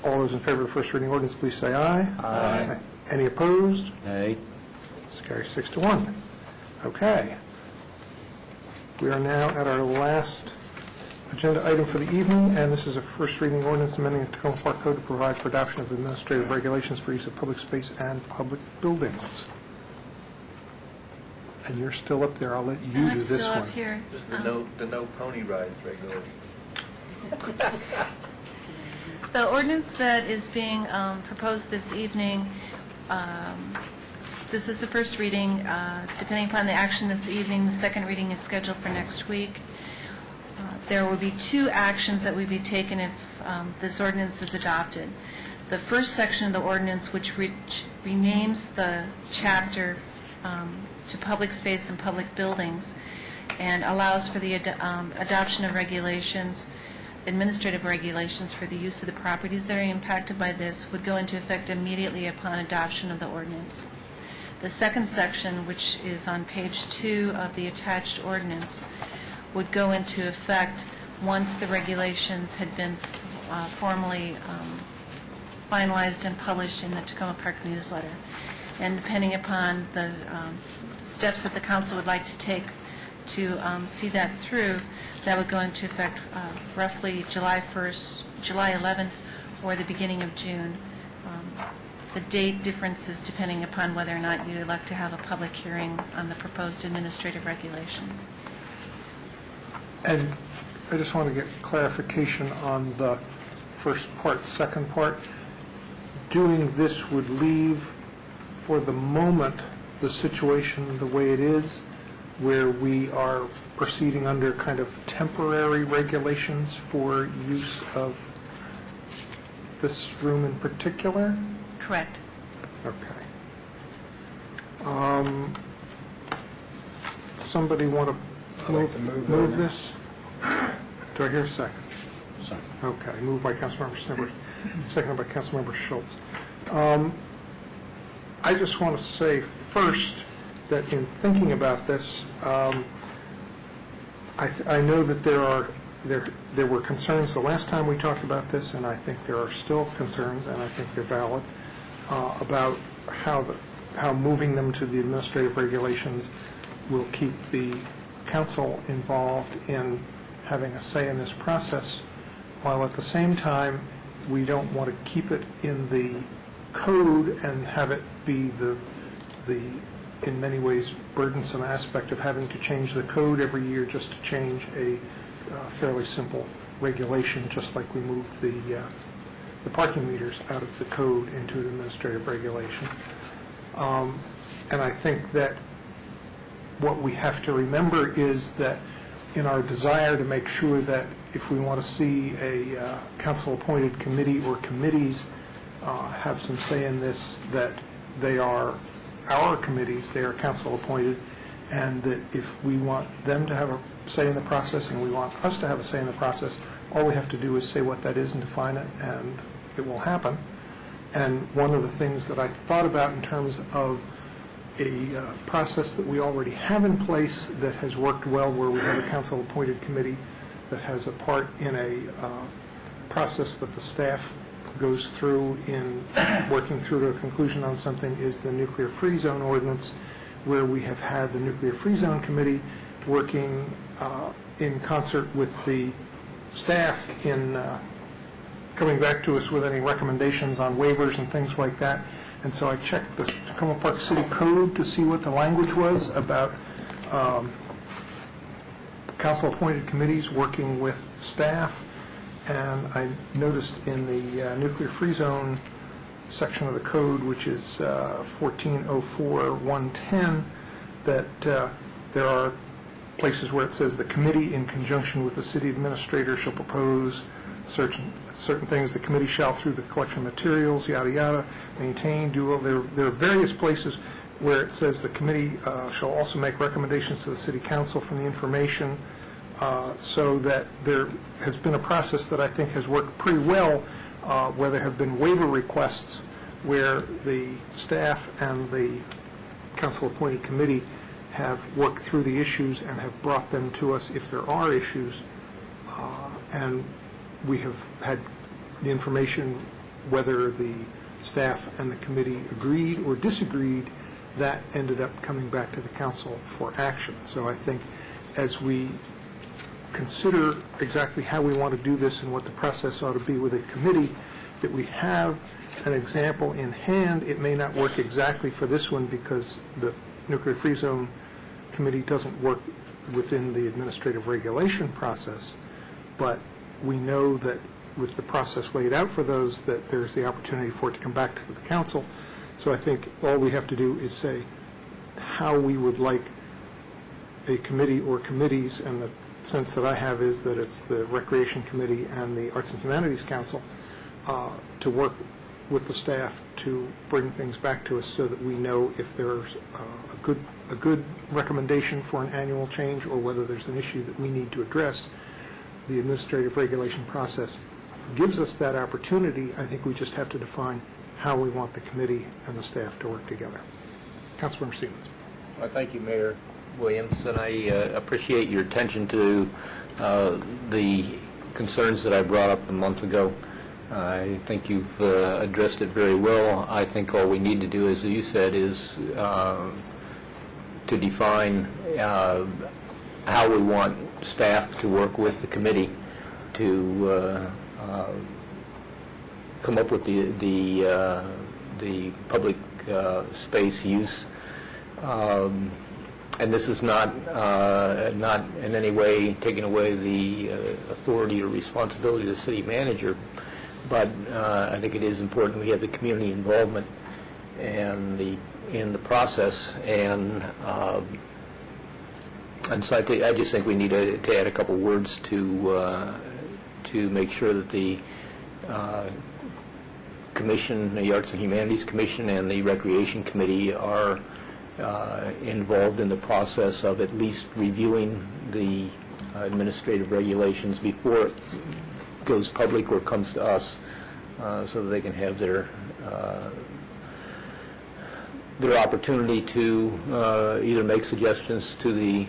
All those in favor of the first reading ordinance, please say aye. Aye. Any opposed? Nay. This carries 6-1. Okay. We are now at our last agenda item for the evening, and this is a first reading ordinance amending the Tacoma Park Code to provide for adoption of administrative regulations for use of public space and public buildings. And you're still up there. I'll let you do this one. I'm still up here. This is the no pony rides regulation. The ordinance that is being proposed this evening, this is the first reading. Depending upon the action this evening, the second reading is scheduled for next week. There will be 2 actions that will be taken if this ordinance is adopted. The first section of the ordinance, which renames the chapter to public space and public buildings and allows for the adoption of regulations, administrative regulations for the use of the properties that are impacted by this, would go into effect immediately upon adoption of the ordinance. The second section, which is on page 2 of the attached ordinance, would go into effect once the regulations had been formally finalized and published in the Tacoma Park newsletter. And depending upon the steps that the council would like to take to see that through, that would go into effect roughly July 1st, July 11th, or the beginning of June. The date differences depending upon whether or not you elect to have a public hearing on the proposed administrative regulations. And I just want to get clarification on the first part, second part. Doing this would leave, for the moment, the situation the way it is, where we are proceeding under kind of temporary regulations for use of this room in particular? Correct. Okay. Somebody want to move this? Do I hear a second? Second. Okay, moved by Councilmember Snibbert, seconded by Councilmember Schultz. I just want to say first that in thinking about this, I know that there were concerns the last time we talked about this, and I think there are still concerns, and I think they're valid, about how moving them to the administrative regulations will keep the council involved in having a say in this process, while at the same time, we don't want to keep it in the code and have it be the in many ways burdensome aspect of having to change the code every year just to change a fairly simple regulation, just like we move the parking meters out of the code into an administrative regulation. And I think that what we have to remember is that in our desire to make sure that if we want to see a council-appointed committee or committees have some say in this, that they are our committees, they are council-appointed, and that if we want them to have a say in the process and we want us to have a say in the process, all we have to do is say what that is and define it, and it will happen. And one of the things that I thought about in terms of a process that we already have in place that has worked well, where we have a council-appointed committee that has a part in a process that the staff goes through in working through to a conclusion on something, is the nuclear free zone ordinance, where we have had the nuclear free zone committee working in concert with the staff in coming back to us with any recommendations on waivers and things like that. And so I checked the Tacoma Park City Code to see what the language was about council-appointed committees working with staff. And I noticed in the nuclear free zone section of the code, which is 1404.110, that there are places where it says the committee, in conjunction with the city administrator, shall propose certain things. The committee shall, through the collection of materials, yada yada, maintain, do. There are various places where it says the committee shall also make recommendations to the city council from the information, so that there has been a process that I think has worked pretty well, where there have been waiver requests where the staff and the council-appointed committee have worked through the issues and have brought them to us if there are issues, and we have had the information whether the staff and the committee agreed or disagreed. That ended up coming back to the council for action. So I think as we consider exactly how we want to do this and what the process ought to be with a committee, that we have an example in hand. It may not work exactly for this one because the nuclear free zone committee doesn't work within the administrative regulation process, but we know that with the process laid out for those, that there's the opportunity for it to come back to the council. So I think all we have to do is say how we would like a committee or committees, and the sense that I have is that it's the Recreation Committee and the Arts and Humanities Council to work with the staff to bring things back to us so that we know if there's a good recommendation for an annual change or whether there's an issue that we need to address. The administrative regulation process gives us that opportunity. I think we just have to define how we want the committee and the staff to work together. Councilmember Stevens. Well, thank you, Mayor Williams, and I appreciate your attention to the concerns that I brought up a month ago. I think you've addressed it very well. I think all we need to do, as you said, is to define how we want staff to work with the committee to come up with the public space use. And this is not in any way taking away the authority or responsibility of the city manager, but I think it is important we have the community involvement and in the process, and so I just think we need to add a couple words to make sure that the Commission, the Arts and Humanities Commission, and the Recreation Committee are involved in the process of at least reviewing the administrative regulations before it goes public or comes to us, so that they can have their opportunity to either make suggestions to the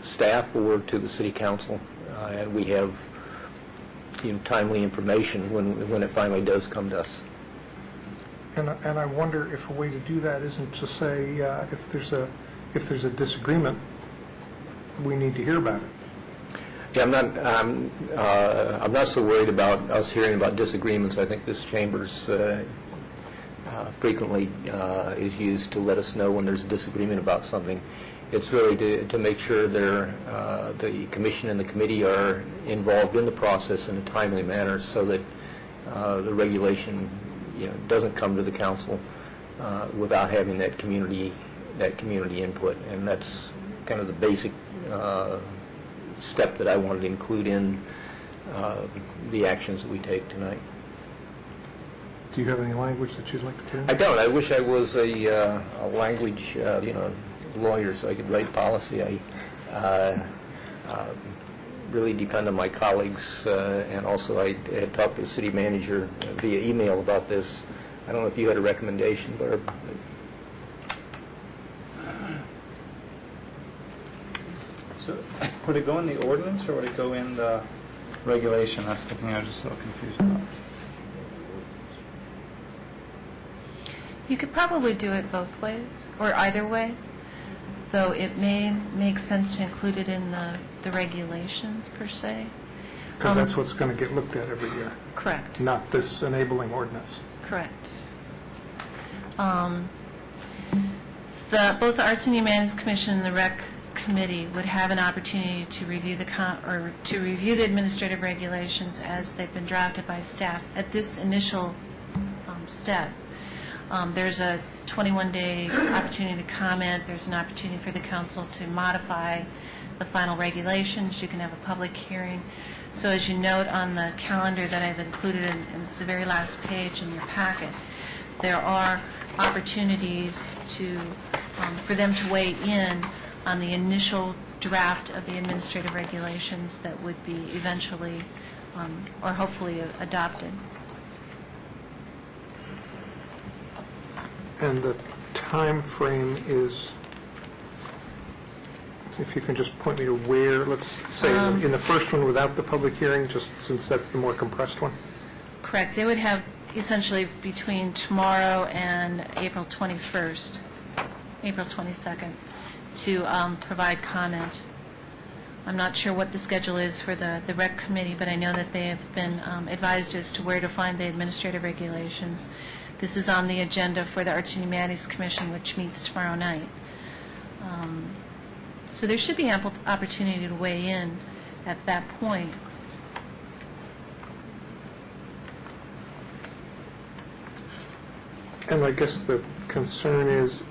staff or to the City Council, and we have timely information when it finally does come to us. And I wonder if a way to do that isn't to say if there's a disagreement, we need to hear about it. Yeah, I'm not so worried about us hearing about disagreements. I think this chamber's frequently is used to let us know when there's a disagreement about something. It's really to make sure the commission and the committee are involved in the process in a timely manner, so that the regulation doesn't come to the council without having that community input, and that's kind of the basic step that I wanted to include in the actions that we take tonight. Do you have any language that you'd like to put in? I don't. I wish I was a language lawyer so I could write policy. I really depend on my colleagues, and also I had talked to the city manager via email about this. I don't know if you had a recommendation, Barb. So would it go in the ordinance or would it go in the regulation? That's the thing I was just so confused about. You could probably do it both ways, or either way, though it may make sense to include it in the regulations, per se. Because that's what's going to get looked at every year. Correct. Not this enabling ordinance. Correct. Both the Arts and Humanities Commission and the Rec Committee would have an opportunity to review the administrative regulations as they've been drafted by staff at this initial step. There's a 21-day opportunity to comment. There's an opportunity for the council to modify the final regulations. You can have a public hearing. So as you note on the calendar that I've included, and it's the very last page in your packet, there are opportunities for them to weigh in on the initial draft of the administrative regulations that would be eventually or hopefully adopted. And the time frame is, if you can just point me to where, let's say in the first one without the public hearing, just since that's the more compressed one? Correct. They would have essentially between tomorrow and April 21st, April 22nd, to provide comment. I'm not sure what the schedule is for the Rec Committee, but I know that they have been advised as to where to find the administrative regulations. This is on the agenda for the Arts and Humanities Commission, which meets tomorrow night. So there should be ample opportunity to weigh in at that point. And I guess the concern is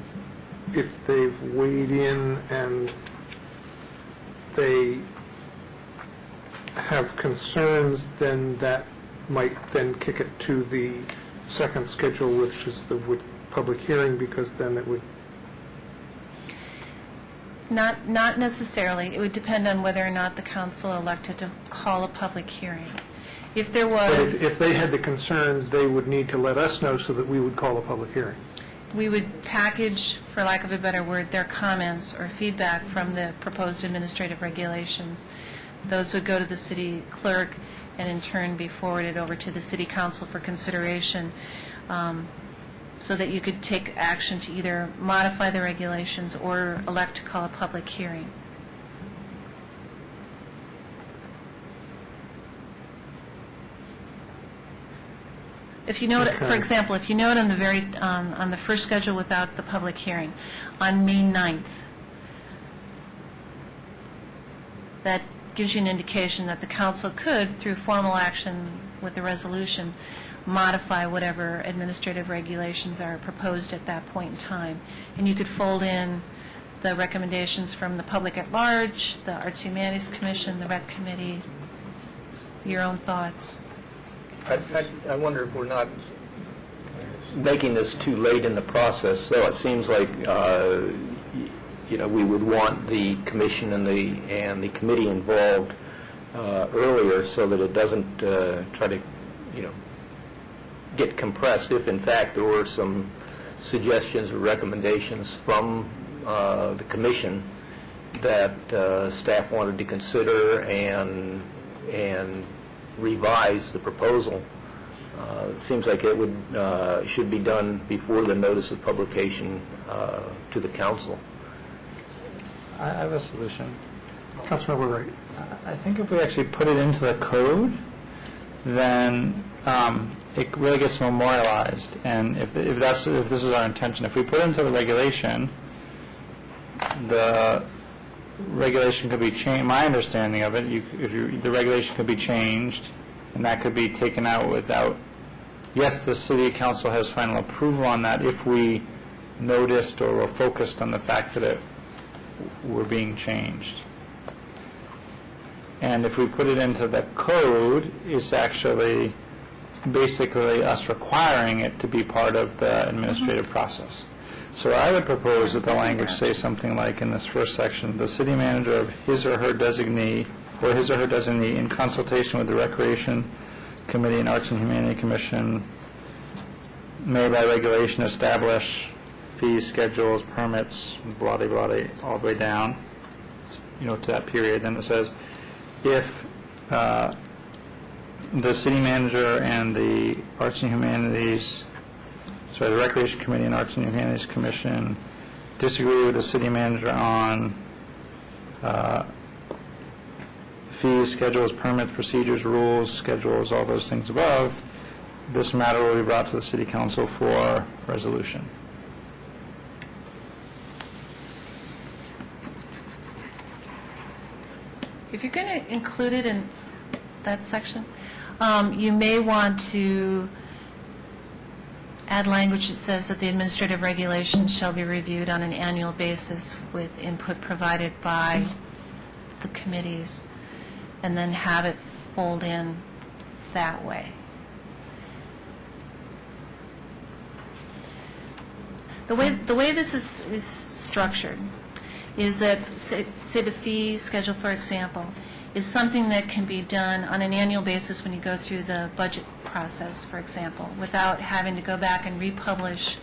if they've weighed in and they have concerns, then that might then kick it to the second schedule, which is the public hearing, because then it would... Not necessarily. It would depend on whether or not the council elected to call a public hearing. If there was... But if they had the concerns, they would need to let us know so that we would call a public hearing. We would package, for lack of a better word, their comments or feedback from the proposed administrative regulations. Those would go to the city clerk and in turn be forwarded over to the city council for consideration, so that you could take action to either modify the regulations or elect to call a public hearing. If you note, for example, if you note on the on the first schedule without the public hearing, on May 9th, that gives you an indication that the council could, through formal action with the resolution, modify whatever administrative regulations are proposed at that point in time. And you could fold in the recommendations from the public at large, the Arts and Humanities Commission, the Rec Committee, your own thoughts. I wonder if we're not making this too late in the process, so it seems like we would want the commission and the committee involved earlier so that it doesn't try to get compressed if in fact there were some suggestions or recommendations from the commission that staff wanted to consider and revise the proposal. It seems like it should be done before the notice of publication to the council. I have a solution. Councilmember Wright. I think if we actually put it into the code, then it really gets memorialized. And if this is our intention, if we put it into the regulation could be changed. My understanding of it, the regulation could be changed, and that could be taken out without. Yes, the city council has final approval on that if we noticed or were focused on the fact that it were being changed. And if we put it into the code, it's actually basically us requiring it to be part of the administrative process. So I would propose that the language say something like in this first section, the city manager of his or her designee in consultation with the Recreation Committee and Arts and Humanities Commission may by regulation establish fees, schedules, permits, blah, blah, blah, all the way down, to that period. Then it says, if the city manager and the Arts and Humanities, the Recreation Committee and Arts and Humanities Commission disagree with the city manager on fees, schedules, permits, procedures, rules, schedules, all those things above, this matter will be brought to the city council for resolution. If you're going to include it in that section, you may want to add language that says that the administrative regulations shall be reviewed on an annual basis with input provided by the committees, and then have it fold in that way. The way this is structured is that, say the fee schedule, for example, is something that can be done on an annual basis when you go through the budget process, for example, without having to go back and republish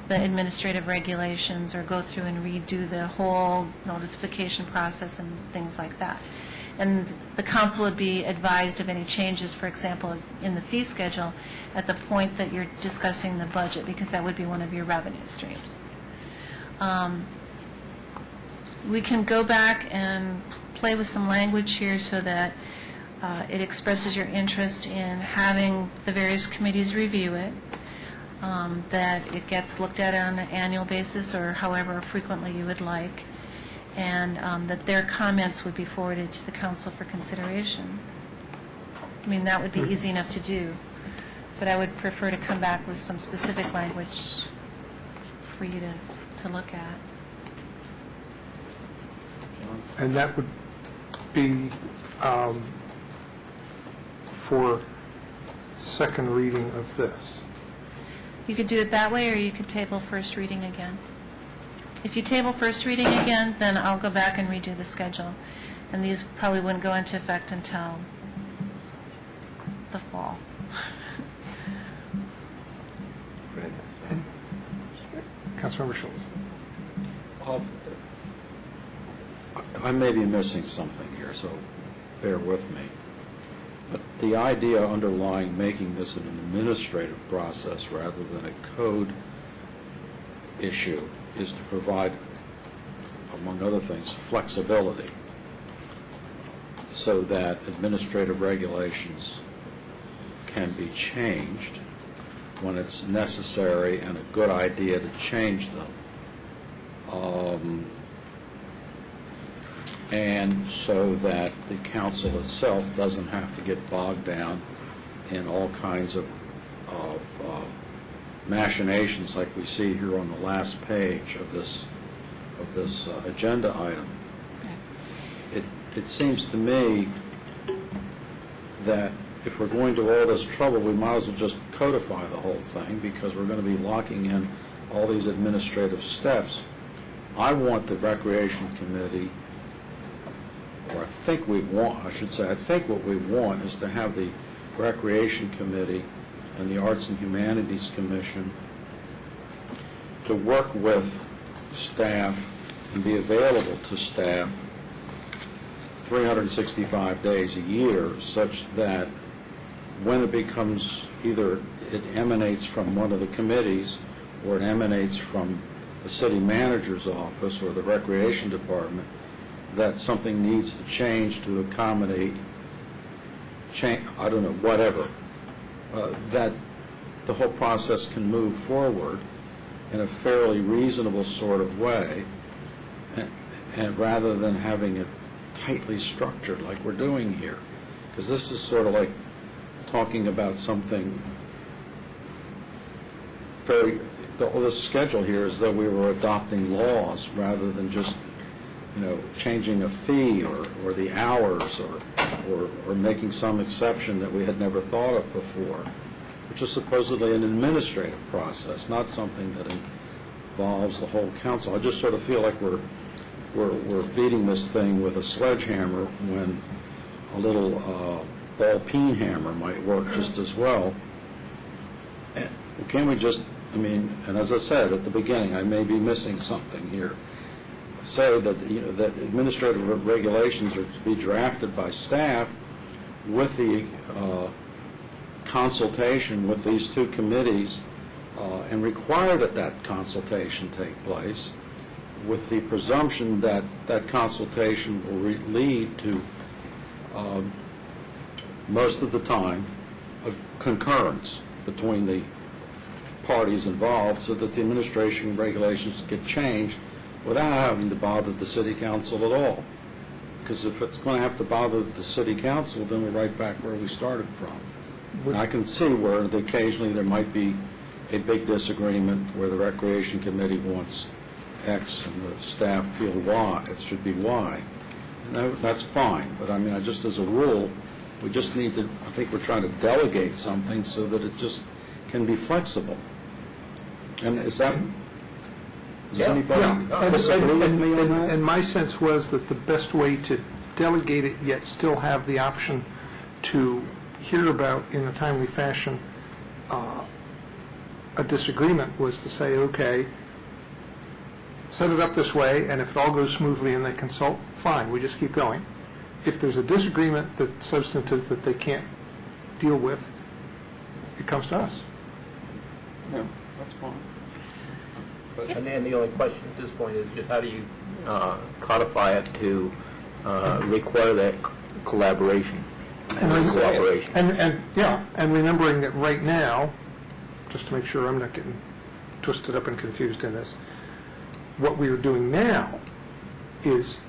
the administrative regulations or go through and redo the whole notification process and things like that. And the council would be advised of any changes, for example, in the fee schedule at the point that you're discussing the budget, because that would be one of your revenue streams. We can go back and play with some language here so that it expresses your interest in having the various committees review it, that it gets looked at on an annual basis or however frequently you would like, and that their comments would be forwarded to the council for consideration. I mean, that would be easy enough to do, but I would prefer to come back with some specific language for you to look at. And that would be for second reading of this. You could do it that way, or you could table first reading again. If you table first reading again, then I'll go back and redo the schedule. And these probably wouldn't go into effect until the fall. Councilmember Schultz. I may be missing something here, so bear with me. But the idea underlying making this an administrative process rather than a code issue is to provide, among other things, flexibility so that administrative regulations can be changed when it's necessary and a good idea to change them. And so that the council itself doesn't have to get bogged down in all kinds of machinations like we see here on the last page of this agenda item. It seems to me that if we're going to all this trouble, we might as well just codify the whole thing, because we're going to be locking in all these administrative steps. I want the Recreation Committee, or I think what we want is to have the Recreation Committee and the Arts and Humanities Commission to work with staff and be available to staff 365 days a year, such that when it becomes, either it emanates from one of the committees or it emanates from the city manager's office or the recreation department, that something needs to change to accommodate, I don't know, whatever, that the whole process can move forward in a fairly reasonable sort of way, and rather than having it tightly structured like we're doing here. Because this is sort of like talking about something very, the schedule here is that we were adopting laws rather than just, changing a fee or the hours or making some exception that we had never thought of before, which is supposedly an administrative process, not something that involves the whole council. I just sort of feel like we're beating this thing with a sledgehammer when a little ball-peen hammer might work just as well. And can't we just, and as I said at the beginning, I may be missing something here, say that, that administrative regulations are to be drafted by staff with the consultation with these two committees, and require that consultation take place, with the presumption that that consultation will lead to, most of the time, a concurrence between the parties involved, so that the administration regulations get changed without having to bother the city council at all. Because if it's going to have to bother the city council, then we're right back where we started from. And I can see where occasionally there might be a big disagreement where the Recreation Committee wants X and the staff feel Y, it should be Y. And that's fine, but I just as a rule, we just need to, I think we're trying to delegate something so that it just can be flexible. And is that, does anybody disagree with me on that? And my sense was that the best way to delegate it yet still have the option to hear about in a timely fashion a disagreement was to say, okay, set it up this way, and if it all goes smoothly and they consult, fine, we just keep going. If there's a disagreement that's substantive that they can't deal with, it comes to us. Yeah, that's fine. And then the only question at this point is just how do you codify it to require that collaboration and cooperation? And remembering that right now, just to make sure I'm not getting twisted up and confused in this, what we are doing now is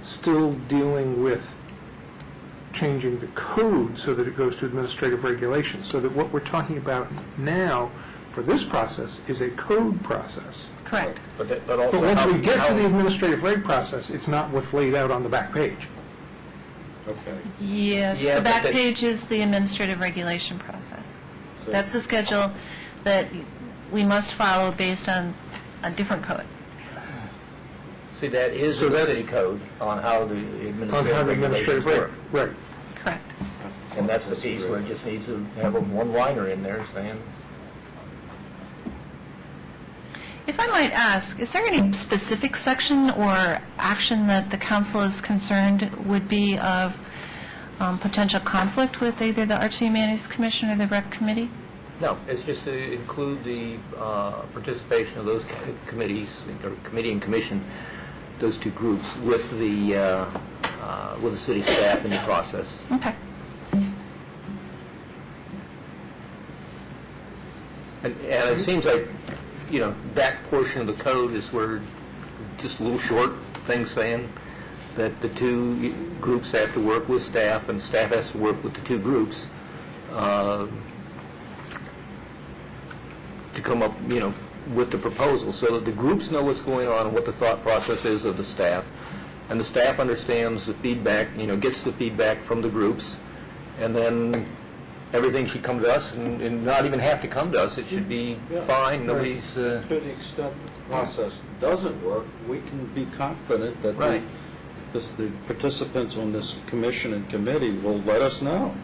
still dealing with changing the code so that it goes to administrative regulations, so that what we're talking about now for this process is a code process. Correct. But once we get to the administrative reg process, it's not what's laid out on the back page. Okay. Yes, Yeah, the back but page is the administrative regulation process. So- That's the schedule that we must follow based on a different code. See, that is So in the that's- city code on how the On how the administrative regulations administrative reg, work. right. Correct. And that's the piece where it just needs to have a one-liner in there saying, If I might ask, is there any specific section or action that the council is concerned would be of potential conflict with either the Arts and Humanities Commission or the Rec Committee? no, it's just to include the participation of those committees, or committee and commission, those two groups, with the city staff in the process. Okay. And it seems like, that portion of the code is where just a little short thing saying that the two groups have to work with staff and staff has to work with the two groups. to come up, with the proposal, so that the groups know what's going on and what the thought process is of the staff, and the staff understands the feedback, gets the feedback from the groups, and then everything should come to us, and not even have to come to us. It should be fine. Nobody's... To the extent that the process doesn't work, we can be confident that Right. the participants on this commission and committee will let us know.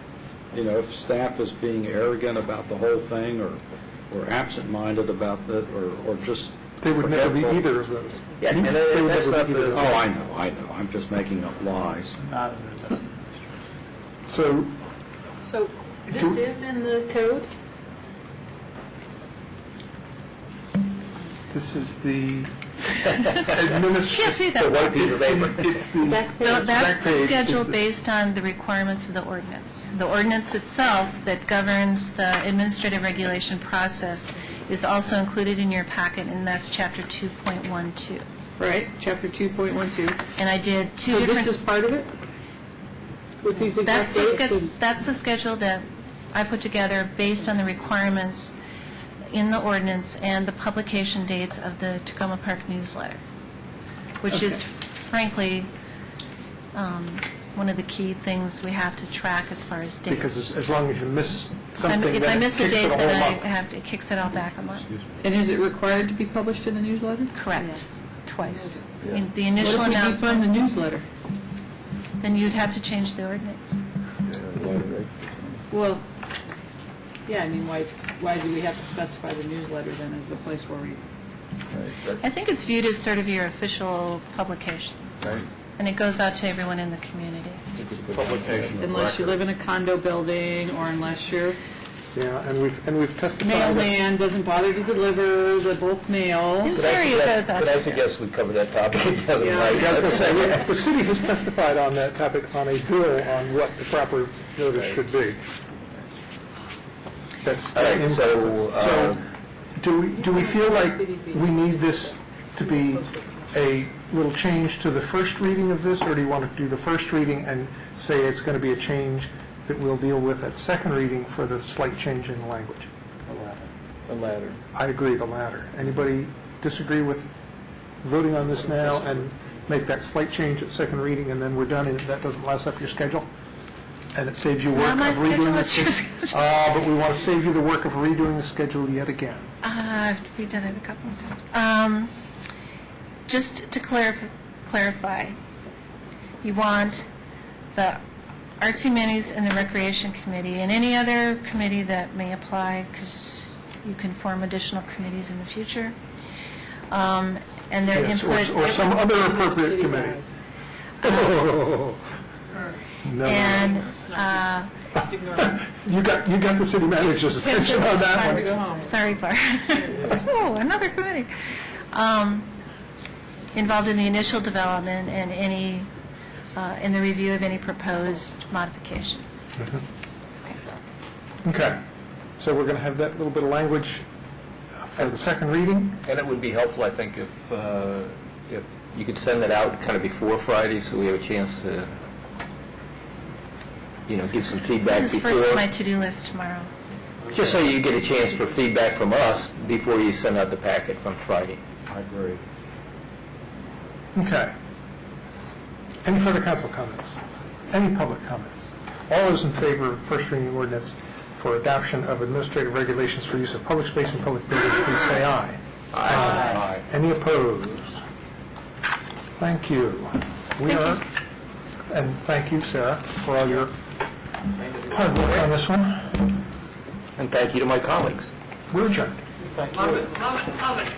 If staff is being arrogant about the whole thing, or absent-minded about it, or just... They would never be forgetful. either of those. Yeah, and that's not the... Oh, I know. I'm just making up lies. So, So this is in the code? this is the administrative... The white piece of paper. It's the... That's back the page schedule is the- based on the requirements of the ordinance. The ordinance itself that governs the administrative regulation process is also included in your packet, and that's Chapter 2.12. Right, Chapter 2.12. And I did two So different... this is part of it? With these exact dates? That's the schedule that I put together based on the requirements in the ordinance and the publication dates of the Tacoma Park newsletter, which is frankly one of the key things we have to track as far as dates. Because as long as you miss something, If then I it miss a kicks date, it a then whole I month. have to, it kicks it all back a month. And is it required to be published in the newsletter? Correct, twice. In the What initial if we announcement, defund the newsletter? then you'd have to change the ordinance. Well, yeah, I mean, why do we have to specify the newsletter then as the place where we... I think it's viewed as sort of your official publication. Right. And it goes out to everyone in the community. Publication of Unless you record. live in a condo building, or unless your Yeah, and we've testified... that- mailman doesn't bother to deliver the bulk mail. Could I suggest we cover that topic the other night? Yeah, I was going to say, the city has testified on that topic on a bill on what the proper notice should be. That's All right, in so, process. So, do we feel like we need this to be a little change to the first reading of this, or do you want to do the first reading and say it's going to be a change that we'll deal with at second reading for the slight change in language? The latter. I agree, the latter. Anybody disagree with voting on this now and make that slight change at second reading, and then we're done, and that doesn't last up your schedule? And it saves you It's work not my of schedule, redoing it's your the schedule. But we want to save you the work of redoing the schedule yet again. I've redone it a couple of times. Just to clarify, you want the Arts, Humanities, and the Recreation Committee, and any other committee that may apply, because you can form additional committees in the future, and their Yes, input... or some other appropriate committee. No. And... You got the city manager's attention on that one. Sorry, Barb. Oh, another committee. Involved in the initial development and any, in the review of any proposed modifications. Okay, so we're going to have that little bit of language for the second reading. And it would be helpful, I think, if you could send that out kind of before Friday, so we have a chance to, give some feedback This is before. first on my to-do list tomorrow. Just so you get a chance for feedback from us before you send out the packet on Friday. I agree. Okay. Any further council comments? Any public comments? All those in favor of first reading ordinance for adoption of administrative regulations for use of public space and public buildings, please say aye. Aye. Any opposed? Thank you. We are, and thank you, Sarah, for all your hard work on this one. And thank you to my colleagues. We're adjourned. Thank you. Comment.